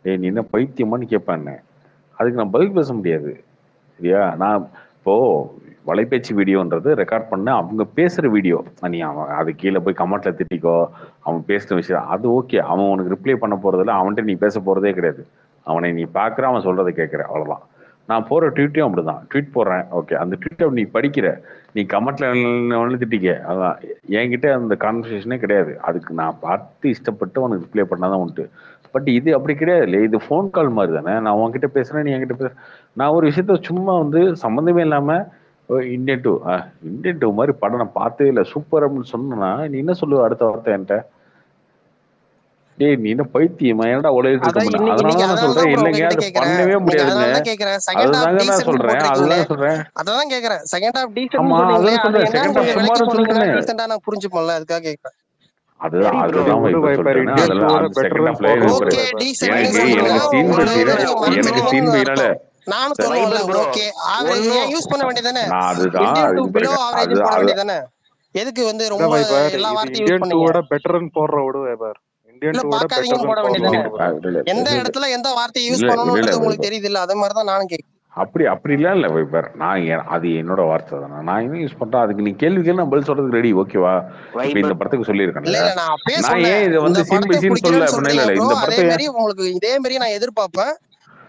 ஏய் நீ என்ன பைத்தியமான்னு கேட்பான். அதுக்கு நான் பதில் பேச முடியாது. சரியா? நான் இப்போ வலைபேச்சு வீடியோன்றது ரெக்கார்ட் பண்ண அவங்க பேசுற வீடியோ. நீ அவன் அது கீழே போய் கமெண்ட்ல திட்டிக்கோ, அவன் பேசுற விஷயம் அது ஓகே. அவன் உனக்கு ரிப்ளை பண்ண போறதில்ல, அவன்கிட்ட நீ பேச போறதே கிடையாது. அவனை நீ பார்க்குற, அவன் சொல்றதை கேட்குற, அவ்வளோதான். நான் போற ட்வீட்டையும் அப்படிதான். ட்வீட் போடுறேன், ஓகே. அந்த ட்வீட்டை நீ படிக்கிற, நீ கமெண்ட்ல திட்டிக்க, அதான். என்கிட்ட அந்த கான்வர்சேஷனே கிடையாது. அதுக்கு நான் பார்த்து இஷ்டப்பட்டு உனக்கு ரிப்ளை பண்ணாதான் உண்டு. பட் இது அப்படி கிடையாது இல்லை, இது ஃபோன் கால் மாதிரி தானே. நான் உன்கிட்ட பேசுறேன், நீ என்கிட்ட பேசுற. நான் ஒரு விஷயத்த சும்மா வந்து சம்மந்தமே இல்லாம இந்தியன் டூ மாதிரி படம் நான் பார்த்தே இல்லை, சூப்பர் அப்படின்னு சொன்னா நீ என்ன சொல்லுவ அடுத்த வார்த்தை என்கிட்ட? டேய் நீ என்ன பைத்தியமா, என்னடா உலகிட்டு இருக்க முடியும்? அதனாலதான் நான் சொல்றேன், இல்லைங்க அது பண்ணவே முடியாதுங்க. அதுதாங்க நான் சொல்றேன், அதுதான் சொல்றேன். அதான் கேக்குறேன். செகண்ட் ஹாஃப் டீசன்ட் ஆமா அதான் சொல்றேன், செகண்ட் ஹாஃப் சுமார் சொல்லிட்டேனே. டீசன்ட்டா நான் புரிஞ்சுப்போம்ல, அதுக்காக கேக்குறேன். அதுதான் சொல்லிட்டேன். அதெல்லாம் அந்த செகண்ட் ஹாஃப்ல எனக்கு சீன் பையினால நானும் சொல்லுவேன்ல, ஓகே ஆவரேஜ் யூஸ் பண்ண வேண்டியதானே. நான் அதுதான் பிலோ ஆவரேஜ் போட வேண்டியதானே. எதுக்கு வந்து ரொம்ப எல்லா வார்த்தையும் யூஸ் பண்ணீங்க? பெட்டர்ன் போடுற விடு வைபர். இல்ல பாக்காதீங்கன்னு போட வேண்டியதானே. எந்த இடத்துல எந்த வார்த்தையை யூஸ் பண்ணணும்ன்றது உங்களுக்கு தெரியுது இல்ல, அதே மாதிரி தான் நானும் கேக்குறேன். அப்படிலாம் இல்ல வைபர். நான் அது என்னோட வார்த்தை தானே, நான் என்ன யூஸ் பண்றேன். அதுக்கு நீ கேள்விக்கு நான் பதில் சொல்றதுக்கு ரெடி, ஓகேவா? இப்ப இந்த படத்துக்கு சொல்லியிருக்கேன், நான் ஏன் இதை வந்து சீன் பை சீன் சொல்ல அப்படின்னா இல்ல. இந்த படத்தை உங்களுக்கு இதே மாதிரி நான் எதிர்பார்ப்பேன்.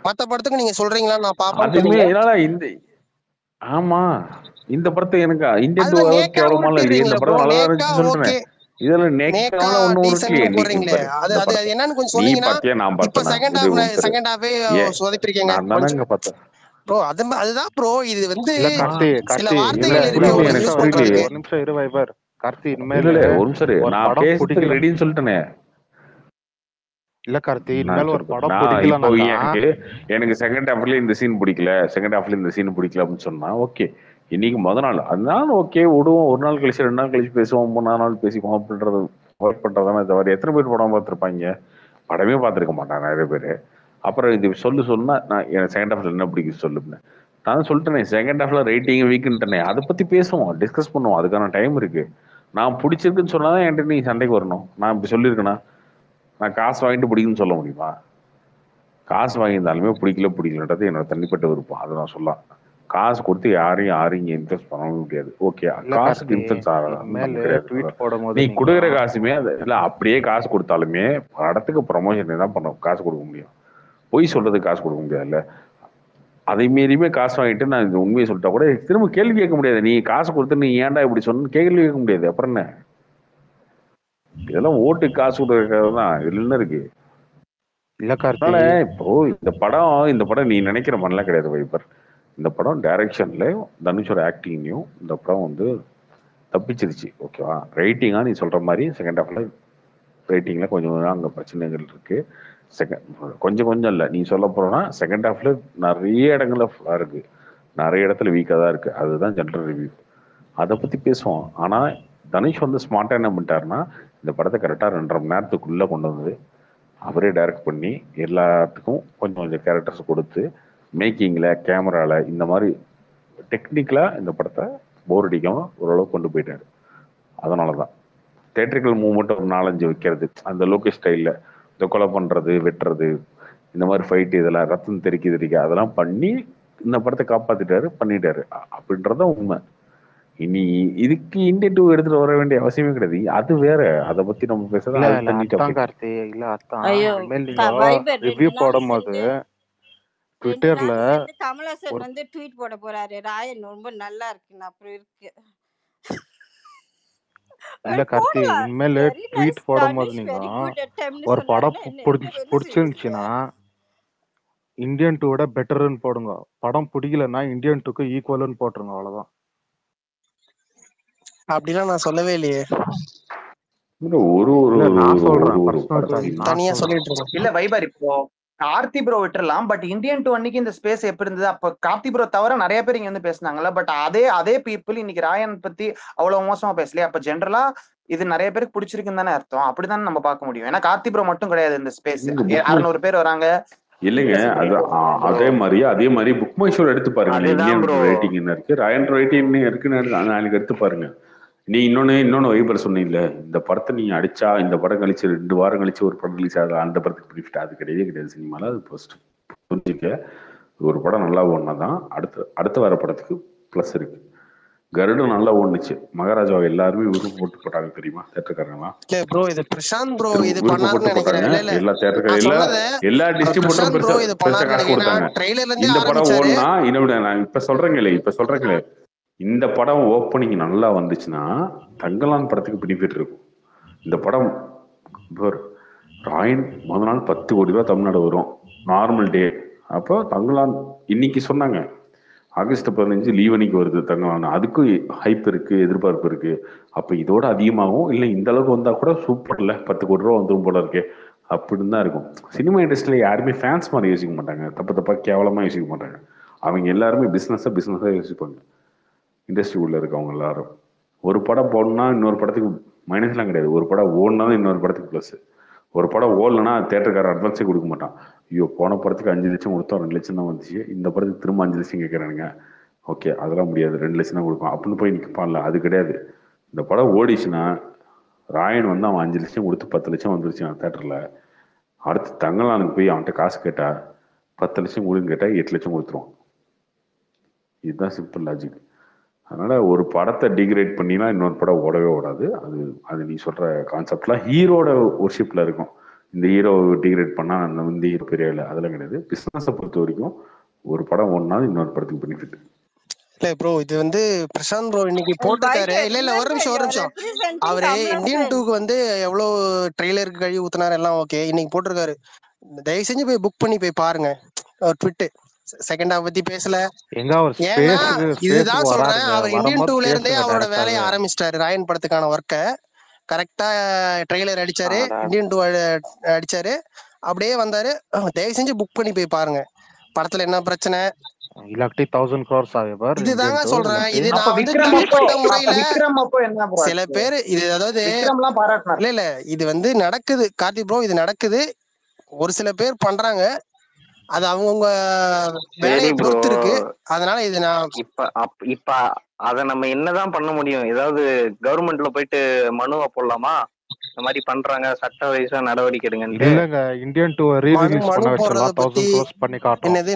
மத்த படத்துக்கு நீங்க சொல்றீங்களா நான் பாப்பேன். அதுமே என்னால ஆமா இந்த படத்தை எனக்கு இந்தியன் டூ கேவலமால இல்லையே, இந்த படம் நல்லா இருந்துச்சு சொல்றேன். இதெல்லாம் நேக்கால ஒண்ணும் இல்லையே. அது என்னன்னு கொஞ்சம் சொன்னீங்கன்னா. நான் இப்ப செகண்ட் ஹாஃபே சொதப்பிருக்கீங்க. அதானங்க பார்த்தேன் ப்ரோ. அதுதான் ப்ரோ, இது வந்து சில ஒரு வார்த்தைகள் இரு வைபர். கார்த்தி இனிமேல் ஒரு நிமிஷம் நான் பேசுறதுக்கு ரெடின்னு சொல்லிட்டேனே. இல்ல கார்த்தி, இனிமேல் ஒரு படம் இப்போ எனக்கு செகண்ட் ஹாஃப்ல இந்த சீன் பிடிக்கல, செகண்ட் ஹாஃப்ல இந்த சீன் பிடிக்கல அப்படின்னு சொன்னா ஓகே. இன்னைக்கு முத நாள் அதனால ஓகே விடுவோம். ஒரு நாள் கழிச்சு 2 நாள் கழிச்சு பேசுவோம், 3 நாள் பேசிக்குவோம் அப்படின்றது ஒர்க் பண்றதானே தவிர எத்தனை பேர் படம் பார்த்துருப்பாங்க? படமே பார்த்துருக்க மாட்டாங்க நிறைய பேர். அப்புறம் இது சொன்னா நான் எனக்கு செகண்ட் ஹாஃப்ல என்ன பிடிக்கும் சொல்லுங்க. நான் சொல்லிட்டேனே செகண்ட் ஹாஃப்ல ரேட்டிங் வீக்குன்ட்டேனே. அதை பத்தி பேசுவோம், டிஸ்கஸ் பண்ணுவோம், அதுக்கான டைம் இருக்கு. நான் பிடிச்சிருக்குன்னு சொன்னாதான் என்கிட்ட நீ சண்டைக்கு வரணும். நான் இப்படி சொல்லியிருக்கேனா? நான் காசு வாங்கிட்டு பிடிக்குன்னு சொல்ல முடியுமா? காசு வாங்கியிருந்தாலுமே பிடிக்கலன்றது என்னோட தனிப்பட்ட விருப்பம். அதை நான் சொல்லலாம். காசு கொடுத்து யாரையும் இன்வெஸ்ட் பண்ண முடியாது. ஓகே, காசுக்கு இன்வெஸ்ட் ஆகாது. நீ கொடுக்குற காசுமே இல்ல, அப்படியே காசு கொடுத்தாலுமே படத்துக்கு ப்ரமோஷன் தான் பண்ண காசு கொடுக்க முடியும். பொய் சொல்றதுக்கு காசு கொடுக்க முடியாதுல்ல. அதை மீறியுமே காசு வாங்கிட்டு நான் இந்த உண்மையை சொல்லிட்டா கூட திரும்ப கேள்வி கேட்க முடியாது. நீ காசு கொடுத்து நீ ஏன்டா இப்படி சொன்னு கேள்வி கேட்க முடியாது. அப்புறம் என்ன? இதெல்லாம் ஓட்டு காசு கொடுக்கறது தான். இதுல என்ன இருக்கு? அதனால இப்போ இந்த படம் நீ நினைக்கிற மாதிரிலாம் கிடையாது வைப்பர். இந்த படம் டைரக்ஷன்ல தனுஷோட ஆக்டிங்லையும் இந்த படம் வந்து தப்பிச்சிருச்சு. ஓகேவா? ரைட்டிங்கா நீ சொல்ற மாதிரி செகண்ட் ஹாஃப்ல ரைட்டிங்ல கொஞ்சம் அங்கே பிரச்சனைகள் இருக்கு. கொஞ்சம் இல்லை, நீ சொல்ல போறோம்னா செகண்ட் ஹாஃப்ல நிறைய இடங்கள்ல இருக்கு, நிறைய இடத்துல வீக்காக தான் இருக்கு. அதுதான் ஜென்ரல் ரிவ்யூ. அதை பத்தி பேசுவோம். ஆனா தனுஷ் வந்து ஸ்மார்ட்டா என்ன பண்ணிட்டாருன்னா, இந்த படத்தை கரெக்டாக 2.5 மணி நேரத்துக்குள்ள கொண்டு வந்து அவரே டைரக்ட் பண்ணி எல்லாத்துக்கும் கொஞ்சம் கேரக்டர்ஸ் கொடுத்து மேக்கிங்ல கேமரால இந்த மாதிரி டெக்னிக்கலா இந்த படத்தை போர் அடிக்காம ஓரளவுக்கு கொண்டு போயிட்டாரு. அதனாலதான் தியேட்டரிக்கல் மூவ்மெண்ட் ஒரு 4-5 வைக்கிறது, அந்த லோகேஷ் ஸ்டைல்ல இந்த கொலை பண்றது, வெட்டுறது, இந்த மாதிரி ஃபைட், இதெல்லாம் ரத்தம் தெறிக்க அதெல்லாம் பண்ணி இந்த படத்தை காப்பாத்திட்டாரு, பண்ணிட்டாரு. அப்படின்றதான் உண்மை. இனி இதுக்கு இந்தியன் டூ எடுத்துட்டு வர வேண்டிய அவசியமே கிடையாது. அது வேற, அதை பத்தி நம்ம பேசுறது. கார்த்தி இல்ல அதான் ரிவ்யூ போடும்போது ட்விட்டர்ல கமலாசன் வந்து ட்வீட் போட போறாரு, ராயன் ரொம்ப நல்லா இருக்கு அப்புறம் இருக்கு. இல்ல கார்த்தி, இனிமேல் ட்வீட் போடும்போது நீங்க ஒரு படம் பிடிச்சிருந்துச்சுன்னா இந்தியன் டூவோட பெட்டர்ன்னு போடுங்க. படம் பிடிக்கலன்னா இந்தியன் டூக்கு ஈக்குவல்னு போட்டுருங்க, அவ்வளவுதான். அப்படிலாம் நான் சொல்லவே இல்லையே. நான் சொல்றேன் தனியா சொல்லிட்டு இருக்கேன். இல்ல வைபர், இப்போ கார்த்தி ப்ரோ விட்டுறலாம். பட் இந்தியன் டூ அன்னைக்கு இந்த ஸ்பேஸ் எப்படி இருந்தது? அப்ப கார்த்தி ப்ரோ தவிர நிறைய பேர் இங்க வந்து பேசினாங்கல்ல. பட் அதே பீப்புள் இன்னைக்கு ராயன் பத்தி அவ்வளவு மோசமா பேசலையே. அப்ப ஜென்ரலா இது நிறைய பேருக்கு பிடிச்சிருக்குன்னு தானே அர்த்தம். அப்படிதான் நம்ம பார்க்க முடியும். ஏன்னா கார்த்தி ப்ரோ மட்டும் கிடையாது இந்த ஸ்பேஸ். 600 பேர் வராங்க இல்லைங்க. அதே மாதிரி புக் மை ஷோல எடுத்து பாருங்க. இந்தியன் ரைட்டிங் என்ன இருக்கு, ராயன் ரைட்டிங் இருக்குன்னு நாளைக்கு எடுத்து பாருங்க. நீ இன்னொன்னு வைபர் சொன்னீங்கல்ல, இந்த படத்தை நீ அடிச்சா இந்த படம் கழிச்சு 2 வாரம் கழிச்சு ஒரு படம் ரிலீஸ் ஆகுது, அந்த படத்துக்கு ப்ரிஃப்ட் அது கிடையவே கிடையாது சினிமால. அது ஃபர்ஸ்ட் புரிஞ்சுக்க. ஒரு படம் நல்லா ஓடினா தான் அடுத்த வர படத்துக்கு ப்ளஸ் இருக்கு. கருடன் நல்லா ஓடுனுச்சு, மகாராஜாவை எல்லாருமே விருப்பம் போட்டு போட்டாங்க தெரியுமா தேட்டருக்காரங்களாம். இல்ல ப்ரோ இது பிரசாந்த் ப்ரோ இது விருப்பப்பட்டு பண்ணாருன்னு நினைக்கிறேன். போட்டாங்க இல்ல எல்லா தேட்டருக்கார நான் சொன்னத எல்லா டிஸ்ட்ரிபியூட்டரும் பிரசாந்த் ப்ரோ பெருசா இது பெருசா பண்ணாருன்னு காசு நினைக்கிறேன். கொடுத்தாங்க. ட்ரெய்லர்ல இருந்தே இந்த படம் ஆரம்பிச்சாரு. ஓடுனா இன்னொரு நான் இப்ப சொல்றேங்களே இந்த படம் ஓப்பனிங் நல்லா வந்துச்சுன்னா தங்கலான் படத்துக்கு பெனிஃபிட் இருக்கும். இந்த படம் ராயன் முத நாள் 10 கோடி ரூபா தமிழ்நாடு வரும் நார்மல் டே. அப்போ தங்கலான் இன்னைக்கு சொன்னாங்க ஆகஸ்ட் 15 லீவ் அன்னைக்கு வருது தங்கலான், அதுக்கும் ஹைப் இருக்கு, எதிர்பார்ப்பு இருக்கு. அப்ப இதோட அதிகமாகவும் இல்லை இந்த அளவுக்கு வந்தா கூட சூப்பர்ல 10 கோடி ரூபா வந்துடும் போல இருக்கே அப்படின்னு தான் இருக்கும். சினிமா இண்டஸ்ட்ரியில யாருமே ஃபேன்ஸ் மாதிரி யோசிக்க மாட்டாங்க, தப்பா கேவலமா யோசிக்க மாட்டாங்க. அவங்க எல்லாருமே பிசினஸா யோசிப்பாங்க. இண்டஸ்ட்ரி உள்ள இருக்கவங்க எல்லாரும் ஒரு படம் போடணும்னா இன்னொரு படத்துக்கு மைனஸ்லாம் கிடையாது. ஒரு படம் ஓடனாலும் இன்னொரு படத்துக்கு ப்ளஸ். ஒரு படம் ஓடலன்னா தேட்டருக்காரர் அட்வான்ஸே கொடுக்க மாட்டான். ஐயோ போன படத்துக்கு 5 லட்சம் கொடுத்தோம் 2 லட்சம் தான் வந்துச்சு, இந்த படத்துக்கு திரும்ப 5 லட்சம் கேட்குறானுங்க, ஓகே அதெல்லாம் முடியாது 2 லட்சம் தான் கொடுக்கும் அப்படின்னு போய் நிற்பான்ல. அது கிடையாது. இந்த படம் ஓடிச்சுன்னா ராயன் வந்து அவன் 5 லட்சம் கொடுத்து 10 லட்சம் வந்துருச்சு தேட்டரில். அடுத்து தங்கலானுக்கு போய் அவன்கிட்ட காசு கேட்டா 10 லட்சம் கொடுன்னு கேட்டா 8 லட்சம் கொடுத்துருவான். இதுதான் சிம்பிள் லாஜிக். அதனால ஒரு படத்தை டிகிரேட் பண்ணினா இன்னொரு படம் ஓடவே ஓடாது. அது நீ சொல்ற கான்செப்ட்லாம் ஹீரோட ஒர்ஷிப்ல இருக்கும். இந்த ஹீரோ டிகிரேட் பண்ணா இந்த ஹீரோ பெரிய இல்லை அதெல்லாம் கிடையாது. பிசினஸை பொறுத்த வரைக்கும் ஒரு படம் ஓடினாலும் இன்னொரு படத்துக்கு பெனிஃபிட். இல்ல ப்ரோ இது வந்து பிரசாந்த் ப்ரோ இன்னைக்கு போட்டிருக்காரு. இல்ல ஒரு நிமிஷம் அவரு இந்தியன் 2க்கு வந்து எவ்வளவு ட்ரெய்லருக்கு கழுவி ஊத்துனாரு எல்லாம் ஓகே. இன்னைக்கு போட்டிருக்காரு, தயவு செஞ்சு போய் புக் பண்ணி போய் பாருங்க. ட்விட்டு செகண்ட் ஹாஃப் பத்தி பேசல. ஏன்னா இதுதான் சொல்றேன், அவர் இந்தியன் 2ல இருந்தே அவரோட வேலையை ஆரம்பிச்சிட்டாரு. ராயன் படத்துக்கான ஒர்க்கை கரெக்டா ட்ரெய்லர் அடிச்சாரு, இந்தியன் 2 அடிச்சாரு, அப்படியே வந்தாரு. தயவு செஞ்சு புக் பண்ணி போய் பாருங்க படத்துல என்ன பிரச்சனை. இல்லாட்டி 1000 crores ஆகுது. இதுதாங்க சொல்றேன். இது அப்ப நான் வந்து விக்ரம் தனிப்பட்ட அப்போ முறையில விக்ரம் அப்போ என்ன ப்ரோ சில பேர் இது அதாவது விக்ரம்லாம் பாராட்டினார். இல்ல இது வந்து நடக்குது கார்த்தி ப்ரோ, இது நடக்குது. ஒரு சில பேர் பண்றாங்க, அது அவங்கவுங்க வேலையை சரி ப்ரோ, பொறுத்து இருக்கு. அதனால இது நான் இப்ப அத நம்ம என்னதான் பண்ண முடியும்? ஏதாவது கவர்மெண்ட்ல போயிட்டு மனுவை போடலாமா? இந்த மாதிரி பண்றாங்க, சட்ட வயசா நடவடிக்கை எடுங்கன்ட்டு. இல்லங்க இந்தியன் 2 ரீ-ரிலீஸ் பண்ண வச்சிடலாம். 1000 crores பண்ணி காட்டும். என்னது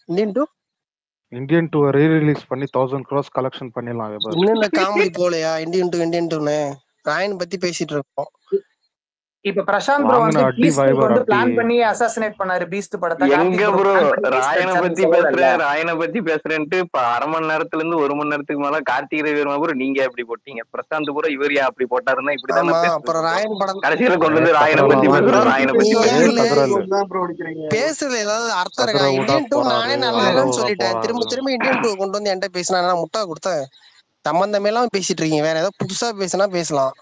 இந்தியன் 2 ரீ-ரிலீஸ் பண்ணி 1000 crores கலெக்ஷன் பண்ணிடலாம். இன்னும் இந்த காமெடி போலையா இந்தியன் 2ன்னு ராயன் பத்தி பேசிட்டு இருக்கோம். இப்ப பிரசாந்த் ப்ரோ வந்து பீஸ்ட் வந்து பிளான் பண்ணி அசாசினேட் பண்ணாரு பீஸ்ட் படத்தை. எங்க ப்ரோ ராயனை பத்தி பேசுறேன்ட்டு இப்ப அரை மணி நேரத்துல இருந்து 1 மணி நேரத்துக்கு மேல கார்த்திகை வீரமா ப்ரோ நீங்க எப்படி போட்டீங்க? பிரசாந்த் ப்ரோ இவர் அப்படி போட்டாருன்னா இப்படிதானே கடைசியில கொண்டு வந்து ராயனை பத்தி பேசுறோம். ராயனை பத்தி பேசுறது ஏதாவது அர்த்தம் இருக்கா? இந்தியன் 2 நானே நல்லதுன்னு சொல்லிட்டேன். திரும்ப இந்தியன் 2 கொண்டு வந்து என்கிட்ட பேசினா முட்டா கொடுத்தேன். சம்பந்தமே எல்லாம் பேசிட்டு இருக்கீங்க. வேற ஏதாவது புதுசா பேசினா பேசலாம்.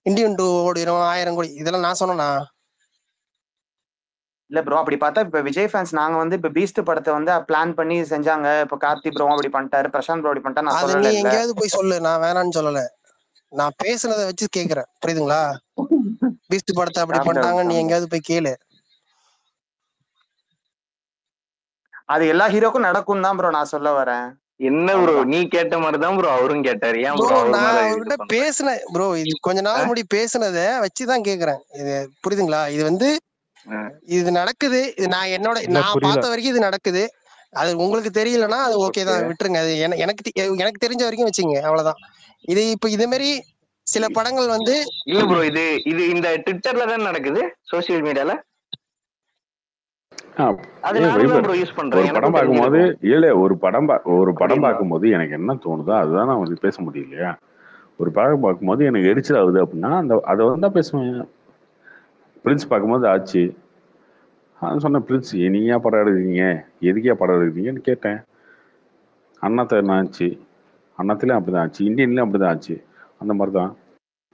இந்தியன் 2 ஓடிடும் 1000 கோடி இதெல்லாம் நான் சொன்னா இல்ல ப்ரோ. அப்படி பார்த்தா இப்ப விஜய் ஃபேன்ஸ் நாங்க வந்து இப்ப பீஸ்ட் படத்தை வந்து பிளான் பண்ணி செஞ்சாங்க. இப்ப கார்த்தி ப்ரோ அப்படி பண்ணிட்டாரு, பிரசாந்த் ப்ரோ அப்படி பண்ணிட்டாரு நான் சொல்லல. நீ எங்கேயாவது போய் சொல்லு, நான் வேணான்னு சொல்லல. நான் பேசுனதை வச்சு கேக்குறேன், புரியுதுங்களா? பீஸ்ட் படத்தை அப்படி பண்ணிட்டாங்க நீ எங்கேயாவது போய் கேளு. அது எல்லா ஹீரோக்கும் நடக்கும் தான் ப்ரோ நான் சொல்ல வரேன். என்ன ப்ரோ நீ கேட்ட மாதிரிதான் ப்ரோ அவரும் கேட்டாரு. ஏன் ப்ரோ நான் அவர்கிட்ட பேசினேன் ப்ரோ, இது கொஞ்ச நாள் முடி பேசுனதை வச்சுதான் கேக்குறேன். இது புரியுதுங்களா? இது வந்து இது நடக்குது. இது நான் பார்த்த வரைக்கும் இது நடக்குது. அது உங்களுக்கு தெரியலன்னா அது ஓகே தான், விட்டுருங்க. அது எனக்கு தெரிஞ்ச வரைக்கும் வச்சுங்க, அவ்வளவுதான். இது இப்ப இதே மாதிரி சில படங்கள் வந்து இல்ல ப்ரோ இது இந்த ட்விட்டர்ல தான் நடக்குது, சோசியல் மீடியால. ஒரு படம் பார்க்கும்போது இல்ல ஒரு படம் பார்க்கும்போது எனக்கு என்ன தோணுதோ அதுதான் நான் வந்து பேச முடியும் இல்லையா? ஒரு படம் பார்க்கும்போது எனக்கு எரிச்சல் ஆகுது அப்படின்னா அதை வந்து தான் பேசுவேன். பிரின்ஸ் பார்க்கும்போது ஆச்சு சொன்ன பிரின்ஸ் நீயா படம் எடுக்கிறீங்க, எதுக்கே படம் எடுக்கிறீங்கன்னு கேட்டேன். அண்ணாத்த என்ன ஆச்சு, அண்ணாத்திலையும் அப்படிதான் ஆச்சு, இந்தியன்லயும் அப்படிதான் ஆச்சு. அந்த மாதிரி தான்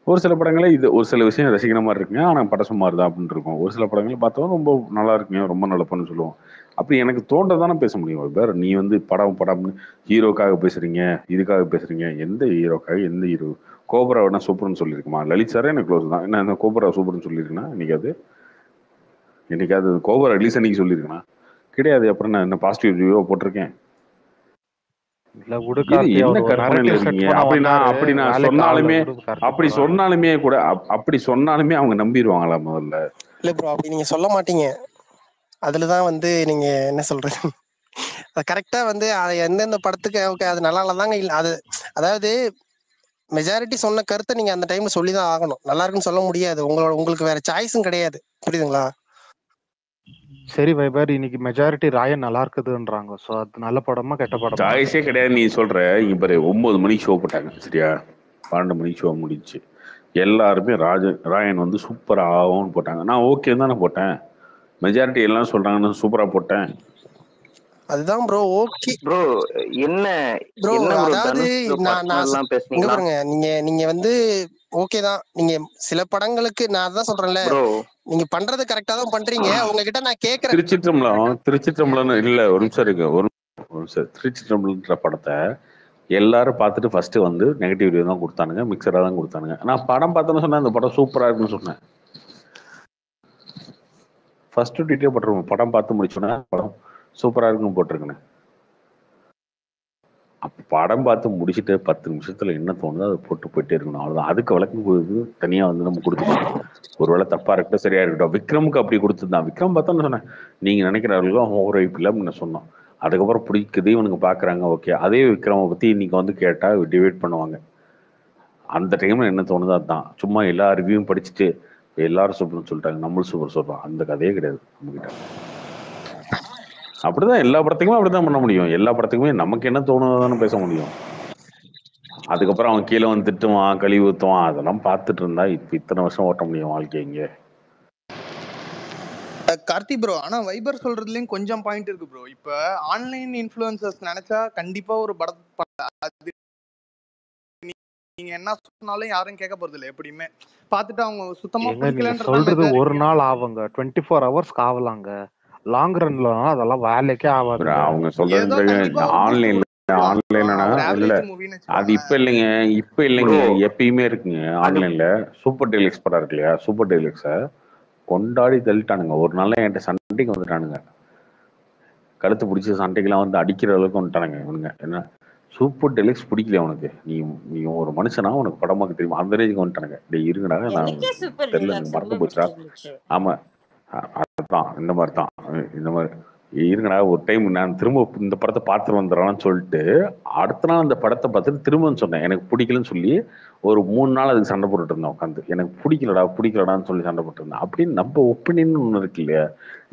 ஒரு சில படங்களே இது ஒரு சில விஷயம் ரசிக்கிற மாதிரி இருக்குங்க, ஆனால் படம் சும்மா தான் அப்படின்னு இருக்கும். ஒரு சில படங்களை பார்த்தோம் ரொம்ப நல்லா இருக்குங்க, ரொம்ப நல்ல படம்னு சொல்லுவோம். அப்படி எனக்கு தோன்றதானே பேச முடியும். வேற நீ வந்து படம்னு ஹீரோக்காக பேசுறீங்க, இதுக்காக பேசுறீங்க. எந்த ஹீரோக்காக எந்த ஹீரோ? கோபரா வேணா சூப்பர்னு சொல்லியிருக்குமா? லலித் சாரே எனக்கு க்ளோஸ் தான். என்ன கோபரா சூப்பர்னு சொல்லியிருக்குன்னா என்னைக்காவது கோபரா ரிலீஸ் அன்னைக்கு சொல்லியிருக்கேனா? கிடையாது. அப்புறம் நான் என்ன பாசிட்டிவ் ரிவ்யூவா போட்டிருக்கேன்? என்ன கற்பனையில இருக்கீங்க? அப்படி சொன்னாலுமே அவங்க நம்பிடுவாங்களா முதல்ல? இல்ல ப்ரோ அப்படி நீங்க சொல்ல மாட்டீங்க. அதுலதான் வந்து நீங்க என்ன சொல்றது கரெக்டா வந்து எந்தெந்த படத்துக்கு ஓகே அது நல்லா இல்லதாங்க இல்ல அது அதாவது மெஜாரிட்டி சொன்ன கருத்தை நீங்க அந்த டைம்ல சொல்லிதான் ஆகணும். நல்லா இருக்குன்னு சொல்ல முடியாது. உங்களுக்கு வேற சாய்ஸும் கிடையாது. புரியுதுங்களா? சரி வைபர், இன்னைக்கு மெஜாரிட்டி ராயன் நல்லா இருக்குதுன்றாங்க. ஸோ அது நல்ல படமா கெட்ட படமா? சாய்ஸே கிடையாது. நீ சொல்ற இங்க பாரு, 9 மணிக்கு ஷோ போட்டாங்க சரியா, 12 மணிக்கு ஷோ முடிச்சு எல்லாருமே ராயன் வந்து சூப்பர் ஆகும்னு போட்டாங்க. நான் ஓகே தானே போட்டேன். மெஜாரிட்டி எல்லாம் சொல்றாங்கன்னு சூப்பரா போட்டேன். அதுதான் ப்ரோ ஓகே ப்ரோ. என்ன ப்ரோ என்ன ப்ரோ அதாவது தனுஷ் நான் பர்சனல்லாம் இங்க பேசுனீங்களா பாருங்க, நீங்க வந்து ஓகே தான். நீங்க சில படங்களுக்கு நான் அதான் சொல்றேன்ல, ப்ரோ? நீங்க பண்றது கரெக்டா தான் பண்றீங்க. உங்ககிட்ட நான் கேக்குறேன். திருச்சிற்றம்பலம் இல்ல, ஒரு நிமிஷம் இருக்கு, ஒரு நிமிஷம். திருச்சிற்றம்பலம்ன்ற படத்தை எல்லாரும் பார்த்துட்டு ஃபர்ஸ்ட் வந்து நெகட்டிவ் ரிவ்யூ தான் கொடுத்தானுங்க, மிக்சரா தான் கொடுத்தானுங்க. நான் படம் பார்த்தேன்னு சொன்னேன், அந்த படம் சூப்பரா இருக்குன்னு சொன்னேன். ஃபர்ஸ்ட் டீட்டெயில் போட்டுருவோம், படம் பார்த்து முடிச்சோன்னா படம் சூப்பரா இருக்குன்னு போட்டிருக்கேன். அப்போ படம் பார்த்து முடிச்சுட்டு 10 நிமிஷத்துல என்ன தோணுதோ அதை போட்டு போயிட்டே இருக்கணும், அவ்வளவுதான். அதுக்கு வழக்கு போகுது தனியா வந்து நம்ம கொடுத்துக்கணும். ஒருவேளை தப்பா இருக்கட்டும் சரியா இருக்கட்டும். விக்ரமுக்கு அப்படி கொடுத்துதான். விக்ரம் பார்த்தோன்னு சொன்னேன், நீங்க நினைக்கிறார்களோ ஓவர் வைப்பு இல்லைன்னு சொன்னோம். அதுக்கப்புறம் பிடிக்குது, இவனுக்கு பாக்குறாங்க, ஓகே. அதே விக்ரமை பத்தி இன்னைக்கு வந்து கேட்டா டிபேட் பண்ணுவாங்க. அந்த டைம்ல என்ன தோணுதோ அதுதான். சும்மா எல்லா ரிவ்யூவும் படிச்சுட்டு எல்லாரும் சூப்பர்னு சொல்லிட்டாங்க, நம்மளும் சூப்பர் சொல்றோம், அந்த கதையே கிடையாது நம்ம கிட்ட. அப்படிதான் எல்லா படத்துக்குமே அப்படிதான் பண்ண முடியும். எல்லா படத்துக்குமே நமக்கு என்ன தோணுதானே பேச முடியும். அதுக்கப்புறம் அவன் கீழே வந்து திட்டுவான், கழிவு ஊத்துவான், அதெல்லாம் பார்த்துட்டு இருந்தா இப்ப இத்தனை வருஷம் ஓட்ட முடியும் வாழ்க்கை இங்க? கார்த்தி ப்ரோ, ஆனா வைபர் சொல்றதுலயும் கொஞ்சம் பாயிண்ட் இருக்கு ப்ரோ. இப்ப ஆன்லைன் இன்ஃப்ளூயன்சர்ஸ் நினைச்சா கண்டிப்பா ஒரு படத்தை நீங்க என்ன சொன்னாலும் யாரும் கேட்க போறது இல்லை. எப்படியுமே பார்த்துட்டு அவங்க சுத்தமா நீங்க சொல்றது ஒரு நாள் ஆகுங்க, 24 hours ஆகலாங்க. லாங் ரன்ல அதெல்லாம் வேலைக்கே ஆகாது. அவங்க சொல்றது ஆன்லைன்ல இல்ல, அது இப்ப இல்லைங்க, இப்ப இல்லைங்க, எப்பயுமே இருக்குங்க. ஆன்லைன்ல சூப்பர் டெலிக்ஸ் படம் இருக்கு இல்லையா, சூப்பர் டெலிக்ஸ கொண்டாடி தள்ளிட்டானுங்க. ஒரு நாள் என்கிட்ட சண்டைக்கு வந்துட்டானுங்க, கழுத்து பிடிச்சி சண்டைக்கெல்லாம் வந்து அடிக்கிற அளவுக்கு வந்துட்டானுங்க இவனுங்க. என்ன சூப்பர் டெலிக்ஸ் பிடிக்கல உனக்கு, நீ ஒரு மனுஷனா, உனக்கு படமாக்கு தெரியுமா, அந்த ரேஞ்சுக்கு வந்துட்டானுங்க. டேய் இருங்கடா, நான் தெரியல, எனக்கு மறந்து போச்சுடா. ஆமா அதுதான், இந்த மாதிரி தான், இந்த மாதிரி இருங்கடா ஒரு டைம் நான் திரும்ப இந்த படத்தை பார்த்துட்டு வந்துடுறான்னு சொல்லிட்டு அடுத்த நாள் அந்த படத்தை பார்த்துட்டு திரும்பன்னு சொன்னேன், எனக்கு பிடிக்கலன்னு சொல்லி ஒரு 3 நாள் அதுக்கு சண்டை போட்டுட்டு இருந்தேன் உட்காந்து. எனக்கு பிடிக்கலடான்னு சொல்லி சண்டை போட்டு இருந்தேன். அப்படின்னு நம்ம ஒப்பீனியன் ஒன்று இருக்கு இல்லையா,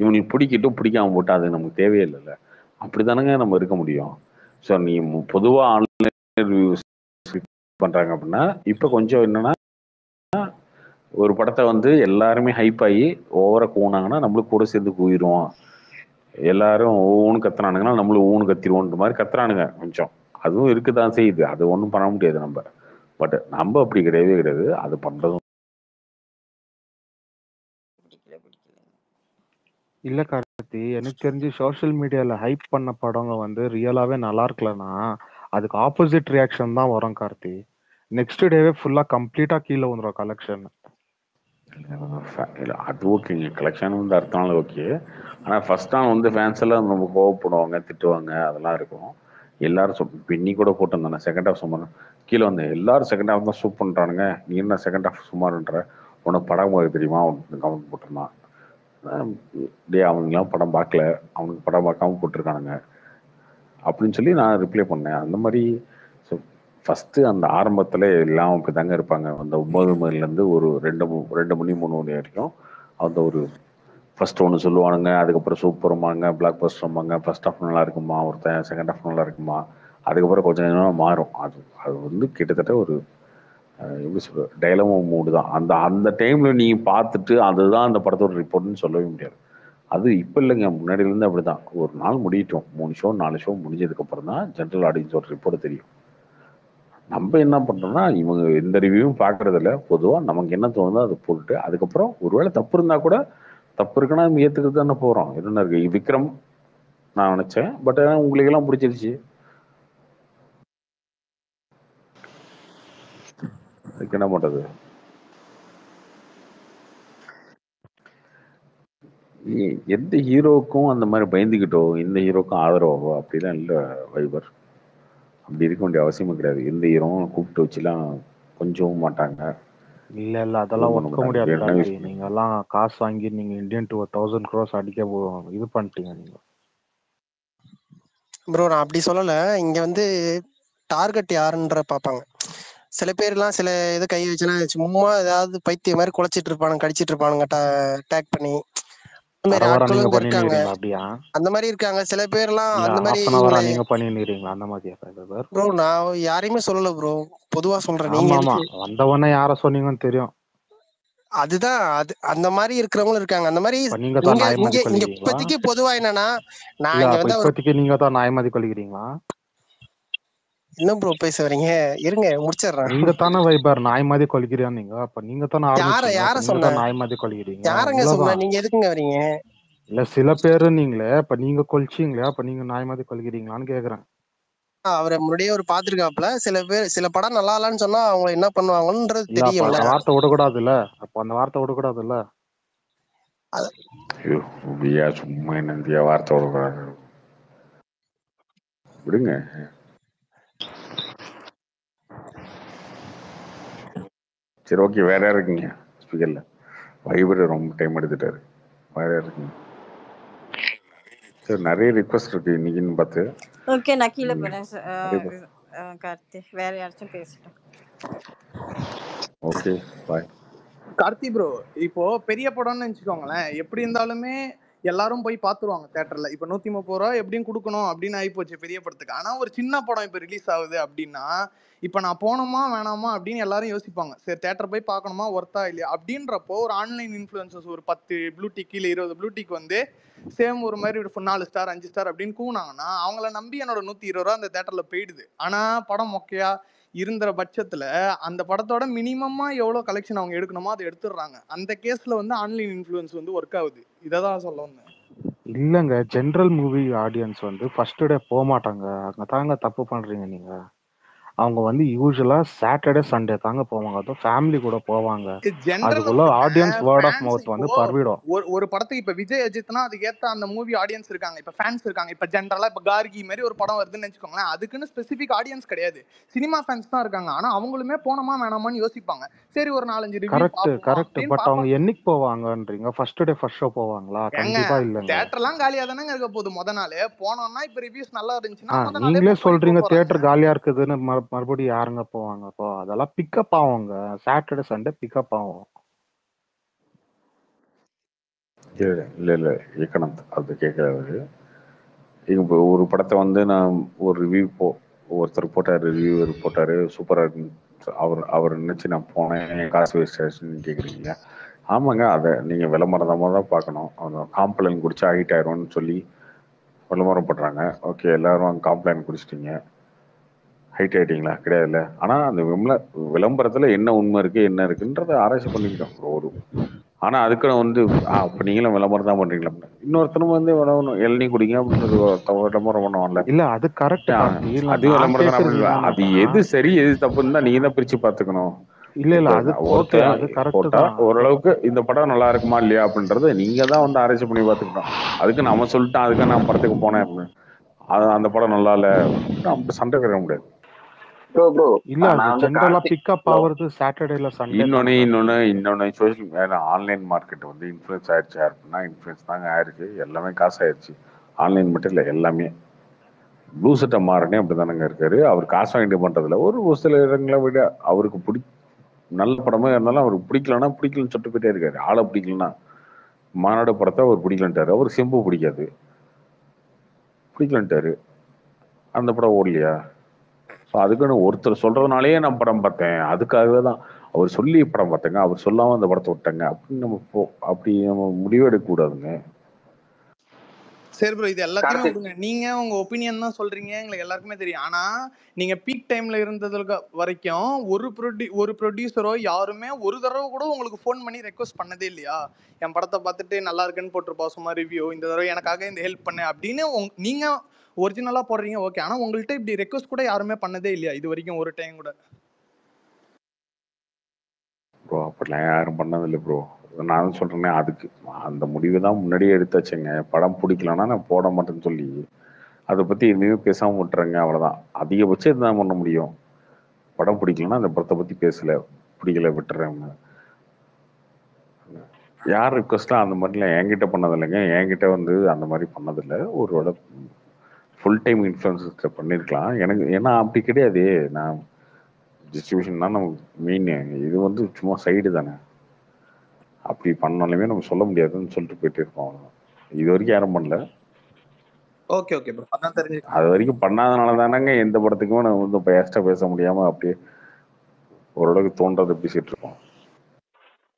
இவனுக்கு பிடிக்கட்டும் பிடிக்காம போட்டா அது நமக்கு தேவையே இல்லைல்ல. அப்படித்தானங்க நம்ம இருக்க முடியும். ஸோ நீ பொதுவாக ஆன்லைன் ரிவ்யூஸ் பண்றாங்க அப்படின்னா, இப்போ கொஞ்சம் என்னன்னா, ஒரு படத்தை வந்து எல்லாருமே ஹைப் ஆகி ஓவரா கூனாங்கன்னா நம்மளும் கூட சேர்ந்து கூயிடுவோம். எல்லாரும் ஒவ்வொன்று கத்துறானுங்கன்னா நம்மளும் ஒவ்வொன்று கத்திடுவோன்ற மாதிரி கத்துறானுங்க கொஞ்சம். அதுவும் இருக்குதான் செய்யுது, அது ஒன்றும் பண்ண முடியாது நம்ம. பட் நம்ம அப்படி கிடையவே கிடையாது, அது பண்றதும் இல்ல கார்த்தி, எனக்கு தெரிஞ்சு சோஷியல் மீடியால ஹைப் பண்ண படங்க வந்து ரியலாவே நல்லா இருக்கலன்னா அதுக்கு ஆப்போசிட் ரியாக்ஷன் தான் வரும் கார்த்தி. நெக்ஸ்ட் டேவே ஃபுல்லா கம்ப்ளீட்டா கீழே வந்துடும் கலெக்ஷன். அது ஓகேங்க, கலெக்ஷன் வந்து அடுத்த நாள் ஓகே. ஆனால் ஃபர்ஸ்ட் நாள் வந்து ஃபேன்ஸ் எல்லாம் ரொம்ப கோவப்படுவாங்க, திட்டுவாங்க, அதெல்லாம் இருக்கும். எல்லாரும் இப்போ இன்னி கூட போட்டிருந்தானே செகண்ட் ஹாஃப் சும்மா கீழே வந்து எல்லாரும் செகண்ட் ஹாஃப் தான் சூப் பண்ணுறானுங்க, நீ என்ன செகண்ட் ஹாஃப் சுமாருன்ற, உனக்கு படம் பார்க்க தெரியுமா கமெண்ட் போட்டிருந்தான். டே அவனுங்களாம் படம் பார்க்கல, அவனுக்கு படம் பார்க்காம போட்டிருக்கானுங்க அப்படின்னு சொல்லி நான் ரிப்ளை பண்ணேன். அந்த மாதிரி ஃபஸ்ட்டு அந்த ஆரம்பத்தில் எல்லாம் அப்படி தாங்க இருப்பாங்க. அந்த 9 மணிலேருந்து ஒரு 2 மணி 3 மணி வரைக்கும் அந்த ஒரு ஃபர்ஸ்ட் ஒன்று சொல்லுவானுங்க, அதுக்கப்புறம் சூப்பருமாங்க, பிளாக் பஸ்டர்மாங்க, ஃபர்ஸ்ட் ஹாஃப் நல்லா இருக்குமா ஒருத்தன், செகண்ட் ஹாஃப் நல்லா இருக்குமா, அதுக்கப்புறம் கொஞ்சம் நேரம் மாறும். அது வந்து கிட்டத்தட்ட ஒரு எப்படி சொல்ற டைலமோ மூடு தான். அந்த டைமில் நீ பார்த்துட்டு அதுதான் அந்த படத்தோட ரிப்போர்ட்னு சொல்லவே முடியாது. அது இப்போ இல்லைங்க, முன்னாடியிலேருந்து அப்படி தான். ஒரு நாள் முடியட்டும், 3 ஷோ 4 ஷோ முடிஞ்சதுக்கப்புறம் தான் ஜென்ரல் ஆடியன்ஸோட ரிப்போர்ட் தெரியும். நம்ம என்ன பண்றோம்னா, இவங்க எந்த ரிவ்யூவும் பார்க்கறதில்ல, பொதுவா நமக்கு என்ன தோணுதோ அதை போட்டுட்டு அதுக்கப்புறம் ஒருவேளை தப்பு இருந்தா கூட தப்பு இருக்குன்னா நம்ம ஏத்துக்கிட்டு தானே போறோம். என்ன இருக்கு, விக்ரம் நான் நினைச்சேன், பட் உங்களுக்கு எல்லாம் பிடிச்சிருச்சு, அதுக்கு என்ன பண்றது. எந்த ஹீரோவுக்கும் அந்த மாதிரி பயந்துக்கிட்டோ இந்த ஹீரோக்கும் ஆதரவோ அப்படிலாம் இல்லை வைபர். அப்படி இருக்க வேண்டிய அவசியமும் கிடையாது. எந்த ஹீரோவும் கூப்பிட்டு வச்சுலாம் கொஞ்சவும் மாட்டாங்க. இல்ல அதெல்லாம் ப்ரூவ் பண்ண ஒத்துக்க மாட்டாங்க. முடியாது வேணும்னா கார்த்தி. யூஸ் பண்ணி நீங்க எல்லாம் காசு வாங்கி நீங்க இந்தியன் டூ 1000 crores அடிக்க இது பண்ணிட்டீங்க நீங்க. ப்ரோ நான் அப்படி சொல்லல. இங்க வந்து டார்கெட் யாருன்ற பாப்பாங்க. சில பேர்லாம் சில இது கை வச்சுன்னா சும்மா ஏதாவது பைத்திய மாதிரி குலைச்சிட்டு இருப்பானுங்க, கடிச்சிட்டு இருப்பானுங்க டேக் பண்ணி. அந்த மாதிரி வர வர ஆட்களும் நீங்க இங்க இருக்காங்க. பண்ணிடுறீங்களா அப்படியா? அந்த மாதிரி இருக்காங்க சில பேர்லாம். இல்ல அந்த மாதிரி half an hour எங்களை நீங்க பண்ணிடுறீங்களா அந்த மாதிரியா பிரதர்? ப்ரோ நான் யாரையுமே சொல்லல ப்ரோ, பொதுவா சொல்றேன். நீங்க ஆமா ஆமா, எதுக்கு வந்தவொடனே யார சொன்னீங்கன்னு தெரியும். அதுதான் அது அந்த மாதிரி இருக்கிறவங்களும் இருக்காங்க. அந்த மாதிரி இப்ப நீங்க தான் இங்க நாய் இங்க மாதிரி இங்க கொள்கிறீங்களா? இப்போதைக்கு பொதுவா என்னன்னா, நான் இல்ல இங்க அப்ப வந்து ஒரு இப்போதைக்கு நீங்க தான் நாய் மாதிரி கொள்கிறீங்களா? என்ன ப்ரோ பேச வரீங்க? இருங்க முடிச்சிடுறேன். நீங்க தானே வைபர் நாய் மாதிரி கொள்கிறியா நீங்க? அப்ப நீங்க தானே ஆரம்பிச்சீங்க. யார அப்ப நீங்க சொன்ன? தான் நாய் மாதிரி கொள்கிறீங்க. யாரங்க சொன்ன? உங்களதான். நீங்க எதுக்குங்க வரீங்க? இல்ல சில பேரு நீங்களே இப்ப நீங்க கொல்ச்சிங்களே, அப்ப நீங்க நாய் மாதிரி கொள்கிறீங்களான்னு கேக்குறேன். அவரை முன்னாடியே ஒரு பாத்துருக்காப்ல. சில பேர் சில படம் நல்லா இல்லன்னு சொன்னா அவங்க என்ன பண்ணுவாங்கன்றது இல்ல அப்ப தெரியும்ல. அந்த வார்த்தை விடக்கூடாதுல்ல. அப்ப அந்த வார்த்தை விடக்கூடாதுல்ல. ஐயோ ரூபியா சும்மா என்னந்தியா வார்த்தை விடக்கூடாது விடுங்க. சரி ஓகே, வேற யார் இருக்கீங்க ஸ்பீக்கர்ல? வைபர் ரொம்ப டைம் எடுத்துட்டாரு. வேற யார் இருக்கீங்க? சரி நிறைய ரிக்வஸ்ட் இருக்கு இன்னைக்குன்னு பார்த்து. ஓகே நான் கீழே ம், போறேன் நிறைய பேர். கார்த்தி, வேற யாராச்சும் பேசட்டும். Okay bye. கார்த்தி ப்ரோ, இப்போ பெரிய படம்னு வச்சுக்கோங்களேன், எப்படி இருந்தாலுமே எல்லாரும் போய் பார்த்துருவாங்க தேட்டர்ல. இப்போ 130 ரூபா எப்படியும் கொடுக்கணும் அப்படின்னு ஆயிப்போச்சு பெரிய படத்துக்கு. ஆனா ஒரு சின்ன படம் இப்போ ரிலீஸ் ஆகுது அப்படின்னா, இப்போ நான் போனோமா வேணாமா அப்படின்னு எல்லாரும் யோசிப்பாங்க. சரி தேட்டர் போய் பார்க்கணுமா, ஒர்த்தா இல்லையா அப்படின்றப்போ ஒரு ஆன்லைன் இன்ஃப்ளூயன்சர்ஸ் ஒரு 10 ப்ளூடிக் இல்லை 20 ப்ளூடிக் வந்து சேம் ஒரு மாதிரி 4 ஸ்டார் 5 ஸ்டார் அப்படின்னு கூனாங்கன்னா அவங்கள நம்பி என்னோட 120 ரூபா அந்த தேட்டர்ல போயிடுது. ஆனா படம் மொக்கையா இருந்த பட்சத்துல அந்த படத்தோட மினிமமா எவ்வளவு கலெக்ஷன் அவங்க எடுக்கணுமோ அதை எடுத்துடுறாங்க. அந்த கேஸ்ல வந்து ஆன்லைன் இன்ஃப்ளூயன்ஸ் வந்து ஒர்க் ஆகுது. இததான் சொல்ல வந்தேன். இல்லங்க, ஜெனரல் மூவி ஆடியன்ஸ் வந்து ஃபர்ஸ்ட் டே போக மாட்டாங்க. அங்க தாங்க தப்பு பண்றீங்க நீங்க. அவங்க வந்து யூஸ்வலா சாட்டர்டே சண்டே தாங்க போவாங்க. அதுவும் ஃபேமிலி கூட போவாங்க. ஜென்ரல் அதுக்குள்ள ஆடியன்ஸ் வேர்ட் ஆஃப் மவுத் வந்து இப்போ பரவிடும். ஒரு படத்துக்கு இப்ப விஜய் அஜித்னா அதுக்கு ஏத்த அந்த மூவி ஆடியன்ஸ் இருக்காங்க, இப்ப ஃபேன்ஸ் இருக்காங்க. இப்ப ஜென்ரலா இப்ப கார்கி மாதிரி ஒரு படம் வருதுன்னு வச்சுக்கோங்களேன், அதுக்குன்னு ஸ்பெசிபிக் ஆடியன்ஸ் கிடையாது, சினிமா ஃபேன்ஸ் தான் இருக்காங்க. ஆனா அவங்களுமே போனோமா வேணாமான்னு யோசிப்பாங்க. சரி ஒரு 4-5 ரிவ்யூ கரெக்ட் பாப்போம் கரெக்ட். அப்படின்னு பட் அவங்க பாப்பாங்க. என்னைக்கு போவாங்கன்றீங்க? ஃபர்ஸ்ட் டே ஃபர்ஸ்ட் ஷோ போவாங்களா? ஏங்க கண்டிப்பா இல்லங்க. தியேட்டர்லாம் காலியா தானங்க இருக்க போகுது முத நாள் போனோம்னா. இப்ப ரிவ்யூஸ் நல்லா இருந்துச்சுன்னா முத நாளே நீங்களே புக் பண்ணி சொல்றீங்க போறாங்க. தியேட்டர் காலியா இருக்குதுன்னு, மறுபடியும் யாருங்க போவாங்க? அப்போ அதெல்லாம் பிக்கப் ஆகுங்க. சாட்டர்டே சண்டே பிக்கப் ஆகும். இல்ல ஏக்கனந்த் அது கேட்கறாரு. இப்போ ஒரு படத்தை வந்து நான் ஒரு ரிவ்யூ ஒருத்தர் போட்டாரு, ரிவ்யூவர் போட்டாரு, சூப்பரா இருக்கு. அவர் நினைச்சு நான் போனேன், காசு வேஸ்ட் ஆயிடுச்சுன்னு கேக்குறீங்க. ஆமாங்க, அதை நீங்க விளம்பரமா தான் பார்க்கணும். அவங்க காம்ப்ளைன் குடிச்சா ஹைட் ஆயிரும்னு சொல்லி விளம்பரம் பண்றாங்க. ஓகே, எல்லாரும் காம்ப்ளைன் குடிச்சிட்டீங்க, ஹைட் ஆயிட்டீங்களா? கிடையாதுல்ல. ஆனா அந்த விளம்பரத்துல என்ன உண்மை இருக்கு என்ன இருக்குன்றத ஆராய்ச்சி பண்ணிக்கிட்டோம் ஒரு. ஆனா அதுக்கு வந்து அப்ப நீங்களும் விளம்பரம் தான் பண்றீங்களா? இன்னொருத்தனும் வந்து இளநீ குடிங்க அப்படின்னு விளம்பரம் பண்ணுவான்ல. இல்ல அது கரெக்ட் கார்த்தி. இல்ல அது நான் விளம்பரம் தான். கேக்குறது அப்படி அது என்னன்னாக்கா, எது சரி எது தப்புன்னு தான் நீங்க தான் பிரிச்சு பாத்துக்கணும். இல்ல இப்ப அது ஓகே, ஒருத்தன் அது கரெக்ட் போட்டா தான். ஓரளவுக்கு இந்த படம் நல்லா இருக்குமா இல்லையா அப்படின்றத நீங்க தான் வந்து ஆராய்ச்சி பண்ணி பாத்துக்கணும். அதுக்கு நம்ம சொல்லிட்டோம், அதுக்கு நான் படத்துக்கு போனேன் அப்படின்னு அந்த படம் நல்லா இல்ல அப்படி சண்டை கிடைக்க முடியாது. இல்ல அது ஜெனரலா பிக்கப் ஆகுறது சாட்டர்டேல சண்டே. இன்னொன்னு சோசியல் மீடியா ஆன்லைன் மார்க்கெட் வந்து இன்ஃப்ளூயன்ஸ் ஆயிடுச்சு. அப்படின்னா இன்ஃப்ளூயன்ஸ் தாங்க ஆயிடுச்சு. எல்லாமே காசு ஆயிடுச்சு. ஆன்லைன் மட்டும் இல்லை, எல்லாமே. ப்ளூ சட்டை மாறனே அப்படிதானங்க இருக்காரு. அவர் காசு வாங்கிட்டு பண்றதுல ஒரு சில இடங்களை விட அவருக்கு நல்ல படமா இருந்தாலும் அவருக்கு பிடிக்கலன்னா பிடிக்கலன்னு சொல்லிட்டு போயிட்டே இருக்காரு. ஆளை பிடிக்கலன்னா மாநாடு படத்தை அவர் பிடிக்கலன்ட்டாரு. அவர் செம்பு பிடிக்கலன்ட்டாரு. அந்த படம் ஓடலையா? ஸோ அதுக்குன்னு ஒருத்தர் சொல்றதுனாலேயே நான் படம் பார்த்தேன், அதுக்காகவே தான் அவர் சொல்லி படம் பார்த்தேங்க, அவர் சொல்லாம அந்த படத்தை விட்டாங்க அப்படின்னு நம்ம முடிவு எடுக்க கூடாதுங்க. சரி ப்ரோ, இது எல்லாத்தையுமே விடுங்க. நீங்க உங்க ஒப்பீனியன் தான் சொல்றீங்க, எங்களுக்கு எல்லாருக்குமே தெரியும். ஆனா நீங்க பீக் டைம்ல இருந்ததுக்கு வரைக்கும் ஒரு ப்ரொடியூசரோ யாருமே ஒரு தடவை கூட உங்களுக்கு ஃபோன் பண்ணி ரெக்வஸ்ட் பண்ணதே இல்லையா? என் படத்தை பார்த்துட்டு நல்லா இருக்குன்னு போட்டிருப்பா சும்மா ரிவ்யூ, இந்த தடவை எனக்காக இந்த ஹெல்ப் பண்ணு அப்படின்னு நீங்க ஒரிஜினலா போடுறீங்க ஓகே. ஆனா உங்கள்கிட்ட இப்படி ரெக்வஸ்ட் கூட யாருமே பண்ணதே இல்லையா இது வரைக்கும் ஒரு டைம் கூட? ப்ரோ அப்படிலாம் யாரும் பண்ணதில்லை ப்ரோ. நான் சொல்றேனே, அதுக்கு அந்த முடிவு தான் முன்னாடியே எடுத்தாச்சுங்க. படம் பிடிக்கலன்னா நான் போட மாட்டேன்னு சொல்லி அதை பத்தி எதுவுமே பேசாம விட்டுறேங்க, அவ்வளவுதான். அதிகபட்சம் இதுதான் பண்ண முடியும். படம் பிடிக்கலன்னா அந்த படத்தை பத்தி பேசல, பிடிக்கல விட்டுறேன். யார் ரிக்வஸ்ட்லாம் அந்த மாதிரிலாம் என்கிட்ட பண்ணதில்லைங்க. என்கிட்ட வந்து அந்த மாதிரி பண்ணதில்லை. ஒரு ஃபுல் டைம் இன்ஃப்ளூயன்சர்ஸ்ட்ட பண்ணியிருக்கலாம். எனக்கு ஏன்னா அப்படி கிடையாதே. நான் டிஸ்ட்ரிபியூஷன் தான் நமக்கு மெயின். இது வந்து சும்மா சைடு தானே. அப்படி பண்ணாலுமே நம்ம சொல்ல முடியாதுன்னு சொல்லிட்டு போயிட்டே இருக்கோம். அவ்வளவுதான். இது வரைக்கும் யாரும் பண்ணல. ஓகே ஓகே ப்ரோ, அதான் தெரிஞ்சுக்கலாம். அது வரைக்கும் பண்ணாதனால தானங்க எந்த படத்துக்குமே நம்ம வந்து பேஸ்டா பேச முடியாம அப்படியே ஓரளவுக்கு தோன்றதை பேசிட்டு இருக்கோம்.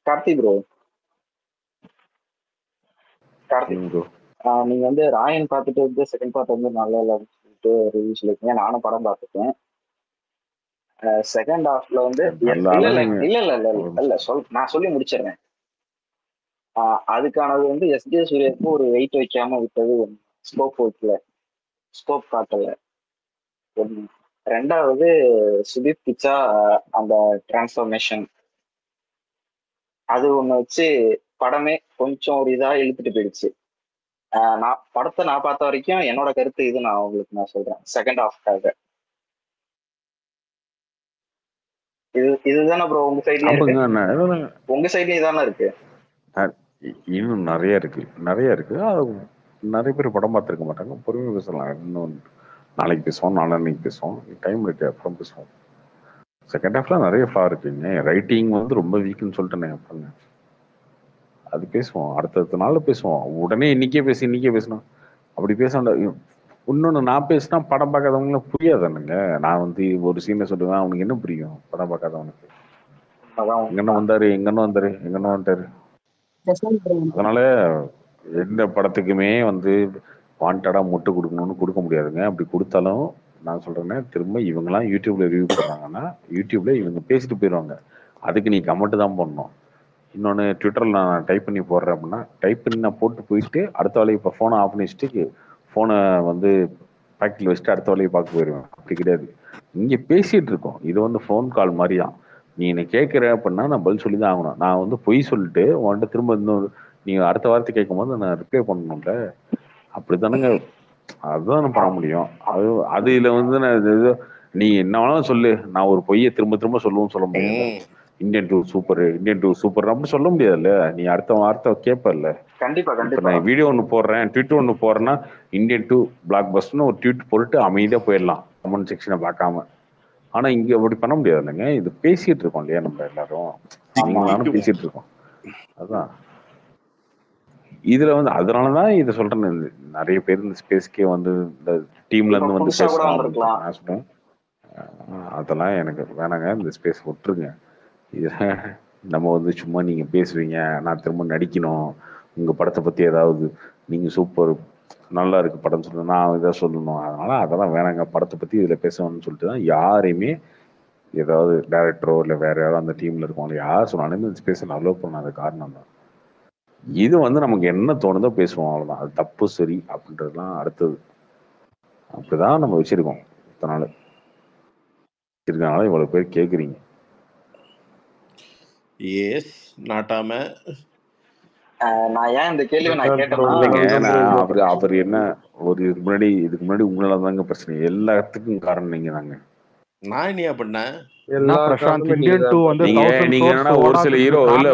கார்த்தி ப்ரோ, கார்த்தி சொல்லுங்க ப்ரோ. நீங்க வந்து ராயன் பார்த்துட்டு வந்து செகண்ட் பார்ட் வந்து நல்லா இல்லைன்னு சொல்லிட்டு ரிவ்யூ சொல்லிருக்கீங்க. நானும் படம் பார்த்துட்டேன். செகண்ட் ஹாஃப்ல வந்து நல்லா இல்ல இல்ல நீங்க இல்ல இல்ல இல்ல இல்ல இல்ல நான் சொல்லி முடிச்சிடுறேன். அதுக்கானது வந்து எஸ்ஜே சூர்யாவுக்கு ஒரு வெயிட் வைக்காம விட்டது ஸ்கோப் வைக்கல, ஸ்கோப் காட்டல ஒண்ணு. ரெண்டாவது சுதீப் பிச்சா அந்த டிரான்ஸ்ஃபர்மேஷன் அது ஒண்ணு வச்சு படமே கொஞ்சம் ஒரு இதா இழுத்துட்டு போயிடுச்சு. நான் படத்தை பார்த்த வரைக்கும் என்னோட கருத்து இது. நான் உங்களுக்கு நான் சொல்றேன் செகண்ட் ஹாஃப்காக. இதுதானே ப்ரோ உங்க சைட்ல இருக்கு? உங்க சைட்லயும் இதானே இருக்கு? இன்னும் நிறைய இருக்கு, நிறைய இருக்கு. அது நிறைய பேர் படம் பார்த்துருக்க மாட்டாங்க. பொறுமையாக பேசலாம். இன்னும் நாளைக்கு பேசுவோம், நாளைக்கு பேசுவோம். டைம் இருக்கு, அப்புறம் பேசுவோம். செகண்ட் ஹாஃப்ல நிறைய ஃப்ளா இருக்குங்க. ரைட்டிங் வந்து ரொம்ப வீக்குன்னு சொல்லிட்டேனே. அப்புறம் அது பேசுவோம், அடுத்தடுத்த நாள்ல பேசுவோம். உடனே இன்னைக்கே பேசணும் அப்படி பேச வேண்டாம். இன்னொன்று, நான் பேசினா படம் பார்க்காதவங்களுக்கு புரியாதானுங்க. நான் வந்து ஒரு சீனை சொல்லுவேன், அவனுக்கு என்ன புரியும்? படம் பார்க்காதவனுக்கு எங்கன்னு வந்துட்டாரு. அதனால எந்த படத்துக்குமே வந்து வாண்டடா முட்டு கொடுக்கணும்னு கொடுக்க முடியாதுங்க. அப்படி கொடுத்தாலும் நான் சொல்றேன்னா, திரும்ப இவங்கெல்லாம் யூடியூப்ல ரிவ்யூ போடுறாங்கன்னா யூடியூப்ல இவங்க பேசிட்டு போயிடுவாங்க. அதுக்கு நீ கமெண்ட் தான் பண்ணணும். இன்னொன்று, ட்விட்டரில் நான் டைப் பண்ணி போடுறேன் அப்படின்னா, டைப் பண்ணி நான் போட்டு போயிட்டு அடுத்த வேலையை இப்போ ஃபோனை ஆஃப் பண்ணி வச்சுட்டு ஃபோனை வந்து பேக்கில் வச்சுட்டு அடுத்த வேலையை பார்க்க போயிடுவேன். அப்படி கிடையாது. இங்கே பேசிகிட்டு இருக்கோம். இது வந்து ஃபோன் கால் மாதிரி தான். நீ என்னை கேட்குற அப்படின்னா நான் பதில் சொல்லி தான் ஆகணும். நான் வந்து பொய் சொல்லிட்டு உன்கிட்ட திரும்ப இன்னொரு நீ அடுத்த வார்த்தை கேட்கும் போது நான் ரிப்ளை பண்ணணும்ல. அப்படி தானுங்க. அதுதான் பண்ண முடியும். அதுல வந்து நான் நீ என்ன வேணாலும் சொல்லு, நான் ஒரு பொய்யை திரும்ப திரும்ப சொல்ல முடியாது. இந்தியன் 2 சூப்பர் அப்படி சொல்ல முடியாதுல்ல. நீ அடுத்த வார்த்தை கேட்பல்ல. கண்டிப்பா இப்ப கண்டிப்பா. நான் வீடியோ ஒன்று போடுறேன், ட்வீட் ஒன்று போடுறேன்னா இந்தியன் 2 பிளாக் பஸ்ட்னு ஒரு ட்வீட் போட்டு அமைதியா போயிடலாம், கமெண்ட் செக்ஷனை பார்க்காம. ஆனா இங்க அப்படி பண்ண முடியாது இல்லைங்க. இது பேசிட்டு இருக்கோம் இல்லையா, நம்ம எல்லாரும் நீங்களாலும் பேசிட்டு இருக்கோம். அதான் இதுல வந்து அதனாலதான் இதை சொல்றேன். நிறைய பேர் இந்த ஸ்பேஸ்க்கே வந்து இந்த டீம்ல இருந்து வந்து பேசலாம். நான் சொல்றேன், அதெல்லாம் எனக்கு வேணாங்க. இந்த ஸ்பேஸ் விட்டுருங்க. நம்ம வந்து சும்மா நீங்க பேசுவீங்க, நான் திரும்ப நடிக்கணும், உங்க படத்தை பத்தி ஏதாவது நீங்க சூப்பர் நல்லா இருக்கு படம் சொல்லணும், நான் இதை சொல்லணும். அதனால அதெல்லாம் வேணாங்க. படத்தை பத்தி இதுல பேசணும்னு சொல்லிட்டு தான் யாரையுமே ஏதாவது டைரக்டரோ இல்லை வேற யாரோ அந்த டீம்ல இருக்கவங்க யார் சொன்னாலும் இந்த ஸ்பேஸை அலோவ் பண்ணாத காரணம் தான். இது வந்து நமக்கு என்ன தோணுதோ பேசுவோம், அவ்வளவுதான். அது தப்பு சரி அப்படின்றதுலாம் அடுத்தது. அப்படிதான் நம்ம வச்சிருக்கோம் இத்தனை நாள். இருக்கனால இவ்வளவு பேர் கேக்குறீங்க. நாட்டாம நான் ஏன் இந்த கேள்வி நான் கேட்டேன்னா, அவர் என்ன ஒரு இதுக்கு முன்னாடி உங்களால தாங்க பிரச்சனை. எல்லாத்துக்கும் காரணம் நீங்க தாங்க. நான் என்னையா பண்ணேன்? பிரசாந்த், இந்தியன் 2 வந்து நீங்க என்னன்னா ஒரு சில ஹீரோ இல்ல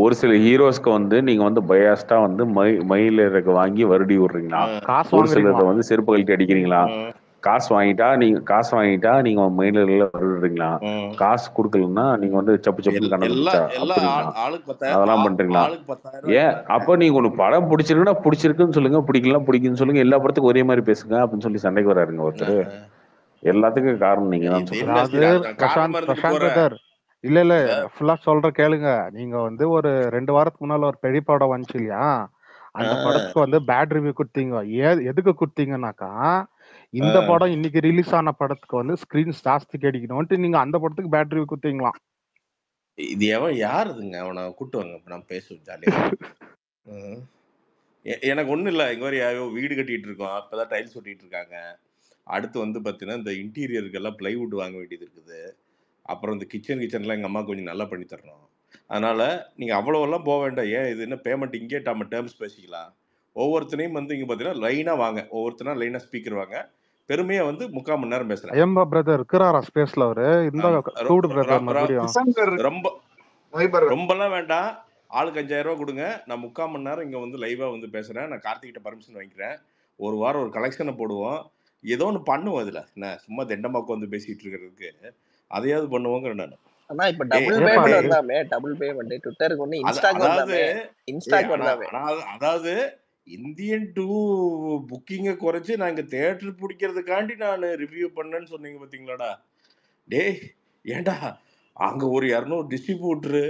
ஒரு சில ஹீரோஸ்க்கு வந்து நீங்க வந்து பயாஸ்டா வந்து மயிலிறகு வாங்கி வருடி விடுறீங்களா? ஒரு சிலரை வந்து செருப்பு கழட்டி அடிக்கிறீங்களா? காசு வாங்கிட்டா நீங்க மயிலிறகுல வருடுறீங்களா? காசு கொடுக்கலன்னா நீங்க வந்து சப்புன்னு கண்ண அதெல்லாம் பண்றீங்களா? ஏன் அப்ப நீங்க ஒண்ணு படம் பிடிச்சிருக்குன்னு சொல்லுங்க, பிடிக்கலாம் பிடிக்குன்னு சொல்லுங்க. எல்லா படத்துக்கும் ஒரே மாதிரி பேசுங்க அப்படின்னு சொல்லி சண்டைக்கு வராருங்க ஒருத்தர். எல்லாத்துக்கும் காரணம் நீங்க தான் சொல்றீங்க. பிரசாந்த் பிரதர், இல்ல ஃபுல்லா சொல்ற கேளுங்க. நீங்க வந்து ஒரு 2 வாரத்துக்கு முன்னால ஒரு பெரிய படம் வந்துச்சு இல்லையா, அந்த படத்துக்கு வந்து பேட் ரிவ்யூ கொடுத்தீங்க. எதுக்கு கொடுத்தீங்கன்னாக்கா, இந்த படம் இன்னைக்கு ரிலீஸ் ஆன படத்துக்கு வந்து ஸ்கிரீன்ஸ் ஜாஸ்தி கிடைக்கணும்ட்டு நீங்க அந்த படத்துக்கு பேட் ரிவ்யூ கொடுத்தீங்களாம். இது யாருதுங்க? அவனை கூட்டு வாங்க, நம்ம பேசுவோம் ஜாலியா. எனக்கு ஒன்றும் இல்லை. இங்கே மாதிரி வீடு கட்டிட்டு இருக்கோம், அப்போதான் டைல்ஸ் ஒட்டிட்டு இருக்காங்க. அடுத்து வந்து பார்த்தீங்கன்னா இந்த இன்டீரியருக்கெல்லாம் பிளைவுட் வாங்க வேண்டியது இருக்குது. அப்புறம் இந்த கிச்சன்லாம் எங்கள் அம்மா கொஞ்சம் நல்லா பண்ணி தரணும். அதனால் நீங்கள் அவ்வளோவெல்லாம் போக வேண்டாம். ஏன் இது என்ன பேமெண்ட் இங்கே நம்ம டேர்ம்ஸ் பேசிக்கலாம். ஒவ்வொருத்தனையும் வந்து இங்கே பார்த்தீங்கன்னா லைனாக வாங்க, ஒவ்வொருத்தனா லைனாக ஸ்பீக்கர் வாங்க, பெருமையா வந்து 3/4 மணி நேரம் பேசுறேன். ஐயம்பா பிரதர் இருக்கிறாரா ஸ்பேஸ்ல அவரு? இந்த கூடு பிரதர் மறுபடியும் ரொம்பலாம் வேண்டாம். ஆளுக்கு 5000 ரூபா கொடுங்க. நான் 3/4 மணி நேரம் இங்க வந்து லைவா வந்து பேசுறேன். நான் கார்த்திகிட்ட பர்மிஷன் வாங்கிக்கிறேன். ஒரு வாரம் ஒரு கலெக்ஷனை போடுவோம். ஏதோ ஒன்று பண்ணுவோம். இதுல என்ன சும்மா தெண்டமாக்கு வந்து பேசிட்டு இருக்கிறதுக்கு அதையாவது பண்ணுவோங்கிற நான். ஆனா இப்ப டபுள் பேமெண்ட் வந்தாமே, டபுள் பேமெண்ட் ட்விட்டருக்கு ஒண்ணு இன்ஸ்டாக்கு வந்தாமே, இன்ஸ்டாக்கு வந்தாமே. அதாவது இந்தியன் 2 புக்கிங்கை குறைச்சி நான் இங்க தியேட்டர் பிடிக்கிறதுக்காண்டி நான் ரிவ்யூ பண்ணேன்னு சொன்னீங்க பாத்தீங்களாடா. டேய் ஏண்டா அங்க ஒரு 200 டிஸ்ட்ரிபியூட்டரு,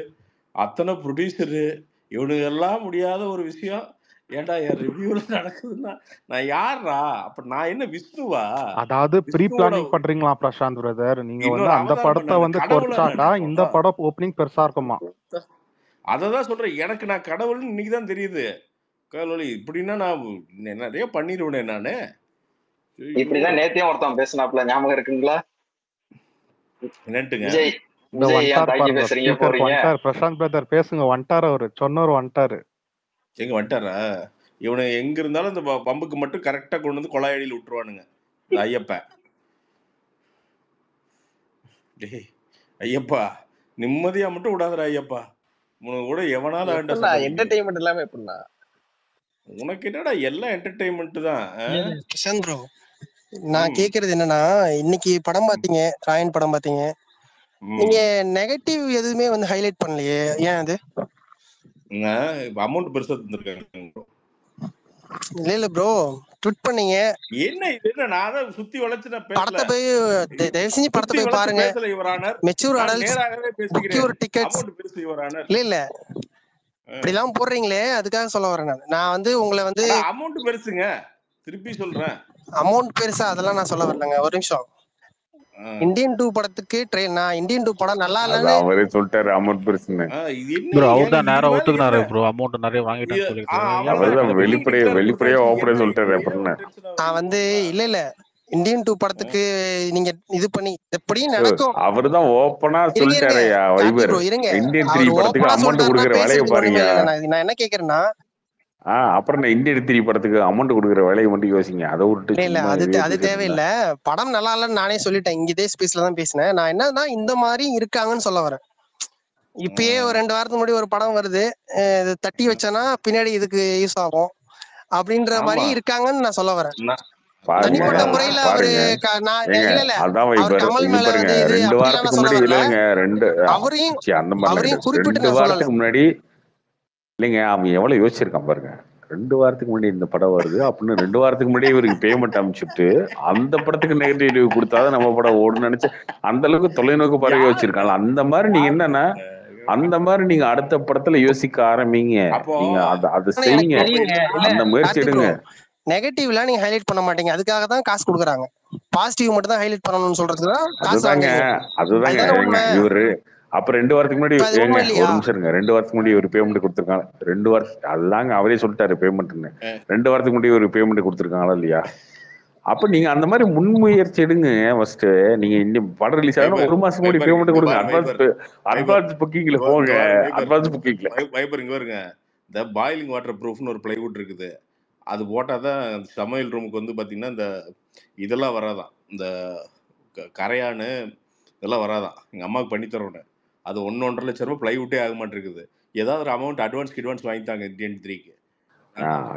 அத்தனை ப்ரொடியூசரு, இவனுங்க எல்லாம் முடியாத ஒரு விஷயம் ஏண்டா என் ரிவ்யூல நடக்குதுன்னா நான் யாரா? அப்ப நான் என்ன விஷ்ணுவா? அதாவது ப்ரீ பிளானிங் பண்றீங்களா பிரசாந்த் பிரதர்? நீங்க வந்து அந்த படத்தை வந்து குறைச்சாக்கா இந்த படம் ஓப்பனிங் பெருசா இருக்குமா? அததான் சொல்றேன். எனக்கு நான் கடவுள்னு இன்னைக்குதான் தெரியுது. கடவுளி இப்படின்னா நான் நிறைய பண்ணிடுவேன். நானு இப்படிதான் நேத்தையும் ஒருத்தன் பேசினாப்ல, ஞாபகம் இருக்குங்களா? என்னட்டுங்க? பிரசாந்த் பிரதர் பேசுங்க. வந்துட்டாரு அவரு, சொன்னவர் வந்துட்டாரு. எங்க வந்துட்டாரா? இவனு எங்க இருந்தாலும் இந்த பம்புக்கு மட்டும் கரெக்டா கொண்டு வந்து கொலாயடியில் விட்டுருவானுங்க. இந்த ஐயப்பா, டேய் ஐயப்பா நிம்மதியா மட்டும் விடாதடா ஐயப்பா. உனக்கு கூட எவனால என்டர்டெயின்மெண்ட் எல்லாமே எப்படின்னா உனக்கு என்னடா எல்லாம் என்டர்டெயின்மெண்ட் தான். பிரசாந்த் ப்ரோ, நான் கேக்குறது என்னன்னா, இன்னைக்கு படம் பாத்தீங்க, ராயன் படம் பாத்தீங்க, நீங்க நெகட்டிவ் எதுவுமே வந்து ஹைலைட் பண்ணலையே, ஏன் அது? அமௌண்ட் பெருசா தந்திருக்காங்க. இல்ல ப்ரோ, ட்வீட் பண்ணீங்க. என்ன இது? என்ன நான் சுத்தி வளைச்சு நான் பேசல. படத்தை போய் தயவு செஞ்சு படத்தை போய் பாருங்க. பேசல யுவர் ஆனர். மெச்சூர் அடல்ட்ஸ் நேராகவே பேசிக்கிறேன். ஒரு டிக்கெட்ஸ் அமௌண்ட் பெருசு யுவர் ஆனர். இல்ல இப்படி எல்லாம் போடுறீங்களே, அதுக்காக சொல்ல வரேன். நான் வந்து உங்களை வந்து அமௌண்ட் பெருசுங்க, திருப்பி சொல்றேன். அமௌண்ட் பெருசா அதெல்லாம் நான் சொல்ல வரலங்க. ஒரு நிமிஷம். இந்தியன் 2 படத்துக்கு நான் இந்தியன் 2 படம் நல்லா இல்லன்னு அவரே சொல்லிட்டாரு அமௌண்ட் பெருசுன்னு. ப்ரோ அவர் தான் நேரா ஒத்துக்குனாரு ப்ரோ, அமௌண்ட் நிறைய வாங்கிட்டான்னு சொல்லிருக்காரு. அவர்தான் வெளிப்படையா ஓப்பனே சொல்லிட்டாரு. அப்புறம் நான் வந்து இல்ல இந்தியன் 2 படத்துக்கு நீங்க இது பண்ணி எப்படி நடக்கும்? அவர்தான் ஓப்பனா சொல்லிட்டாருயா. வைபர் இந்தியன் 3 படத்துக்கு அமௌண்ட் கொடுக்குற வேலையை பாருங்க. நான் என்ன கேக்குறேன்னா, அப்புறம் இந்தியன் 3 படத்துக்கு அமௌண்ட் கொடுக்குற வேலையை மட்டும் யோசிங்க. அதை விட்டு இல்ல அது தேவையில்லை. படம் நல்லா இல்லன்னு நானே சொல்லிட்டேன். இங்க இதே ஸ்பேஸ்ல தான் பேசினேன். நான் என்னன்னா இந்த மாதிரி இருக்காங்கன்னு சொல்ல வரேன். இப்பயே ஒரு 2 வாரத்துக்கு முன்னாடி ஒரு படம் வருது, தட்டி வச்சேன்னா பின்னாடி இதுக்கு யூஸ் ஆகும் அப்படின்ற மாதிரி இருக்காங்கன்னு நான் சொல்ல வரேன். தனிப்பட்ட முறையில அவரு கமல் மேல வந்து இது அப்படிலாம் சொல்ல வரல. அவரையும் குறிப்பிட்டு நான் சொல்லல. முன்னாடி இல்லைங்க, அவன் எவ்வளவு யோசிச்சிருக்கான் பாருங்க. 2 வாரத்துக்கு முன்னாடி இந்த படம் வருது அப்படின்னு 2 வாரத்துக்கு முன்னாடி இவருக்கு பேமெண்ட் அனுப்பிச்சுட்டு அந்த படத்துக்கு நெகட்டிவ் ரிவ்யூ கொடுத்தாதான் நம்ம படம் ஓடுன்னு நினைச்சு அந்த அளவுக்கு தொலைநோக்கு பார்வை யோசிச்சிருக்காங்க. அந்த மாதிரி நீங்க என்னன்னா, அந்த மாதிரி நீங்க அடுத்த படத்துல யோசிக்க ஆரம்பிங்க. நீங்க அதை செய்யுங்க, அந்த முயற்சி எடுங்க. நெகட்டிவ்ல நீங்க ஹைலைட் பண்ண மாட்டீங்க, அதுக்காக தான் காசு கொடுக்குறாங்க. பாசிட்டிவ் மட்டும் தான் ஹைலைட் பண்ணணும்னு சொல்றதுதான் அதுதாங்க இவரு. அப்ப 2 வாரத்துக்கு முன்னாடி ஒரு நிமிஷம் இருங்க, 2 வாரத்துக்கு முன்னாடி ஒரு பேமெண்ட் கொடுத்துருக்காங்க. 2 வாரத்துக்கு அதுதாங்க அவரே சொல்லிட்டாரு பேமெண்ட்னு. 2 வாரத்துக்கு முன்னாடி ஒரு பேமெண்ட் கொடுத்துருக்காங்களா இல்லையா? அப்ப நீங்க அந்த மாதிரி முன்முயற்சி எடுங்க. ஃபர்ஸ்ட் நீங்க இன்னும் படம் ரிலீஸ் ஆகணும், 1 மாசம் முன்னாடி பேமெண்ட் கொடுங்க. அட்வான்ஸ் புக்கிங்ல போங்க. அட்வான்ஸ் புக்கிங்ல வைபர் இங்க வருங்க. இந்த பாயிலிங் வாட்டர் ப்ரூஃப்னு ஒரு பிளைவுட் இருக்குது. அது போட்டாதான் சமையல் ரூமுக்கு வந்து பாத்தீங்கன்னா இந்த இதெல்லாம் வராதான், இந்த கரையானு இதெல்லாம் வராதான். எங்க அம்மாவுக்கு பண்ணி தரோன்னு அது 1.5 லட்சம் ரூபாய் பிளைவுட்டே ஆக மாட்டேங்குது. ஏதாவது ஒரு அமௌண்ட் அட்வான்ஸ் வாங்கிட்டாங்க இந்தியன் 3க்கு.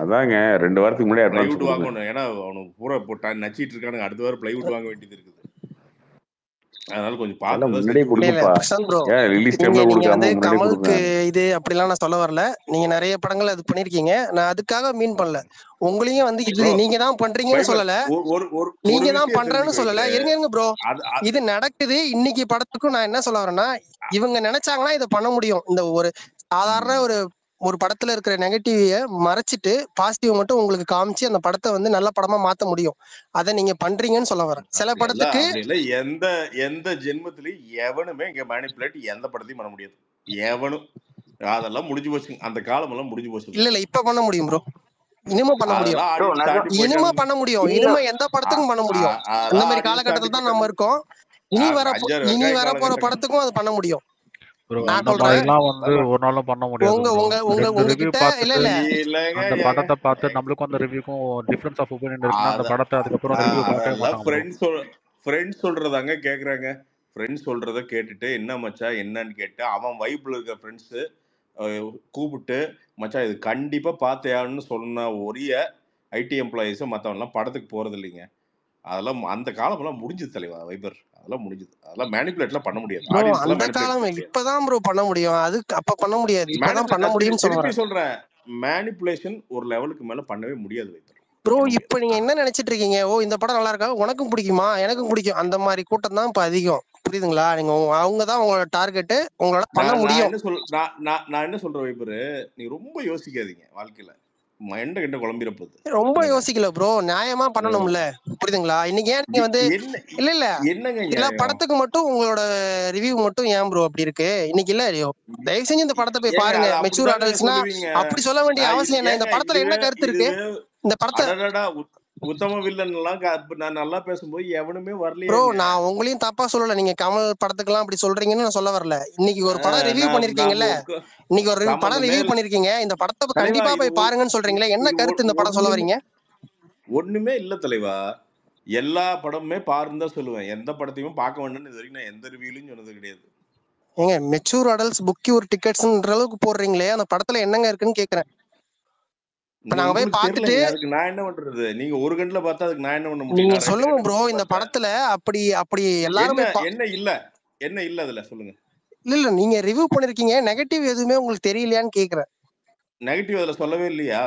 அதாங்க 2 வாரத்துக்கு முன்னாடி பிளைவுட் வாங்கணும். ஏன்னா அவனுக்கு பூரா போட்டா நச்சிட்டு இருக்கானுங்க. அடுத்த வாரம் பிளைவுட் வாங்க வேண்டியது இருக்குது. அதனால கொஞ்சம் கமலுக்கு இது அப்படிலாம் நான் சொல்ல வரல. நீங்க நிறைய படங்கள் அது பண்ணிருக்கீங்க, நான் அதுக்காக மீன் பண்ணல. உங்களையும் வந்து இது நீங்க தான் பண்றீங்கன்னு சொல்லல, நீங்க தான் பண்றேன்னு சொல்லல. இருங்க ப்ரோ, இது நடக்குது. இன்னைக்கு படத்துக்கும் நான் என்ன சொல்ல வரேன்னா, இவங்க நினைச்சாங்கன்னா இதை பண்ண முடியும். இந்த ஒரு சாதாரண ஒரு படத்துல இருக்கிற நெகட்டிவ மறைச்சிட்டு பாசிட்டிவ் மட்டும் உங்களுக்கு காமிச்சு அந்த படத்தை வந்து நல்ல படமா மாத்த முடியும். அதை நீங்க பண்றீங்கன்னு சொல்ல வரேன். சில படத்துக்கு எந்த ஜென்மத்திலயும் எவனுமே இங்க மேனிபுலேட் எந்த படத்தையும் பண்ண முடியாது. எவனும் அதெல்லாம் முடிஞ்சு போச்சு. அந்த காலம் எல்லாம் முடிஞ்சு போச்சு. இல்ல இப்ப பண்ண முடியும் ப்ரோ. இனிமே பண்ண முடியும். இனிமே பண்ண முடியும். இனிமே எந்த படத்துக்கும் பண்ண முடியும். அந்த மாதிரி காலகட்டத்துல தான் நம்ம இருக்கோம். இனி வர போற படத்துக்கும் அது பண்ண முடியும். ப்ரோ நான் அந்த சொல்றேன் மாதிரிலாம் வந்து ஒரு நாளும் பண்ண முடியாது உங்க ப்ரோ. உங்க உங்க 2 ரிவ்யூ உங்ககிட்ட இல்ல பார்த்துட்டு இல்ல இல்லைங்க அந்த ஏங்க படத்தை பார்த்து நம்மளுக்கும் அந்த ரிவ்யூக்கும் டிஃபரன்ஸ் ஆஃப் ஒப்பீனியன் இருக்குன்னா அந்த படத்தை அதுக்கப்புறம் ரிவ்யூ பார்க்கவே அதெல்லாம் மாட்டாங்க ப்ரோ. ஃப்ரெண்ட்ஸ் சொல்றதாங்க கேக்குறாங்க. ஃப்ரெண்ட்ஸ் சொல்றத கேட்டுட்டு என்ன மச்சான் என்னன்னு கேட்டு அவன் வைப்ல இருக்க ஃப்ரெண்ட்ஸ் கூப்பிட்டு மச்சான் இது கண்டிப்பா பார்த்தேன்னு சொன்ன ஒரிய ஐடி எம்ப்ளாயிஸ் மற்றவன்லாம் படத்துக்கு போறது இல்லைங்க. அதெல்லாம் அந்த காலமெல்லாம் முடிஞ்சது தலைவா வைபர். அதெல்லாம் முடிஞ்சது. அதெல்லாம் மேனிபுலேட்லாம் பண்ண முடியாது. ப்ரோ ஆடியன்ஸ் எல்லாம் அந்த மேனிபுலேட் காலம் பண்ண முடியாது. இப்பதான் ப்ரோ பண்ண முடியும். அது அப்ப பண்ண முடியாது. இப்பதான் பண்ண முடியும்னு சொல்ல திருப்பி வரேன். சொல்றேன், மேனிபுலேஷன் ஒரு லெவலுக்கு மேல பண்ணவே முடியாது வைபர். ப்ரோ பண்ண முடியாது. இப்ப நீங்க என்ன நினைச்சிட்டு இருக்கீங்க? ஓ இந்த படம் நல்லா இருக்கா, உனக்கும் பிடிக்குமா, எனக்கும் பிடிக்கும், அந்த மாதிரி கூட்டம் தான் இப்ப அதிகம். புரியுதுங்களா? நீங்க அவங்க தான் உங்களோட டார்கெட், உங்களால பண்ண நான் முடியும். நான் என்ன சொல்றேன் வைபரு, நீங்க ரொம்ப யோசிக்காதீங்க வாழ்க்கையில. எண்ட கிட்ட குழம்பிட போகுது. ரொம்ப என்னங்க யோசிக்கல ப்ரோ, நியாயமா பண்ணணும்ல. புரியுதுங்களா? இன்னைக்கு ஏன் நீங்க வந்து என்ன இல்ல இல்ல என்னங்க எல்லா நியாயம்? படத்துக்கு மட்டும் உங்களோட ரிவ்யூ மட்டும் ஏன் ப்ரோ அப்படி இருக்கு? இன்னைக்கு இல்ல தயவு செஞ்சு இந்த படத்தை போய் ஏங்க பாருங்க. அது மெச்சூர் அப்படிதாங்க அடல்ட்ஸ்னா சொல்லுவீங்க. அப்படி சொல்ல வேண்டிய அவசியம் என்ன? இந்த ஏங்க படத்துல என்ன கருத்து இருக்கு? இந்த படத்தை அடடா உத்தம வில்லன் எல்லாம் நான் நல்லா பேசும்போது எவனுமே ப்ரோ வரலையேங்க. நான் உங்களையும் தப்பா சொல்லல. நீங்க கமல் படத்துக்கெல்லாம் அப்படி சொல்றீங்கன்னு நான் சொல்ல வரல. இன்னைக்கு ஒரு படம் ரிவ்யூ நான் பண்ணிருக்கீங்கல்ல, இன்னைக்கு ஒரு படம் சம்பந்தமே ரிவ்யூ பண்ணிருக்கீங்க, இந்த படத்தை தலைவா. கண்டிப்பா இது போய் பாருங்கன்னு சொல்றீங்களே, என்ன கருத்து இந்த படம் சொல்ல வரீங்க? ஒண்ணுமே இல்ல தலைவா. எல்லா படமுமே பாருன்னு தான் சொல்லுவேன். எந்த படத்தையுமே பார்க்க வேண்டாம்னு இது வரைக்கும் நான் எந்த ரிவ்யூலையும் சொன்னது கிடையாது. ஏங்க மெச்சூர் அடல்ட்ஸ் புக் ஒரு டிக்கெட்ஸ்ன்ற அளவுக்கு போடுறீங்களே, அந்த படத்துல என்னங்க இருக்குன்னு கேக்குறேன். இப்ப நாங்க போய் உங்களுக்கு பார்த்துட்டு தெரியலங்க, அதுக்கு நான் என்ன பண்றது? நீங்க ஒரு கண்ணுல பார்த்தா அதுக்கு நான் என்ன பண்ண முடியும்? நீங்க நான் 2 சொல்லுங்க கண்ணு ப்ரோ, வச்சு இந்த பார்த்தேன். படத்துல அப்படி அப்படி எல்லாரும் போய் என்ன இல்ல அதுல சொல்லுங்க. இல்ல நீங்க ரிவ்யூ பண்ணிருக்கீங்க, நெகட்டிவ் எதுவுமே உங்களுக்கு தெரியலையான்னு கேக்குறேன். நெகட்டிவ் அதுல சொல்லவே இல்லையா?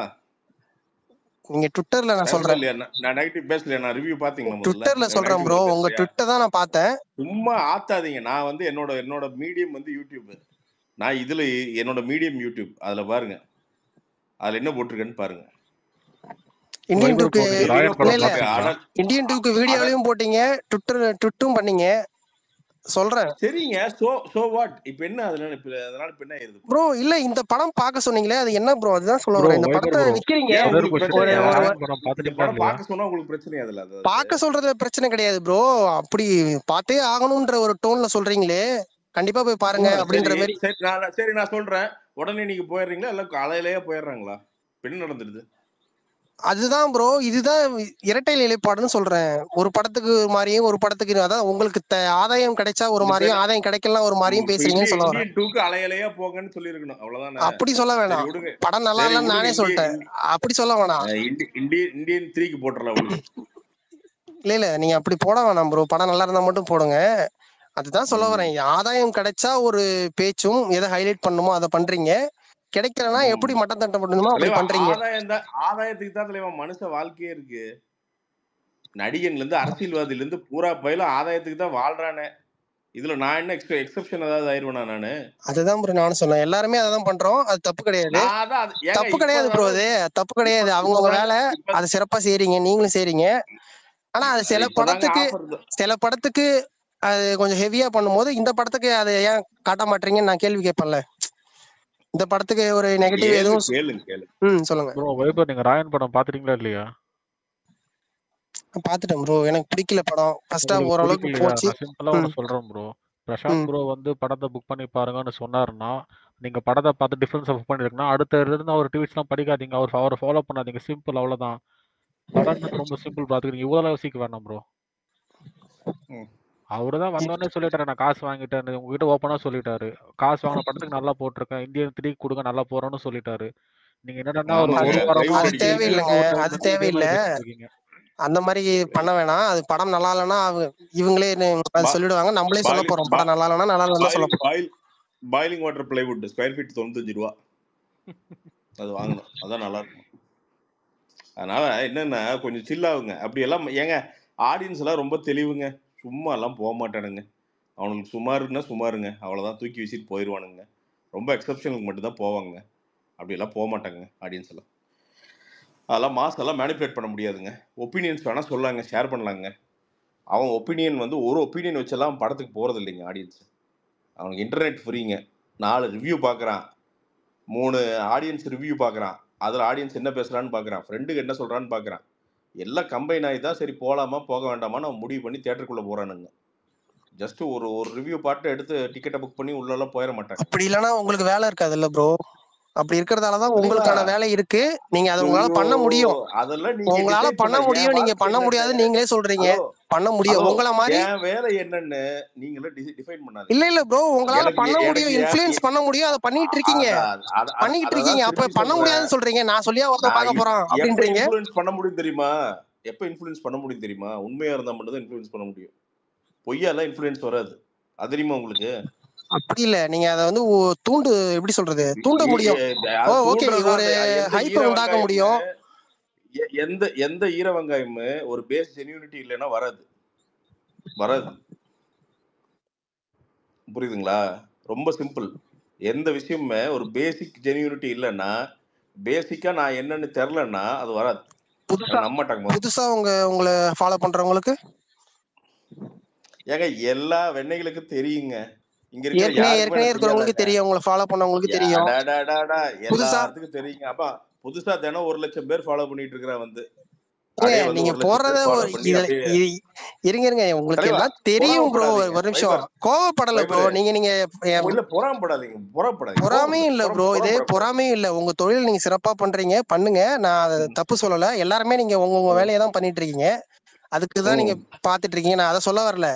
நீங்க ட்விட்டர்ல நான் பேசவே சொல்றேன். இல்லையா? நான் நெகட்டிவ் பேசலையா? நான் ரிவ்யூ பாத்தீங்களா முதல்ல? ட்விட்டர்ல சொல்றேன் நெகட்டிவ் ப்ரோ, நான் உங்க பேசலையா? ட்விட்டர் தான் நான் பார்த்தேன். சும்மா ஆத்தாதீங்க. நான் வந்து என்னோட மீடியம் வந்து யூடியூப். நான் இதுல என்னோட மீடியம் யூடியூப். அதுல பாருங்க. அதுல என்ன போட்டிருக்கேன்னு பாருங்க. இந்தியன் வைபர் டூக்கு ப்ரோ நீங்க இல்ல ராயன் படம் இல்ல பார்த்தீங்களா? இந்தியன் டூக்கு வீடியோலயும் போட்டீங்க, ட்விட்டும் பண்ணீங்க. சொல்றேன் சரிங்க. So what? இப்போ என்ன அதனால இப்ப என்ன ஆயிருது? ப்ரோ. இல்ல இந்த படம் பார்க்க சொன்னீங்களே, அது என்ன ப்ரோ? அதுதான் சொல்ல ப்ரோ வரேன். இந்த வைபர் படத்தை ப்ரோ விக்கிறீங்க. ஏன் ஒரே ஒரு உங்களுக்கு கொஸ்டின் ஒரு பிரச்சனையா? ப்ரோ, ஒரு ராயன் படம் இந்த பார்த்துட்டீங்களா படம் இல்லையா? பார்க்க சொன்னா உங்களுக்கு பிரச்சனையா அதுல? அதாவது பார்க்க சொல்றது பிரச்சனை கிடையாது ப்ரோ. அப்படி பார்த்தே ஆகணும்ன்ற ஒரு டோன்ல சொல்றீங்களே, கண்டிப்பா போய் பாருங்க அப்படின்ற மாதிரி. சரி நான் சொல்றேன். உடனே நீங்க போயிடுறீங்களா? இல்ல காலையிலேயே போயிடுறாங்களா? என்ன நடந்துருது? அதுதான் ப்ரோ, இதுதான் இரட்டை நிலைப்பாடுன்னு சொல்றேன். ஒரு படத்துக்கு ஒரு மாதிரியும் ஒரு படத்துக்கு அதான் உங்களுக்கு ஆதாயம் கிடைச்சா ஒரு இப்ப மாதிரியும், என்ன ஆதாயம் கிடைக்கலாம் ஒரு மாதிரியும் இப்ப பேசுறீங்கன்னு சொல்ல வரேன். இந்தியன் டூக்கு அலையலையா போங்கன்னு சொல்லியிருக்கணும். அவ்வளவுதானே? அப்படி சொல்ல சரி வேணாம். விடுங்க. படம் நல்லா சரி இல்லைன்னு விடுங்க. நானே சொல்லிட்டேன். அப்படி சொல்ல வேணாம். இந்தியன் 3க்கு போட்டுறலாம் விடுங்க. இல்ல நீங்க அப்படி போட வேணாம் ப்ரோ. படம் நல்லா இருந்தா மட்டும் போடுங்க. அதுதான் சொல்ல வரேன். ஆதாயம் கிடைச்சா ஒரு பேச்சும் எதை ஹைலைட் பண்ணுமோ அதை பண்றீங்க, கிடைக்கலன்னா எப்படி மட்டம் தட்ட பண்ணணுமோ அப்படி தலைவா பண்றீங்க. ஆதாயத்துக்கு தான் தலைவா மனுஷ வாழ்க்கையே இருக்கு. நடிகன்ல இருந்து அரசியல்வாதில இருந்து பூரா பயிலும் ஆதாயத்துக்கு தான் வாழ்றானே. இதுல நான் என்ன எக்ஸெப்ஷன் ஏதாவது ஆயிருவேனா நானு? அதுதான் ப்ரோ நானும் சொன்னேன். எல்லாருமே அதான் பண்றோம். அது தப்பு கிடையாது. நான் அதான் ஏங்க தப்பு கிடையாது ப்ரோ. அது தப்பு கிடையாது. அவங்கவுங்க வேலை, அதை சிறப்பா செய்றீங்க, நீங்களும் செய்றீங்க. ஆனா அது இப்பதாங்க ஆஃபர் சில படத்துக்கு அது கொஞ்சம் ஹெவியா பண்ணும்போது இந்த படத்துக்கு அதை ஏன் காட்ட மாட்டீங்கன்னு நான் கேள்வி கேட்பேன்ல. இந்த படத்துக்கு ஒரு நெகட்டிவ் எதுவும் கேளுங்க. சொல்லுங்க ப்ரோ வைபர் நீங்க ராயன் படம் பாத்துட்டீங்களா இல்லையா? பாத்துட்டேன் ப்ரோ. எனக்கு பிடிக்கல படம். ஃபர்ஸ்ட் ஹாஃப் உங்களுக்கு ஓரளவுக்கு பிடிக்கலையா? போச்சு. நான் சிம்பிளா ஒன்று சொல்றேன் ப்ரோ. பிரசாந்த் ப்ரோ வந்து படத்தை புக் பண்ணி பாருங்கன்னு சொன்னாருன்னா, நீங்க படத்தை பார்த்து டிஃபரன்ஸ் புக் பண்ணிருக்குன்னா அடுத்த இருந்து அவர் ட்வீட்ஸ்லாம் படிக்காதீங்க, அவரை ஃபாலோ பண்ணாதீங்க. சிம்பிள், அவ்வளவுதான். படம்ன்றது ரொம்ப சிம்பிள். பாத்துக்கிறீங்க, இவ்வளவு யோசிக்க வேணாம் ப்ரோ. அவருதான் வந்தோடனே சொல்லிட்டாரு, நான் காசு வாங்கிட்டேன், உங்ககிட்ட ஓப்பனா சொல்லிட்டாரு. காசு வாங்கின படத்துக்கு நல்லா போட்டிருக்கேன், இந்தியன் 3 கொடுங்க நல்லா போறோம்னு சொல்லிட்டாரு. நீங்க என்னன்னா ஒரு வாரமா அது வந்து தேவையில்லைங்க. அது தேவையில்லை. இருக்கீங்க. அந்த மாதிரி பண்ண வேணாம். அது படம் நல்லா இல்லைன்னா இவங்களே அது சொல்லிடுவாங்க. நம்மளே சொல்ல போறோம் படம் நல்லா இல்லைன்னா நல்லா இல்லைன்னு சொல்ல போறோம். Boiling water plywood square feet 95 ரூபா. அது வாங்கணும். அதான் நல்லா இருக்கும். அதனால என்னன்னா கொஞ்சம் சில்லாகுங்க. அப்படி எல்லாம் ஏங்க ஆடியன்ஸ் எல்லாம் ரொம்ப தெளிவுங்க. சும்மா எல்லாம் போக மாட்டானுங்க. அவனுக்கு சுமாருன்னா சுமாருங்க. அவ்வளோதான், தூக்கி வீசிட்டு போயிடுவானுங்க. ரொம்ப எக்ஸப்ஷனுக்கு மட்டும்தான் போவாங்க. அப்படியெல்லாம் போக மாட்டாங்க ஆடியன்ஸ் எல்லாம். அதெல்லாம் மாஸ் எல்லாம் மேனிபுலேட் பண்ண முடியாதுங்க. ஒப்பீனியன்ஸ் வேணால் சொல்லாங்க, ஷேர் பண்ணலாங்க. அவன் ஒப்பீனியன் வந்து ஒரு ஒப்பீனியன் வச்செல்லாம் படத்துக்கு போகிறது இல்லைங்க ஆடியன்ஸ். அவனுக்கு இன்டர்நெட் ஃப்ரீங்க. 4 ரிவ்யூ பார்க்குறான், 3 ஆடியன்ஸ் ரிவ்யூ பார்க்குறான், அதில் ஆடியன்ஸ் என்ன பேசுகிறான்னு பார்க்குறான், ஃப்ரெண்டுக்கு என்ன சொல்கிறான்னு பார்க்குறான். எல்லாம் கம்பைன் ஆகி தான் சரி போகலாமா போக வேண்டாமான்னு அவன் முடிவு பண்ணி தேட்டருக்குள்ளே போகிறானுங்க. ஜஸ்ட் ஒரு ஒரு ரிவ்யூ பாட்டு எடுத்து டிக்கெட்டை புக் பண்ணி உள்ள எல்லாம் போயிட மாட்டாங்க. அப்படி இல்லைன்னா உங்களுக்கு வேலை இருக்காதுல்ல ப்ரோ. அப்படி இருக்கிறதாலதான் தலைவா உங்களுக்கான வேலை இருக்கு. நீங்க அதை உங்களால ஐயோ பண்ண முடியும். அதெல்லாம் நீங்க உங்களால டிசைட் பண்ண பண்ண என் முடியும், நீங்க வார்த்தை பண்ண என்னன்னு முடியாது நீங்களே சொல்றீங்க. ஹலோ பண்ண முடியும் ஹலோ உங்களை மாதிரி. என் வேலை என்னன்னு நீங்களே டிஃபைன் பண்ணாதீங்க. இல்ல இல்ல ப்ரோ, உங்களால எனக்கு பண்ண முடியும், எனக்கு இன்ஃப்ளூயன்ஸ் பண்ண முடியும், அதை பண்ணிட்டு இருக்கீங்க. பண்ணிக்கிட்டு அதான் இருக்கீங்க. அப்ப திருப்பி பண்ண சொல்றேன். முடியாதுன்னு சொல்றீங்க. நான் சொல்லியா ஒருத்த நான் பார்க்க போறான் எப்ப அப்படின்றீங்க. இன்ஃப்ளூயன்ஸ் பண்ண முடியும் தெரியுமா? எப்ப இன்ஃப்ளூயன்ஸ் பண்ண முடியும் தெரியுமா? உண்மையா இருந்தா மட்டும் தான் இன்ஃப்ளூயன்ஸ் பண்ண முடியும். பொய்யாலாம் இன்ஃப்ளூயன்ஸ் வராது. அது தெரியுமா உங்களுக்கு? அப்படி இல்ல, நீங்க அதை வந்து தூண்டு, எப்படி சொல்றது, தூண்ட முடியும். அது ஓகே, தூண்டுறதா ஒரு எந்த ஹைப்பை ஈர உண்டாக்க வெங்காயமும் முடியும். எந்த எந்த ஈர வெங்காயமும் ஒரு பேஸ் ஜென்யூனிட்டி இல்லைன்னா வராது. புரியுதுங்களா? ரொம்ப சிம்பிள். எந்த விஷயமுமே ஒரு பேசிக் ஜென்யூனிட்டி இல்லைன்னா, பேசிக்கா நான் என்னன்னு தெரிலன்னா அது வராது. நம்ப மாட்டாங்க. புதுசா உங்களை ஃபாலோ பண்றவங்களுக்கு ஏங்க எல்லா வெண்ணைகளுக்கும் தெரியுங்க. இங்க இருக்கிற ஏற்கனவே யாருக்குமே எனக்கு இருக்கிறவங்களுக்கு தெரியாதாங்க? தெரியும், உங்களை ஃபாலோ பண்ணவங்களுக்கு தெரியும். புதுசா எல்லாத்துக்கும் தெரியுங்க. அப்பா புதுசா தினம் 1,00,000 பேர் ஃபாலோ பண்ணிட்டு இருக்கிறான் வந்து நீங்க போடுறத இருங்க, உங்களுக்கு எல்லாம் தெரியும் ப்ரோ. ஒரு நிமிஷம், கோவப்படல ப்ரோ. நீங்க இல்ல பொறாமப்படாதீங்க. பொறாமையும் இல்ல ப்ரோ. இது பொறாமையும் இல்ல. உங்க தொழில் நீங்க சிறப்பா பண்றீங்க, பண்ணுங்க. நான் அதை தப்பு சொல்லல. எல்லாருமே நீங்க உங்க வேலையை தான் பண்ணிட்டு இருக்கீங்க. அதுக்குதான் நீங்க பாத்துட்டு இருக்கீங்க. நான் அதை சொல்ல வரல.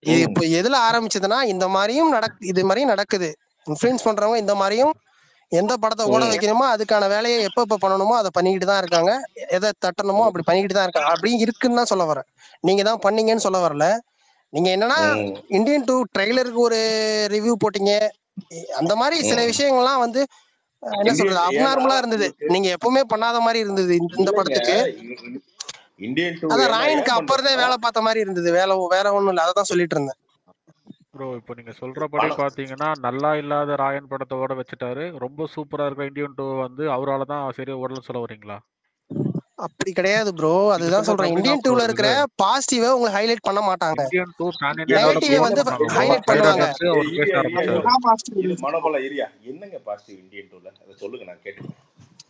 இது இப்போ எதுல ஆரம்பிச்சதுன்னா, இந்த மாதிரியும் இது மாதிரியும் நடக்குது. இன்ஃப்ளூயன்ஸ் பண்றவங்க இந்த மாதிரியும் எந்த படத்தை ஓட வைக்கணுமோ அதுக்கான வேலையை எப்ப பண்ணணுமோ அதை பண்ணிக்கிட்டு தான் இருக்காங்க. எதை தட்டணுமோ அப்படி பண்ணிக்கிட்டு தான் இருக்காங்க. அப்படி இருக்குன்னு தான் சொல்ல வரேன். நீங்க தான் பண்ணீங்கன்னு சொல்ல வரல. நீங்க என்னன்னா, இந்தியன் 2 ட்ரெய்லருக்கு ஒரு ரிவ்யூ போட்டீங்க. அந்த மாதிரி சில விஷயங்கள்லாம் வந்து என்ன சொல்றது, அப்நார்மலா இருந்தது. நீங்க எப்பவுமே பண்ணாத மாதிரி இருந்தது இந்த படத்துக்கு. அதான் ராயனுக்கு அப்புறதே வேலை பார்த்த மாதிரி இருந்தது. வேற ஒண்ணும் இல்லை, அதான் சொல்லிட்டு இருந்தேன் ப்ரோ. இப்போ நீங்க சொல்றபடி பாத்தீங்கன்னா, நல்லா இல்லாத ராயன் படத்தோட வச்சுட்டாரு. ரொம்ப சூப்பரா இருக்க இந்தியன் 2 வந்து அவரால் தான் சரியா ஓடலன்னு சொல்ல வரீங்களா? அப்படி கிடையாது ப்ரோ. அதுதான் சொல்றேன். இந்தியன் 2ல இருக்கிற பாசிட்டிவ உங்களுக்கு ஹைலைட் பண்ண மாட்டாங்க. இந்தியன் 2 பேன் இந்தியாவோட நெகட்டிவ் வந்து ஹைலைட் பண்ணுவாங்க. என்னங்க பாசிட்டிவ் இந்தியன் 2ல அத சொல்லுங்க, நான் கேட்டுக்கிறேன்.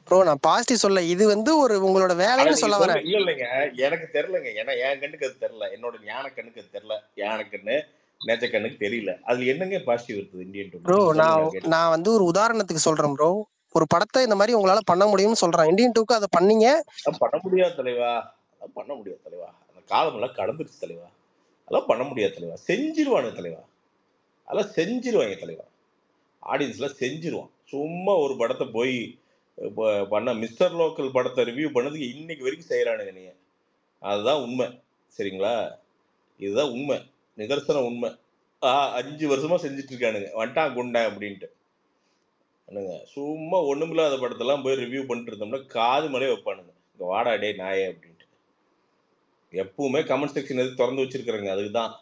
ப்ரோ, நான் பாசிட்டிவ் சொல்ல, இது வந்து ஒரு உங்களோட வேலைன்னு சொல்ல வரேன். இல்லைங்க, எனக்கு தெரியலங்க. ஏன்னா என் கண்ணுக்கு அது தெரியல. என்னோட ஞான கண்ணுக்கு அது தெரியல. ஞான கண்ணு நேச்ச கண்ணுக்கு தெரியல. அதுல என்னங்க பாசிட்டிவ் இருக்குது இந்தியன் 2? ப்ரோ, நான் வந்து ஒரு உதாரணத்துக்கு சொல்றேன் ப்ரோ. ஒரு படத்தை இந்த மாதிரி உங்களால பண்ண முடியும்னு சொல்றேன். இந்தியன் 2க்கு அதை பண்ணீங்க. பண்ண முடியாது தலைவா. பண்ண முடியாது தலைவா. அந்த காலம் எல்லாம் கடந்துருச்சு தலைவா. அதெல்லாம் பண்ண முடியாது தலைவா. செஞ்சிருவானுங்க தலைவா. அதெல்லாம் செஞ்சிருவாங்க தலைவா. ஆடியன்ஸ்ல செஞ்சிருவான். சும்மா ஒரு படத்தை போய் பண்ண மிஸ்டர் லோக்கல் படத்தை ரிவ்யூ பண்ணதுக்கு இன்னைக்கு வரைக்கும் செய்யறானுங்க. நீங்க அதுதான் உண்மை. சரிங்களா? இதுதான் உண்மை, நிதர்சன உண்மை. 5 வருஷமா செஞ்சுட்டு இருக்கானுங்க. வந்துட்டான் குண்டேன் அப்படின்ட்டு. என்னங்க சும்மா ஒண்ணுமில்லாத படத்தெல்லாம் போய் ரிவ்யூ பண்ணிட்டு இருந்தோம்னா காது மலையே வைப்பானுங்க. இங்க வாடா டே நாயே அப்படின்ட்டு. எப்பவுமே கமெண்ட் செக்ஷன் எது திறந்து வச்சிருக்கிறேங்க. அதுக்குதான்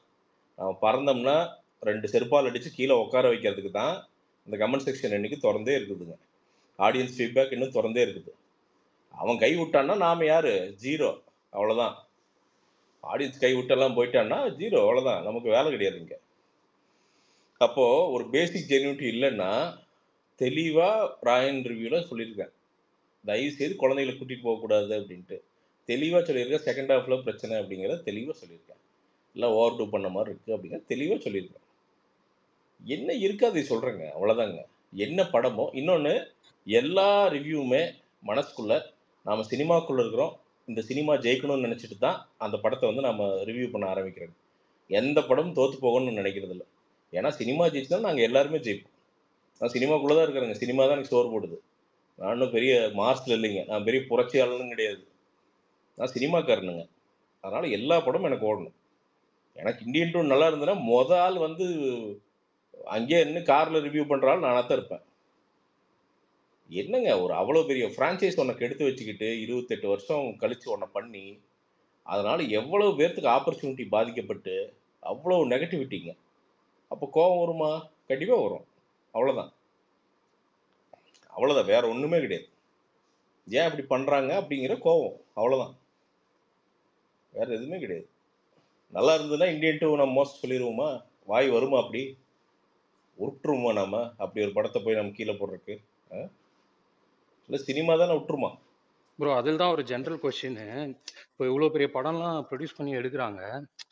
நம்ம பறந்தோம்னா 2 செருப்பால் அடிச்சு கீழே உட்கார வைக்கிறதுக்கு தான் இந்த கமெண்ட் செக்ஷன் இன்னைக்கு திறந்தே இருக்குதுங்க. ஆடியன்ஸ் ஃபீட்பேக் இன்னும் திறந்தே இருக்குது. அவன் கை விட்டான்னா நாம யாரு? 0. அவ்வளோதான். ஆடியன்ஸ் கை விட்டெல்லாம் போயிட்டான்னா 0. அவ்வளோதான். நமக்கு வேலை கிடையாது இங்க. அப்போ ஒரு பேசிக் ஜென்யூனிட்டி இல்லைன்னா தெளிவா ராயன் ரிவ்யூல சொல்லியிருக்கேன். தயவு செய்து குழந்தைகளை கூட்டிட்டு போகக்கூடாது அப்படின்ட்டு தெளிவாக சொல்லியிருக்கேன். செகண்ட் ஹாஃப்ல பிரச்சனை அப்படிங்கிறத தெளிவாக சொல்லியிருக்கேன். இல்லை ஓவர் டூ பண்ண மாதிரி இருக்கு அப்படிங்கிற தெளிவாக சொல்லியிருக்கேன். என்ன இருக்கு அதை சொல்றேங்க. அவ்வளோதாங்க. என்ன படமோ இன்னொன்று எல்லா ரிவ்யூவுமே மனசுக்குள்ள நாம சினிமாக்குள்ள இருக்கிறோம். இந்த சினிமா ஜெயிக்கணும்னு நினைச்சிட்டு தான் அந்த படத்தை வந்து நம்ம ரிவ்யூ பண்ண ஆரம்பிக்கிறோம். எந்த படமும் தோத்து போகணும்னு நினைக்கிறது இல்லை. ஏன்னா சினிமா ஜெயிச்சுன்னா நாங்கள் எல்லாருமே ஜெயிப்போம். நான் சினிமாக்குள்ளே தான் இருக்கிறேங்க. சினிமா தான் எனக்கு சோறு போடுது. நான் இன்னும் பெரிய மார்க்ஸில் இல்லைங்க. நான் பெரிய புரட்சியாளனும் கிடையாது. நான் சினிமாக்காரனுங்க. அதனால எல்லா படமும் எனக்கு ஓடணும். எனக்கு இந்தியன் 2 நல்லா இருந்ததுன்னா ஆள் வந்து அங்கேயே இன்னும் காரில் ரிவ்யூ பண்ணுறாலும் நானாக தான் இருப்பேன். என்னங்க ஒரு அவ்வளோ பெரிய ஃப்ரான்ச்சைஸ் உனக்கு எடுத்து வச்சுக்கிட்டு 28 வருஷம் கழிச்சு உன்னை பண்ணி அதனால எவ்வளோ பேர்த்துக்கு ஆப்பர்ச்சுனிட்டி பாதிக்கப்பட்டு அவ்வளோ நெகட்டிவிட்டிங்க. அப்போ கோபம் வருமா? கண்டிப்பாக வரும். அவ்வளோதான். அவ்வளோதான். வேற ஒன்றுமே கிடையாது. ஏன் அப்படி பண்ணுறாங்க அப்படிங்கிற கோபம். அவ்வளோதான். வேற எதுவுமே கிடையாது. நல்லா இருந்ததுன்னா இந்தியன் 2 நம்ம மோஸ்ட் சொல்லிடுவோமா? வாய் வருமா? அப்படி விட்டுருவோமா? நம்ம அப்படி ஒரு படத்தை போய் நம்ம கீழே போடுறதுக்கு இல்லை சினிமா தானே விட்டுருமா? ப்ரோ அதில் தான் ஒரு ஜென்ரல் கொஸ்டின். இப்போ இவ்வளோ பெரிய படம்லாம் ப்ரொடியூஸ் பண்ணி எடுக்கிறாங்க.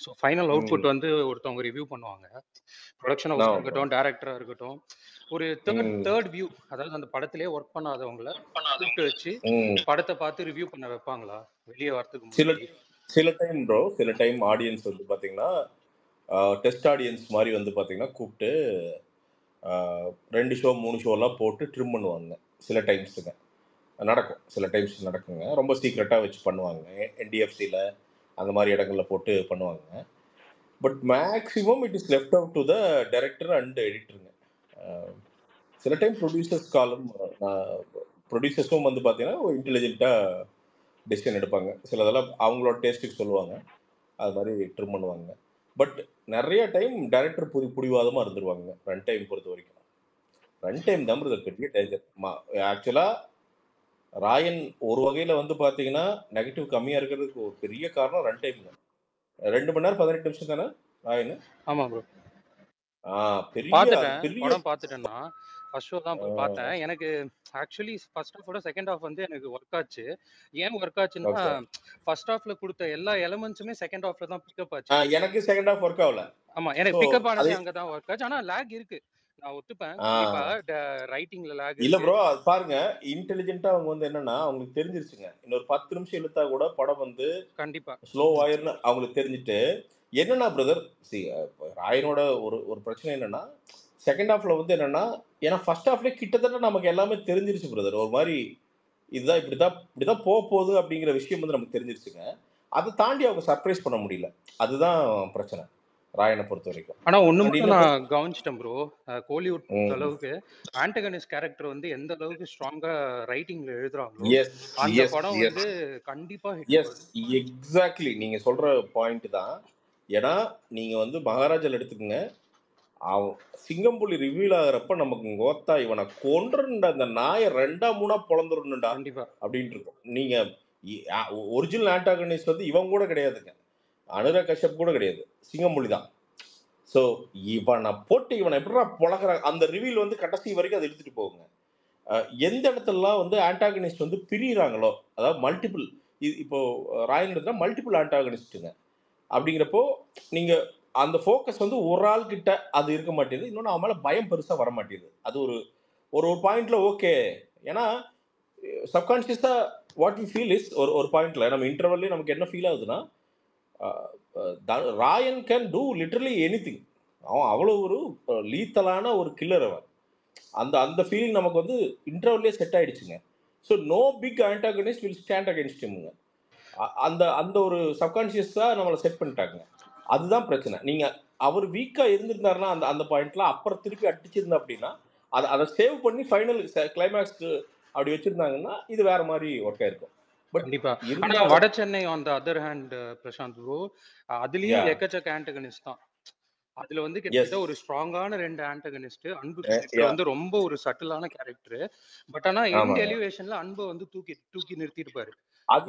ஸோ ஃபைனல் அவுட்புட் வந்து ஒருத்தவங்க ரிவ்யூ பண்ணுவாங்க. ப்ரொடக்ஷன் ஹவுஸாக இருக்கட்டும், டேரக்டராக இருக்கட்டும், ஒரு தேர்ட் வியூ, அதாவது அந்த படத்திலே ஒர்க் பண்ணாதவங்கள கூப்பிட்டு வச்சு படத்தை பார்த்து ரிவ்யூ பண்ண வைப்பாங்களா வெளியே வரதுக்கு சில முன்னாடி? சில டைம் ப்ரோ, சில டைம் ஆடியன்ஸ் வந்து பாத்தீங்கன்னா டெஸ்ட் ஆடியன்ஸ் மாதிரி வந்து பாத்தீங்கன்னா கூப்பிட்டு 2 ஷோ 3 ஷோலாம் போட்டு ட்ரிம் பண்ணுவாங்க. சில டைம்ஸுங்க நடக்கும், சில டைம்ஸ் நடக்குங்க. ரொம்ப சீக்ரெட்டாக வச்சு பண்ணுவாங்க. என்டிஎஃப்சியில் அந்த மாதிரி இடங்கள்ல போட்டு பண்ணுவாங்க. But maximum it is left out to the director and எடிட்டருங்க. சில டைம் ப்ரொடியூசர்ஸ் காலம் ப்ரொடியூசர்ஸும் வந்து பார்த்தீங்கன்னா இன்டெலிஜென்ட்டாக டெசிஷன் எடுப்பாங்க. சிலதெல்லாம் அவங்களோட டேஸ்ட்டுக்கு சொல்லுவாங்க, அது மாதிரி ட்ரிம் பண்ணுவாங்க. பட் நிறைய டைம் டைரக்டர் புடிவாதமாக இருந்துருவாங்க. ரன் டைம் பொறுத்த வரைக்கும் ரன் டைம் தான் பெரிய டேஞ்சர். ஆக்சுவலாக ராயன் ஒரு வகையில வந்து பாத்தீங்கன்னா நெகட்டிவ் கம்மியா இருக்கிறதுக்கு ஒரு பெரிய காரணம் ரன் டைம் தான். 2 மணி நேரம் 18 நிமிஷம் தானே ராயன்? ஆமா ப்ரோ. பெரிய படம் பார்த்துட்டேன்னா ஃபர்ஸ்ட் ஷோ தான் பார்த்தேன். எனக்கு ஆக்சுவலி ஃபர்ஸ்ட் ஹாஃபோட செகண்ட் ஹாஃப் வந்து எனக்கு ஒர்க் ஆச்சு. ஏன் ஒர்க் ஆச்சுன்னா ஃபர்ஸ்ட் ஹாஃப்ல கொடுத்த எல்லா எலிமெண்ட்ஸுமே செகண்ட் ஹாஃப்ல தான் பிக்கப் ஆச்சு. எனக்கு செகண்ட் ஹாஃப் ஒர்க் ஆகல. ஆமா, எனக்கு பிக்கப் ஆனதே அங்க தான் ஒர்க் ஆச்சு. ஆனா லாக் இருக்கு, நான் ஒத்துப்பேன். கண்டிப்பா ரைட்டிங்ல லாக் இருக்கு. இல்ல ப்ரோ, அது பாருங்க இன்டெலிஜென்ட்டா அவங்க வந்து என்னன்னா அவங்களுக்கு தெரிஞ்சிருச்சுங்க. இன்னொரு 10 நிமிஷம் இழுத்தா கூட படம் வந்து கண்டிப்பா ஸ்லோ ஆயிருன்னு அவங்களுக்கு தெரிஞ்சுட்டு என்னன்னா பிரதர், ராயனோட ஒரு பிரச்சனை என்னன்னா செகண்ட் ஹாஃப்ல வந்து என்னன்னா, ஏன்னா ஃபர்ஸ்ட் ஹாஃப்ல கிட்டத்தட்ட நமக்கு எல்லாமே தெரிஞ்சிருச்சு பிரதர். ஒரு மாதிரி இதுதான் இப்படிதான் போக போகுது அப்படிங்கிற விஷயம் வந்து நமக்கு தெரிஞ்சிருச்சுங்க. அதை தாண்டி அவங்க சர்ப்ரைஸ் பண்ண முடியல. அதுதான் பிரச்சனை ராயனை பொறுத்த வரைக்கும். ஆனா ஒண்ணு மட்டும் நான் கவனிச்சிட்டேன் ப்ரோ, கோலிவுட் பொறுத்த அளவுக்கு ஆன்டகனிஸ்ட் கேரக்டர் வந்து எந்த அளவுக்கு ஸ்ட்ராங்கா ரைட்டிங்ல எழுதுறாங்களோ அந்த படம் வந்து கண்டிப்பா ஹிட். எக்ஸாக்ட்லி நீங்க சொல்ற பாயிண்ட் தான். ஏன்னா நீங்க வந்து மகாராஜால எடுத்துக்கோங்க, அவன் சிங்கம்புலி ரிவீல் ஆகிறப்ப நமக்கு கோத்தா இவனை கொன்றுண்ட அந்த நாயை 2 3 பொழந்துருண்டா அப்படின்ட்டு இருக்கும். நீங்க ஒரிஜினல் ஆன்டாகனிஸ்ட் வந்து இவன் கூட கிடையாதுங்க, அனுராக் கஷ்யப் கூட கிடையாது, சிங்கம்புலி தான். ஸோ இவனை போட்டு இவனை எப்படா பொழக்கிறாங்க அந்த ரிவீல் வந்து கடைசி வரைக்கும் அதை எடுத்துட்டு போகுங்க. எந்த இடத்துலலாம் வந்து ஆன்டாகனிஸ்ட் வந்து பிரிகிறாங்களோ, அதாவது மல்டிபிள், இப்போ ராயன் எடுத்தா மல்டிபிள் ஆன்டாகனிஸ்ட்டுங்க. அப்படிங்கிறப்போ நீங்க அந்த ஃபோக்கஸ் வந்து ஒரு ஆள் கிட்ட அது இருக்க மாட்டேங்குது. இன்னொன்று அவன் மேலே பயம் பெருசாக வர மாட்டேங்குது. அது ஒரு ஒரு பாயிண்ட்ல ஓகே. ஏன்னா சப்கான்ஷியஸாக வாட் யூ ஃபீல் இஸ் ஒரு பாயிண்ட்ல நம்ம இன்டர்வல்லே நமக்கு என்ன ஃபீல் ஆகுதுன்னா, Raayan can do literally anything. அவன் அவ்வளோ ஒரு லீத்தலான ஒரு கில்லர் அவன். அந்த ஃபீலிங் நமக்கு வந்து இன்டர்வல்லே செட் ஆயிடுச்சுங்க. So no big antagonist will stand against ஹிம்ங்க. அந்த ஒரு சப்கான்ஷியஸாக நம்மளை செட் பண்ணிட்டாங்க. அதுதான் பிரச்சனை. நீங்க அவர் வீக்கா இருந்திருந்தாருன்னா அந்த பாயிண்ட்ல அப்புறம் திருப்பி அடிச்சிருந்தா அப்படின்னா அதை சேவ் பண்ணி ஃபைனல் கிளைமேக்ஸ்க்கு அப்படி வச்சிருந்தாங்கன்னா இது வேற மாதிரி ஒர்க் ஆயிருக்கும். கண்டிப்பா. ஆனா Vada Chennai on the other hand Prashanth bro, அதுலயும் எக்கச்சக்க ஆன்டகனிஸ்ட் தான். அதுல வந்து கிட்டத்தட்ட ஒரு ஸ்ட்ராங்கான 2 ஆன்டகனிஸ்ட். அன்பு கேரக்டர் வந்து ரொம்ப ஒரு சட்டிலான கேரக்டர். பட் ஆனா எண்ட் எலிவேஷன்ல அன்பை வந்து தூக்கி நிறுத்திருப்பாரு.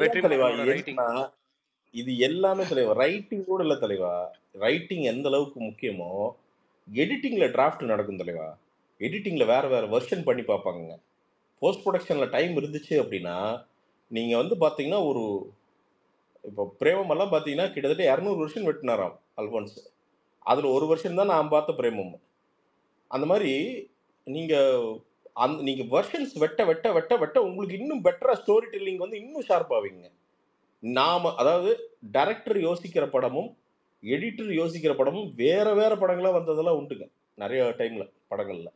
வெற்றிமாறனோட ரைட்டிங் இது எல்லாமே தலைவா ரைட்டிங் கூட இல்லை தலைவா. ரைட்டிங் எந்த அளவுக்கு முக்கியமோ எடிட்டிங்ல டிராஃப்ட் நடக்கும் தலைவா. எடிட்டிங்ல வேற வேற வெர்ஷன் பண்ணி பார்ப்பாங்க. போஸ்ட் ப்ரொடக்ஷன்ல டைம் இருந்துச்சு அப்படின்னா நீங்க வந்து பாத்தீங்கன்னா ஒரு இப்போ பிரேமம் எல்லாம் பாத்தீங்கன்னா கிட்டத்தட்ட 200 வருஷன் வெட்டினாராம் அல்போன்ஸ். அதுல ஒரு வருஷன் தான் நான் பார்த்த பிரேமம். அந்த மாதிரி நீங்க நீங்க வெர்ஷன்ஸ் வெட்ட வெட்ட வெட்ட வெட்ட உங்களுக்கு இன்னும் பெட்டரா ஸ்டோரி டெல்லிங் வந்து இன்னும் ஷார்ப் ஆவீங்க. நாம அதாவது டைரக்டர் யோசிக்கிற படமும் எடிட்டர் யோசிக்கிற படமும் வேற வேற படங்களா வந்ததெல்லாம் உண்டுங்க நிறைய டைம்ல படங்கள்ல.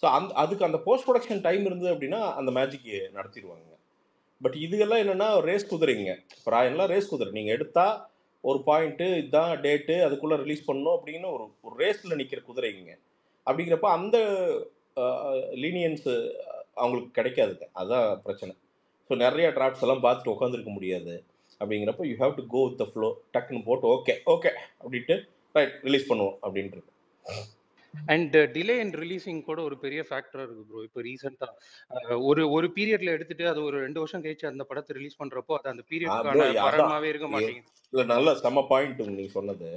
ஸோ அதுக்கு அந்த போஸ்ட் ப்ரொடக்ஷன் டைம் இருந்தது அப்படின்னா அந்த மேஜிக் நடத்திடுவாங்க. பட் இதுகெல்லாம் என்னன்னா ரேஸ் குதிரைங்க. ராயன்லாம் ரேஸ் குதிரை. நீங்க எடுத்தா ஒரு பாயிண்ட்டு இதுதான் டேட்டு அதுக்குள்ள ரிலீஸ் பண்ணணும் அப்படின்னு ஒரு ரேஸ்ல நிக்கிற குதிரைங்க. அப்படிங்கிறப்ப அந்த லீனியன்ஸ் அவங்களுக்கு கிடைக்காதுங்க. அதுதான் பிரச்சனை. ஸோ நிறைய டிராஃப்ட்ஸ் எல்லாம் பார்த்துட்டு உட்காந்துருக்க முடியாது. அப்படிங்கிறப்ப you have to go with the flow. டக்குன்னு போட்டு ஓகே ஓகே அப்படின்ட்டு ரைட் ரிலீஸ் பண்ணுவோம் அப்படின்ட்டு இருக்கு. அண்ட் டிலே அண்ட் ரிலீசிங் கூட ஒரு பெரிய ஃபேக்டரா இருக்கு ப்ரோ. இப்போ ரீசெண்டா ஒரு பீரியட்ல எடுத்துட்டு அது ஒரு 2 வருஷம் கழிச்சு அந்த படத்தை ரிலீஸ் பண்றப்போ அது அந்த பீரியட்கான படமாவே இருக்க மாட்டேங்குது. இல்லை நல்ல செம பாயிண்ட் நீங்க சொன்னது.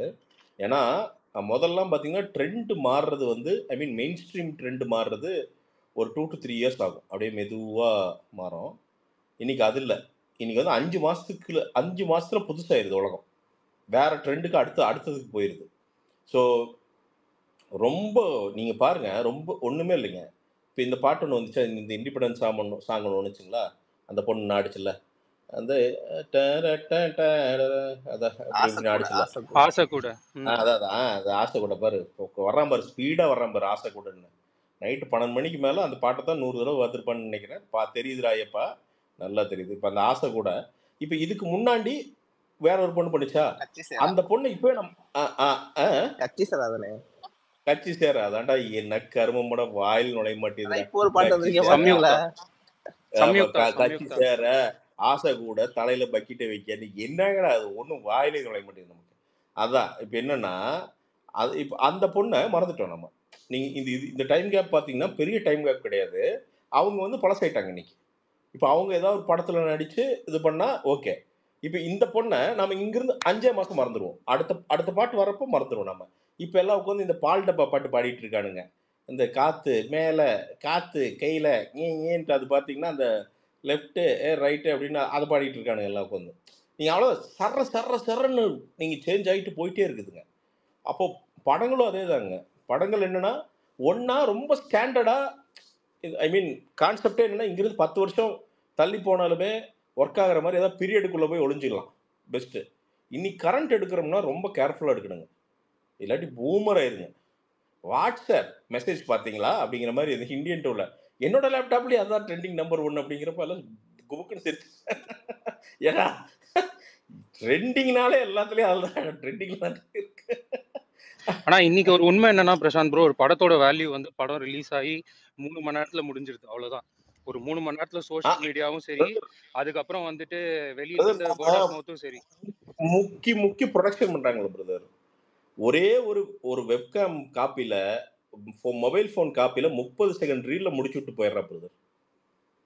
ஏன்னா முதல்லாம் பார்த்தீங்கன்னா ட்ரெண்ட் மாறுறது வந்து ஐ மீன் மெயின் ஸ்ட்ரீம் ட்ரெண்ட் மாறுறது ஒரு 2 to 3 இயர்ஸ் ஆகும். அப்படியே மெதுவாக மாறும். இன்னைக்கு அது இல்லை. இன்னைக்கு வந்து 5 மாசத்துல புதுசாயிருது உலகம். வேற ட்ரெண்டுக்கு அடுத்ததுக்கு போயிருது. ஸோ ரொம்ப நீங்க பாருங்க, ரொம்ப ஒண்ணுமே இல்லைங்க. இப்போ இந்த பாட்டு ஒன்று வந்துச்சா, இந்த இண்டிபெண்டன்ஸ் சாங் ஒன்று வந்துச்சுங்களா, அந்த பொண்ணு ஆடிச்சுல்ல, அந்த அதான் இப்படி இப்படி ஆடிச்சுல்ல, ஆசை கூட. அதான் அது ஆசை கூட பாரு, வர்றான் பாரு, ஸ்பீடாக வர்றான் பாரு ஆசை கூடன்னு. நைட்டு 12 மணிக்கு மேலே அந்த பாட்டை தான் 100 தடவை பார்த்துருப்பான்னு நினைக்கிறேன். தெரியுதுடா ஐயப்பா, நல்லா தெரியுது. இப்போ அந்த ஆசை கூட இப்போ இதுக்கு முன்னாடி வேற ஒரு பொண்ணு பண்ணிச்சா, அந்த பொண்ணு இப்போ கட்சி சேராதனே, கட்சி சேர அதான்டா என்ன கருமமோட வாயில் நுழைய மாட்டேங்குது. இப்போ ஒரு பாட்டு வந்திருக்கீங்க, கட்சி சேர ஆசை கூட தலையில பக்கிட்ட வைக்க, என்னங்கடா அது ஒன்றும் வாயிலே நுழைய மாட்டேங்குது நமக்கு. அதான் இப்போ என்னன்னா, அது இப்போ அந்த பொண்ணை மறந்துட்டோம் நம்ம. நீங்க இந்த டைம் கேப் பார்த்தீங்கன்னா பெரிய டைம் கேப் கிடையாது. அவங்க வந்து பழசாயிட்டாங்க இன்னைக்கு. இப்போ அவங்க ஏதாவது ஒரு படத்துல நடிச்சு இது பண்ணா ஓகே. இப்போ இந்த பொண்ணை நம்ம இங்கிருந்து 5 மாசம் மறந்துடுவோம். அடுத்த பாட்டு வரப்போ மறந்துடுவோம் நம்ம. இப்போ எல்லாம் உட்காந்து இந்த பால் டப்பா பாட்டு பாடிட்டு இருக்கானுங்க. இந்த காத்து மேல காத்து கையில ஏன்ட்டு அது பார்த்தீங்கன்னா அந்த லெஃப்ட்டு ரைட்டு அப்படின்னு அதை பாடிட்டு இருக்கானுங்க எல்லாம் உட்காந்து. நீங்கள் அவ்வளோ சர்றன்னு நீங்கள் சேஞ்ச் ஆகிட்டு போயிட்டே இருக்குதுங்க. அப்போ படங்களும் அதே தாங்க. படங்கள் என்னன்னா ஒன்றா ரொம்ப ஸ்டாண்டர்டாக, ஐ மீன் கான்செப்டே என்னன்னா இங்கிருந்து 10 வருஷம் தள்ளி போனாலுமே ஒர்க் ஆகிற மாதிரி ஏதாவது பீரியடுக்குள்ளே போய் ஒளிஞ்சிக்கலாம் பெஸ்ட்டு. இன்னைக்கு கரண்ட் எடுக்கிறோம்னா ரொம்ப கேர்ஃபுல்லாக எடுக்கணுங்க, இல்லாட்டி பூமர் ஆயிருங்க. வாட்ஸ்அப் மெசேஜ் பார்த்தீங்களா அப்படிங்கிற மாதிரி இந்த இந்தியன் டூவில் என்னோட லேப்டாப்லேயே அதுதான் ட்ரெண்டிங் நம்பர் 1 அப்படிங்கிறப்ப எல்லாம் குபுக்குன்னு சிரிச்சு. ஏன்னா ட்ரெண்டிங்னாலே எல்லாத்துலேயும் அதுதான் ட்ரெண்டிங் தான் இருக்கு. ஆனா இன்னைக்கு ஒரு உண்மை என்னன்னா பிரசாந்த் ப்ரோ, ஒரு படத்தோட வேல்யூ வந்து படம் ரிலீஸ் ஆகி 3 மணி நேரத்துல முடிஞ்சிருது, அவ்வளவுதான். ஒரு 3 மணி நேரத்துல சோஷியல் மீடியாவும் சரி, அதுக்கப்புறம் வந்துட்டு வெளியில இருந்து வேர்ட் ஆஃப் மவுத்தும் சரி, முக்கிய ப்ரொடக்ஷன் பண்றாங்களா பிரதர். ஒரே ஒரு வெப்கேம் காப்பில, மொபைல் ஃபோன் காப்பில 30 செகண்ட் ரீல்ல முடிச்சு விட்டு போயிடுறா பிரதர்.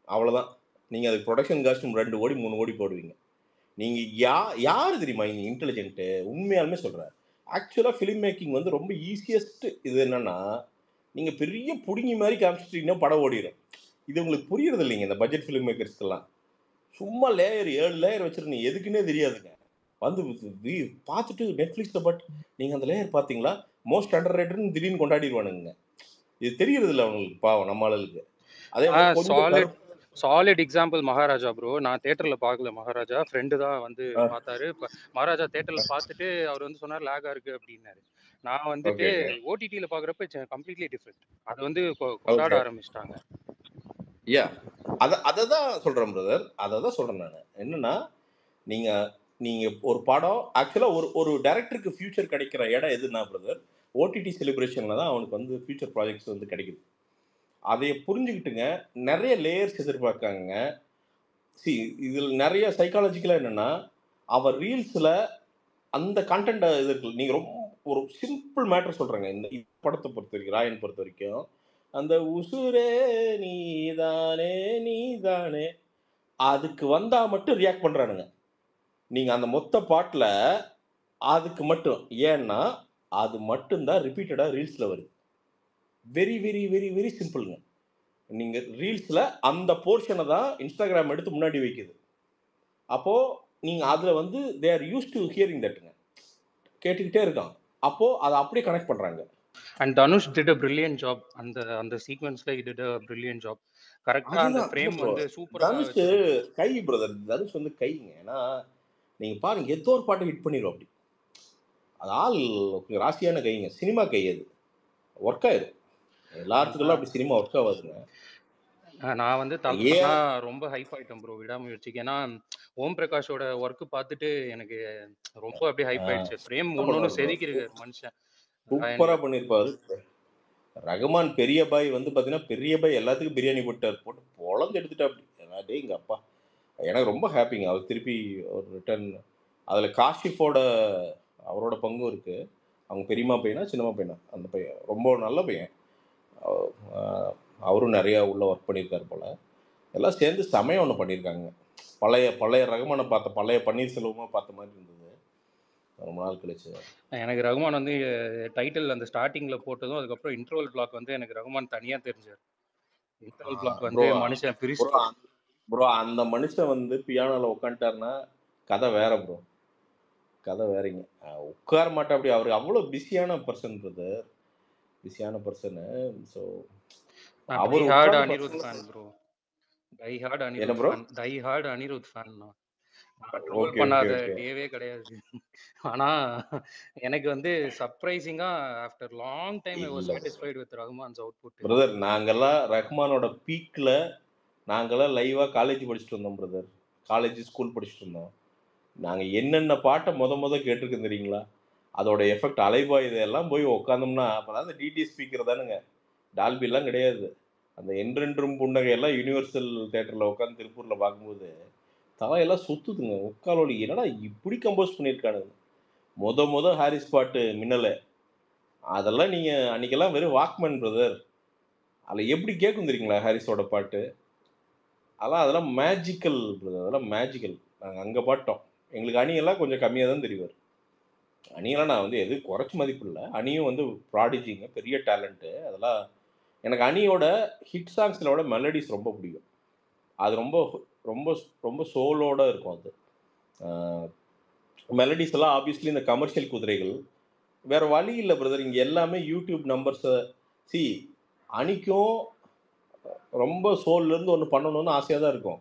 அவ்வளவுதான். நீங்க அதுக்கு ப்ரொடக்ஷன் காஸ்ட் 2 கோடி 3 கோடி போடுவீங்க. நீங்க யாரு தெரியுமா இங்க இன்டெலிஜென்ட்? உண்மையாலுமே சொல்றேன். ஆக்சுவலா ஃபிலிம் மேக்கிங் வந்து ரொம்ப ஈஸியஸ்ட் இது என்னன்னா, நீங்க பெரிய புடுங்கி மாதிரி காமிச்சிட்டீங்கன்னா படம் ஓடிடும். இது உங்களுக்கு புரியுறது இல்லைங்க இந்த பட்ஜெட் ஃபிலிம் மேக்கர்ஸ்க்கெல்லாம். சும்மா லேயர் 7 லேயர் வச்சிருந்தீங்க, எதுக்குன்னே தெரியாதுங்க. வந்து பார்த்துட்டு நெட்ஃப்ளிக்ஸில் பட் நீங்கள் அந்த லேயர் பார்த்தீங்களா மோஸ்ட் அண்டர் ரேட்டட்னு திடீர்னு கொண்டாடிடுவானுங்க. இது தெரியறது இல்லை அவங்களுக்கு, பாவம் நம்ம ஆளுக்கு. அதே மாதிரி கொஞ்சம் சாலிட் எக்ஸாம்பிள் மகாராஜா ப்ரோ. நான் தியேட்டர்ல பார்க்கல மகாராஜா, ஃப்ரெண்டு தான் வந்து பார்த்தாரு. மகாராஜா தியேட்டர்ல பார்த்துட்டு அவர் வந்து சொன்னார் லேகா இருக்கு அப்படின்னாரு. நான் வந்துட்டு ஓடிடியில பாக்குறப்ப கம்ப்ளீட்லி டிஃப்ரெண்ட். அது வந்து கொண்டாட ஆரம்பிச்சிட்டாங்க. அதை தான் சொல்றேன் பிரதர், அதை தான் சொல்றேன் நான். என்னன்னா நீங்க ஒரு படம் ஆக்சுவலா ஒரு டைரக்டருக்கு ஃபியூச்சர் கிடைக்கிற இடம் எதுனா பிரதர், ஓடிடி செலிப்ரேஷன்ல தான் அவனுக்கு வந்து ஃபியூச்சர் ப்ராஜெக்ட்ஸ் வந்து கிடைக்குது. அதை புரிஞ்சுக்கிட்டுங்க, நிறைய லேயர்ஸ் எதிர்பார்க்காங்க. இதில் நிறைய சைக்காலஜிக்கலா என்னன்னா, அவர் ரீல்ஸ்ல அந்த கண்டென்ட் இது இருக்கு. நீங்க ரொம்ப ஒரு சிம்பிள் மேட்டர் சொல்றேங்க. இந்த படத்தை பொறுத்த வரைக்கும், ராயன் பொறுத்த வரைக்கும், அந்த உசுரே நீதானே நீதானே அதுக்கு வந்தா மட்டும் ரியாக்ட் பண்றானுங்க. நீங்க அந்த மொத்த பாட்டுல அதுக்கு மட்டும், ஏன்னா அது மட்டும்தான் ரிப்பீட்டடா ரீல்ஸ்ல வருது. வெரி வெரி வெரி வெரி சிம்பிள்ங்க. நீங்க ரீல்ஸ்ல அந்த போர்ஷனை தான் இன்ஸ்டாகிராம் எடுத்து முன்னாடி வைக்குது. அப்போ நீங்க அதுல வந்து they are used to hearing தட்ங்க, கேட்டுக்கிட்டே இருக்கான். அப்போ அதை அப்படியே கனெக்ட் பண்றாங்க. And Dhanush did a brilliant job. அந்த சீக்வென்ஸ்ல he did a brilliant job. கரெக்ட்டா அந்த ஃப்ரேம் வந்து சூப்பரா தனுஷ் கை பிரதர். தனுஷ் வந்து கைங்க. ஏன்னா நீங்க பாருங்க, ஏதோ ஒரு பாட்டு ஹிட் பண்ணிடும் அப்படி. அது ஆள் ராசியான கைங்க, சினிமா கை. அது ஒர்க் ஆயிடும். எல்லாத்துக்கும் அப்படி சினிமா ஒர்க் ஆகாதுங்க. நான் வந்து தமிழ்னா ரொம்ப ஹைப் ஆயிட்டேன் ப்ரோ விடாமுயற்சிக்கு. ஏன்னா ஓம் பிரகாஷோட ஒர்க் பார்த்துட்டு எனக்கு ரொம்ப அப்படியே ஹைப் ஆயிடுச்சு. ஃப்ரேம் ஒன்னொன்னு செதுக்கிருக்காரு மனுஷன், சூப்பரா பண்ணிருப்பாரு. ரகுமான் பெரிய பாய் வந்து பாத்தீங்கன்னா, பெரிய பாய் எல்லாத்துக்கும் பிரியாணி போட்டு பொழந்து எடுத்துட்டா அப்படி. டே எங்க அப்பா, எனக்கு ரொம்ப ஹாப்பிங்க. அவர் திருப்பி ஒரு ரிட்டர்ன். அதுல காஷிஃபோட அவரோட பங்கும் இருக்கு. அவங்க பெரியம்மா பையனா சின்னம்மா பையனா, அந்த பையன் ரொம்ப நல்ல பையன். அவரும் நிறைய உள்ள ஒர்க் பண்ணியிருக்காரு போல. எல்லாம் சேர்ந்து சமயம் ஒன்று பண்ணியிருக்காங்க. பழைய ரகுமானை பார்த்த, பழைய பன்னீர்செல்வமா பார்த்த மாதிரி இருந்தது ரொம்ப நாள் கழிச்சு. எனக்கு ரகுமான் வந்து டைட்டில் அந்த ஸ்டார்டிங்ல போட்டதும், அதுக்கப்புறம் இன்டர்வல் பிளாக் வந்து எனக்கு ரகுமான் தனியா தெரிஞ்சார். இன்டர்வல் பிளாக் வந்து மனுஷன் பிரிச்சு ப்ரோ அந்த மனுஷன் வந்து பியானோல உட்காந்துட்டாருன்னா கதை வேற ப்ரோ, கதை வேறங்க. உட்கார மாட்டா அப்படி, அவருக்கு அவ்வளோ பிஸியான பர்சன் பிரதர், பிஸியான பர்சனு. ஸோ நான் அவர் டை ஹார்ட் உட்கார்ந்து அனிருத் பசங்க ஃபேன் ப்ரோ. டை ஹார்ட் என்ன Anirudh bro? Fan. Die hard Anirudh fan நான். நான் ட்ரோல் ஓகே ஓகே பண்ணாத ஓகே. டேவே கிடையாது. ஆனா எனக்கு வந்து சர்ப்ரைசிங்கா after long time I was இல்ல satisfied with Rahman's output. Brother, நாங்கெல்லாம் ரஹ்மானோட பீக்ல நாங்கெல்லாம் லைவா காலேஜ் படிச்சுட்டு வந்தோம் பிரதர், காலேஜ் ஸ்கூல் படிச்சுட்டு இருந்தோம். நாங்க என்னென்ன பாட்டை முத கேட்டிருக்கோம் தெரியுங்களா? அதோட எஃபெக்ட் அலைபாய் இதெல்லாம் போய் உட்காந்தோம்னா, அப்பதான் அந்த டிடி ஸ்பீக்கர் தானுங்க, டால்பிலாம் கிடையாது. அந்த என்றென்றும் புன்னகையெல்லாம் யூனிவர்சல் தேட்டரில் உட்காந்து திருப்பூரில் பார்க்கும்போது தலையெல்லாம் சுத்துதுங்க. உட்காலோடி என்னடா இப்படி கம்போஸ் பண்ணியிருக்கானுங்க. முத ஹாரிஸ் பாட்டு மின்னலை, அதெல்லாம் நீங்கள் அன்றைக்கெல்லாம் வெறும் வாக்மேன் பிரதர், அதில் எப்படி கேட்கும் தெரியுங்களா ஹாரிஸோட பாட்டு? அதெல்லாம் மேஜிக்கல் பிரதர், அதெல்லாம் மேஜிக்கல். நாங்கள் அங்கே பாட்டோம். எங்களுக்கு அணியெல்லாம் கொஞ்சம் கம்மியாக தான் தெரிவார். அணியெல்லாம் நான் வந்து எது குறைச்சி மதிப்பு இல்லை, அணியும் வந்து ப்ராடிஜிங்க, பெரிய டேலண்ட்டு. அதெல்லாம் எனக்கு அணியோட ஹிட் சாங்ஸிலோட மெலடிஸ் ரொம்ப பிடிக்கும். அது ரொம்ப ரொம்ப ரொம்ப சோலோட இருக்கும். அது மெலடிஸ் எல்லாம் ஆப்வியஸ்லி இந்த கமர்ஷியல் குதிரைகள், வேற வழி இல்லை பிரதர். இங்கே எல்லாமே யூடியூப் நம்பர்ஸை சி. அணிக்கும் ரொம்ப சோல்லேருந்து ஒன்று பண்ணணும்னு ஆசையாக தான் இருக்கும்.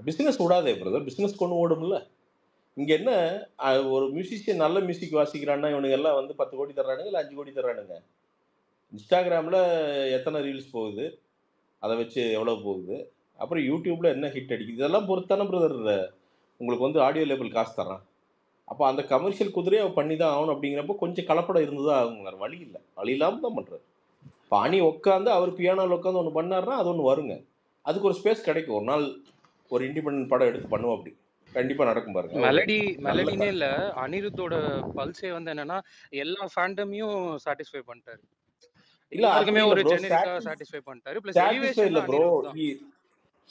பிஸ்னஸ் விடாதே பிரதர், பிஸ்னஸ் கொண்டு ஓடும்ல. இங்கே என்ன, ஒரு மியூசிஷியன் நல்ல மியூசிக் வாசிக்கிறான்னா இவனுங்க எல்லாம் வந்து 10 கோடி தர்றானுங்க, இல்லை 5 கோடி தர்றானுங்க. இன்ஸ்டாகிராமில் எத்தனை ரீல்ஸ் போகுது, அதை வச்சு எவ்வளோ போகுது, அப்புறம் யூடியூப்பில் என்ன ஹிட் அடிக்குது, இதெல்லாம் பொறுத்தான பிரதர் உங்களுக்கு வந்து ஆடியோ லேபிள் காசு தரான். அப்போ அந்த கமர்ஷியல் குதிரையை பண்ணி தான் ஆகணும். அப்படிங்கிறப்போ கொஞ்சம் கலப்படம் இருந்துதான் ஆகும், வேறு வழி இல்லை. வழி இல்லாமல் தான் பண்ணுறாரு. இப்போ அணி உட்காந்து அவர் பியானோவில் உட்காந்து ஒன்று பண்ணாருன்னா அது ஒன்று வருங்க. அதுக்கு ஒரு ஸ்பேஸ் கிடைக்கும். ஒரு நாள் ஒரு இண்டிபெண்டன்ட் படம் எடுத்து பண்ணுவோம், அப்படி கண்டிப்பாக நடக்கும் பாருங்க. மெலடினே இல்ல, அனிருத்தோட பல்ஸே வந்து என்னன்னா எல்லா ஃபேண்டமையும் சாட்டிஸ்ஃபை பண்ணிட்டாரு. இல்ல அப்படி எல்லாருக்குமே இல்ல ஒரு ப்ரோ, ஜெனரிக்கா சாட்டிஸ்ஃபை பண்ணிட்டாரு. பிளஸ் சாட்டிஸ்ஃபை இல்ல எலிவேஷன்ல ப்ரோ. அனிருத் தான்.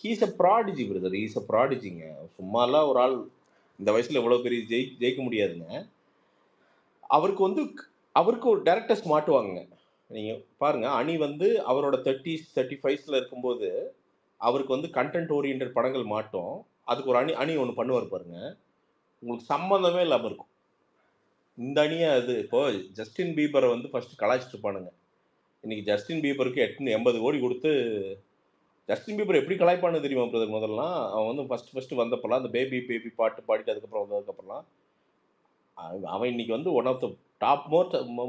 He's a prodigy brother, he's a ப்ராடிஜிங்க. சும்மாலாம் ஒரு ஆள் இந்த வயசுல இவ்வளவு பெரிய ஜெயிக்க முடியாதுங்க. அவருக்கு வந்து அவருக்கு ஒரு டைரக்டர்ஸ் மாட்டுவாங்க. நீங்க பாருங்க, அணி வந்து அவரோட 30s 35ஸ்ல இருக்கும்போது அவருக்கு வந்து கண்டென்ட் ஓரியன்ட் படங்கள் மாட்டோம். அதுக்கு ஒரு அணி ஒன்று பண்ணுவார் பாருங்க, உங்களுக்கு சம்மந்தமே இல்லாமல் இருக்கும். இந்த அணியா அது. இப்போ ஜஸ்டின் பீபரை வந்து ஃபர்ஸ்ட் கலாய்ச்சிட்டு இருப்பானுங்க. இன்னைக்கு ஜஸ்டின் பீபருக்கு 80 கோடி கொடுத்து, ஜஸ்டின் பீபர் எப்படி கலாய்ப்பானு தெரியுமா பிரதர்? முதல்லாம் அவன் வந்து ஃபர்ஸ்ட் வந்தப்பெல்லாம் அந்த பேபி பாட்டு பாடிட்டு அதுக்கப்புறம் வந்ததுக்கப்புறம்லாம் அவன் இன்னைக்கு வந்து one of the top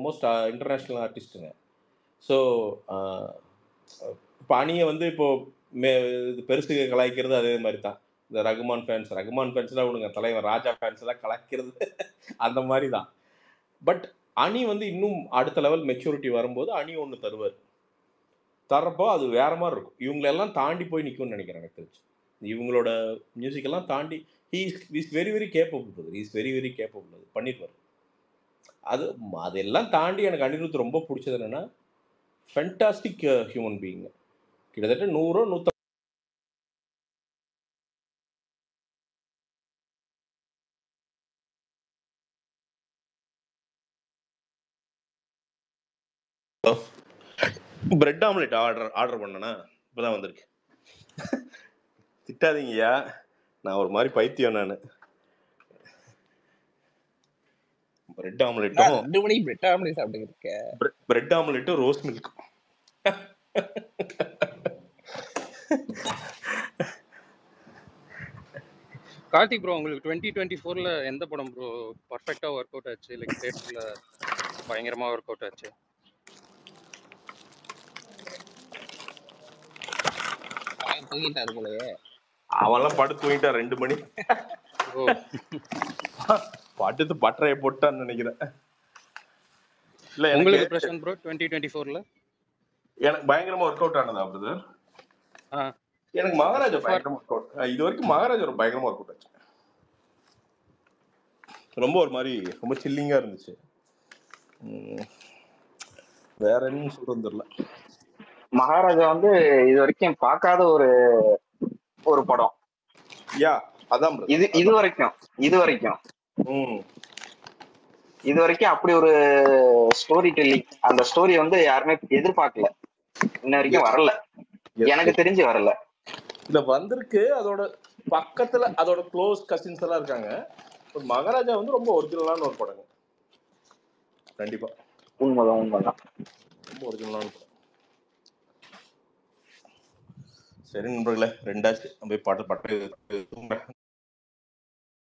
most international ஆர்டிஸ்ட்டுங்க. ஸோ இப்போ அணியை வந்து இப்போ இது பெருசு கலாய்க்கிறது அதே மாதிரி தான். இந்த ரகுமான் ஃபேன்ஸ்லாம் விடுங்க, தலைவர் ராஜா ஃபேன்ஸ் எல்லாம் கலாய்க்கிறது அந்த மாதிரி தான். பட் அணி வந்து இன்னும் அடுத்த லெவல் மெச்சூரிட்டி வரும்போது அணி ஒன்று தர்றப்போ அது வேற மாதிரி இருக்கும். இவங்களெல்லாம் தாண்டி போய் நிற்கும்னு நினைக்கிறேன் எனக்கு தெரிஞ்சு. இவங்களோட மியூசிக்கெல்லாம் தாண்டி is very very capable, is very very capable. அது பண்ணிடுவார். அதெல்லாம் தாண்டி எனக்கு அனிருத் ரொம்ப பிடிச்சது என்னன்னா, ஃபென்டாஸ்டிக் ஹியூமன் பீயிங். கிட்டத்தட்ட 100 பிரெட் ஆம்லெட் ஆர்டர் பண்ணனா இப்பதான் வந்திருக்கு. திட்டாதீங்கய்யா, நான் ஒரு மாதிரி பைத்தியம். நான் பிரெட் ஆம்லெட்டும் 2 மணிக்கு பிரெட் ஆம்லெட் சாப்பிட்டு இருக்கேன். பிரெட் ஆம்லெட்டும் ரோஸ் மில்க். கார்த்திக் ப்ரோ, உங்களுக்கு 2024ல எந்த படம் ப்ரோ பர்ஃபெக்ட்டா ஒர்க் அவுட் ஆச்சு? லைக் தியேட்டர்ல பயங்கரமா ஒர்க் அவுட் ஆச்சு. தூங்கிட்டாரு போலயே. அவெல்லாம் படுத்து தூங்கிட்டா 2 மணி. படுத்து பட்டறையை போட்டான்னு நினைக்கிறேன். இல்ல உங்களுக்கு பிரசாந்த் ப்ரோ 2024ல எனக்கு பயங்கரமா ஒர்க் அவுட் ஆனதா பிரதர்? எனக்கு மகாராஜா பயங்கரமா ஒர்க் அவுட். இது வரைக்கும் மகாராஜா ஒரு பயங்கரமா ஒர்க் அவுட் ஆச்சு. ரொம்ப ஒரு மாதிரி ரொம்ப சில்லிங்கா இருந்துச்சு. வேற என்ன சொல்றது தெரியல. மகாராஜா வந்து இது வரைக்கும் பார்க்காத ஒரு படம். யா அதான் இது வரைக்கும் அப்படி ஒரு ஸ்டோரி டெல்லிங். அந்த ஸ்டோரி வந்து யாருமே எதிர்பார்க்கல, இன்ன வரைக்கும் வரல, எனக்கு தெரிஞ்சு வரல. இல்ல வந்திருக்கு. அதோட பக்கத்துல அதோட க்ளோஸ் கசின்ஸ் எல்லாம் இருக்காங்க. ஒரு மகாராஜா வந்து ரொம்ப ஒரிஜினலான ஒரு படங்க. கண்டிப்பா உண்மைதான். ரொம்ப ஒரிஜினலான படம். சரி நண்பர்களே, 2 ஆச்சு. போய் பாட்டு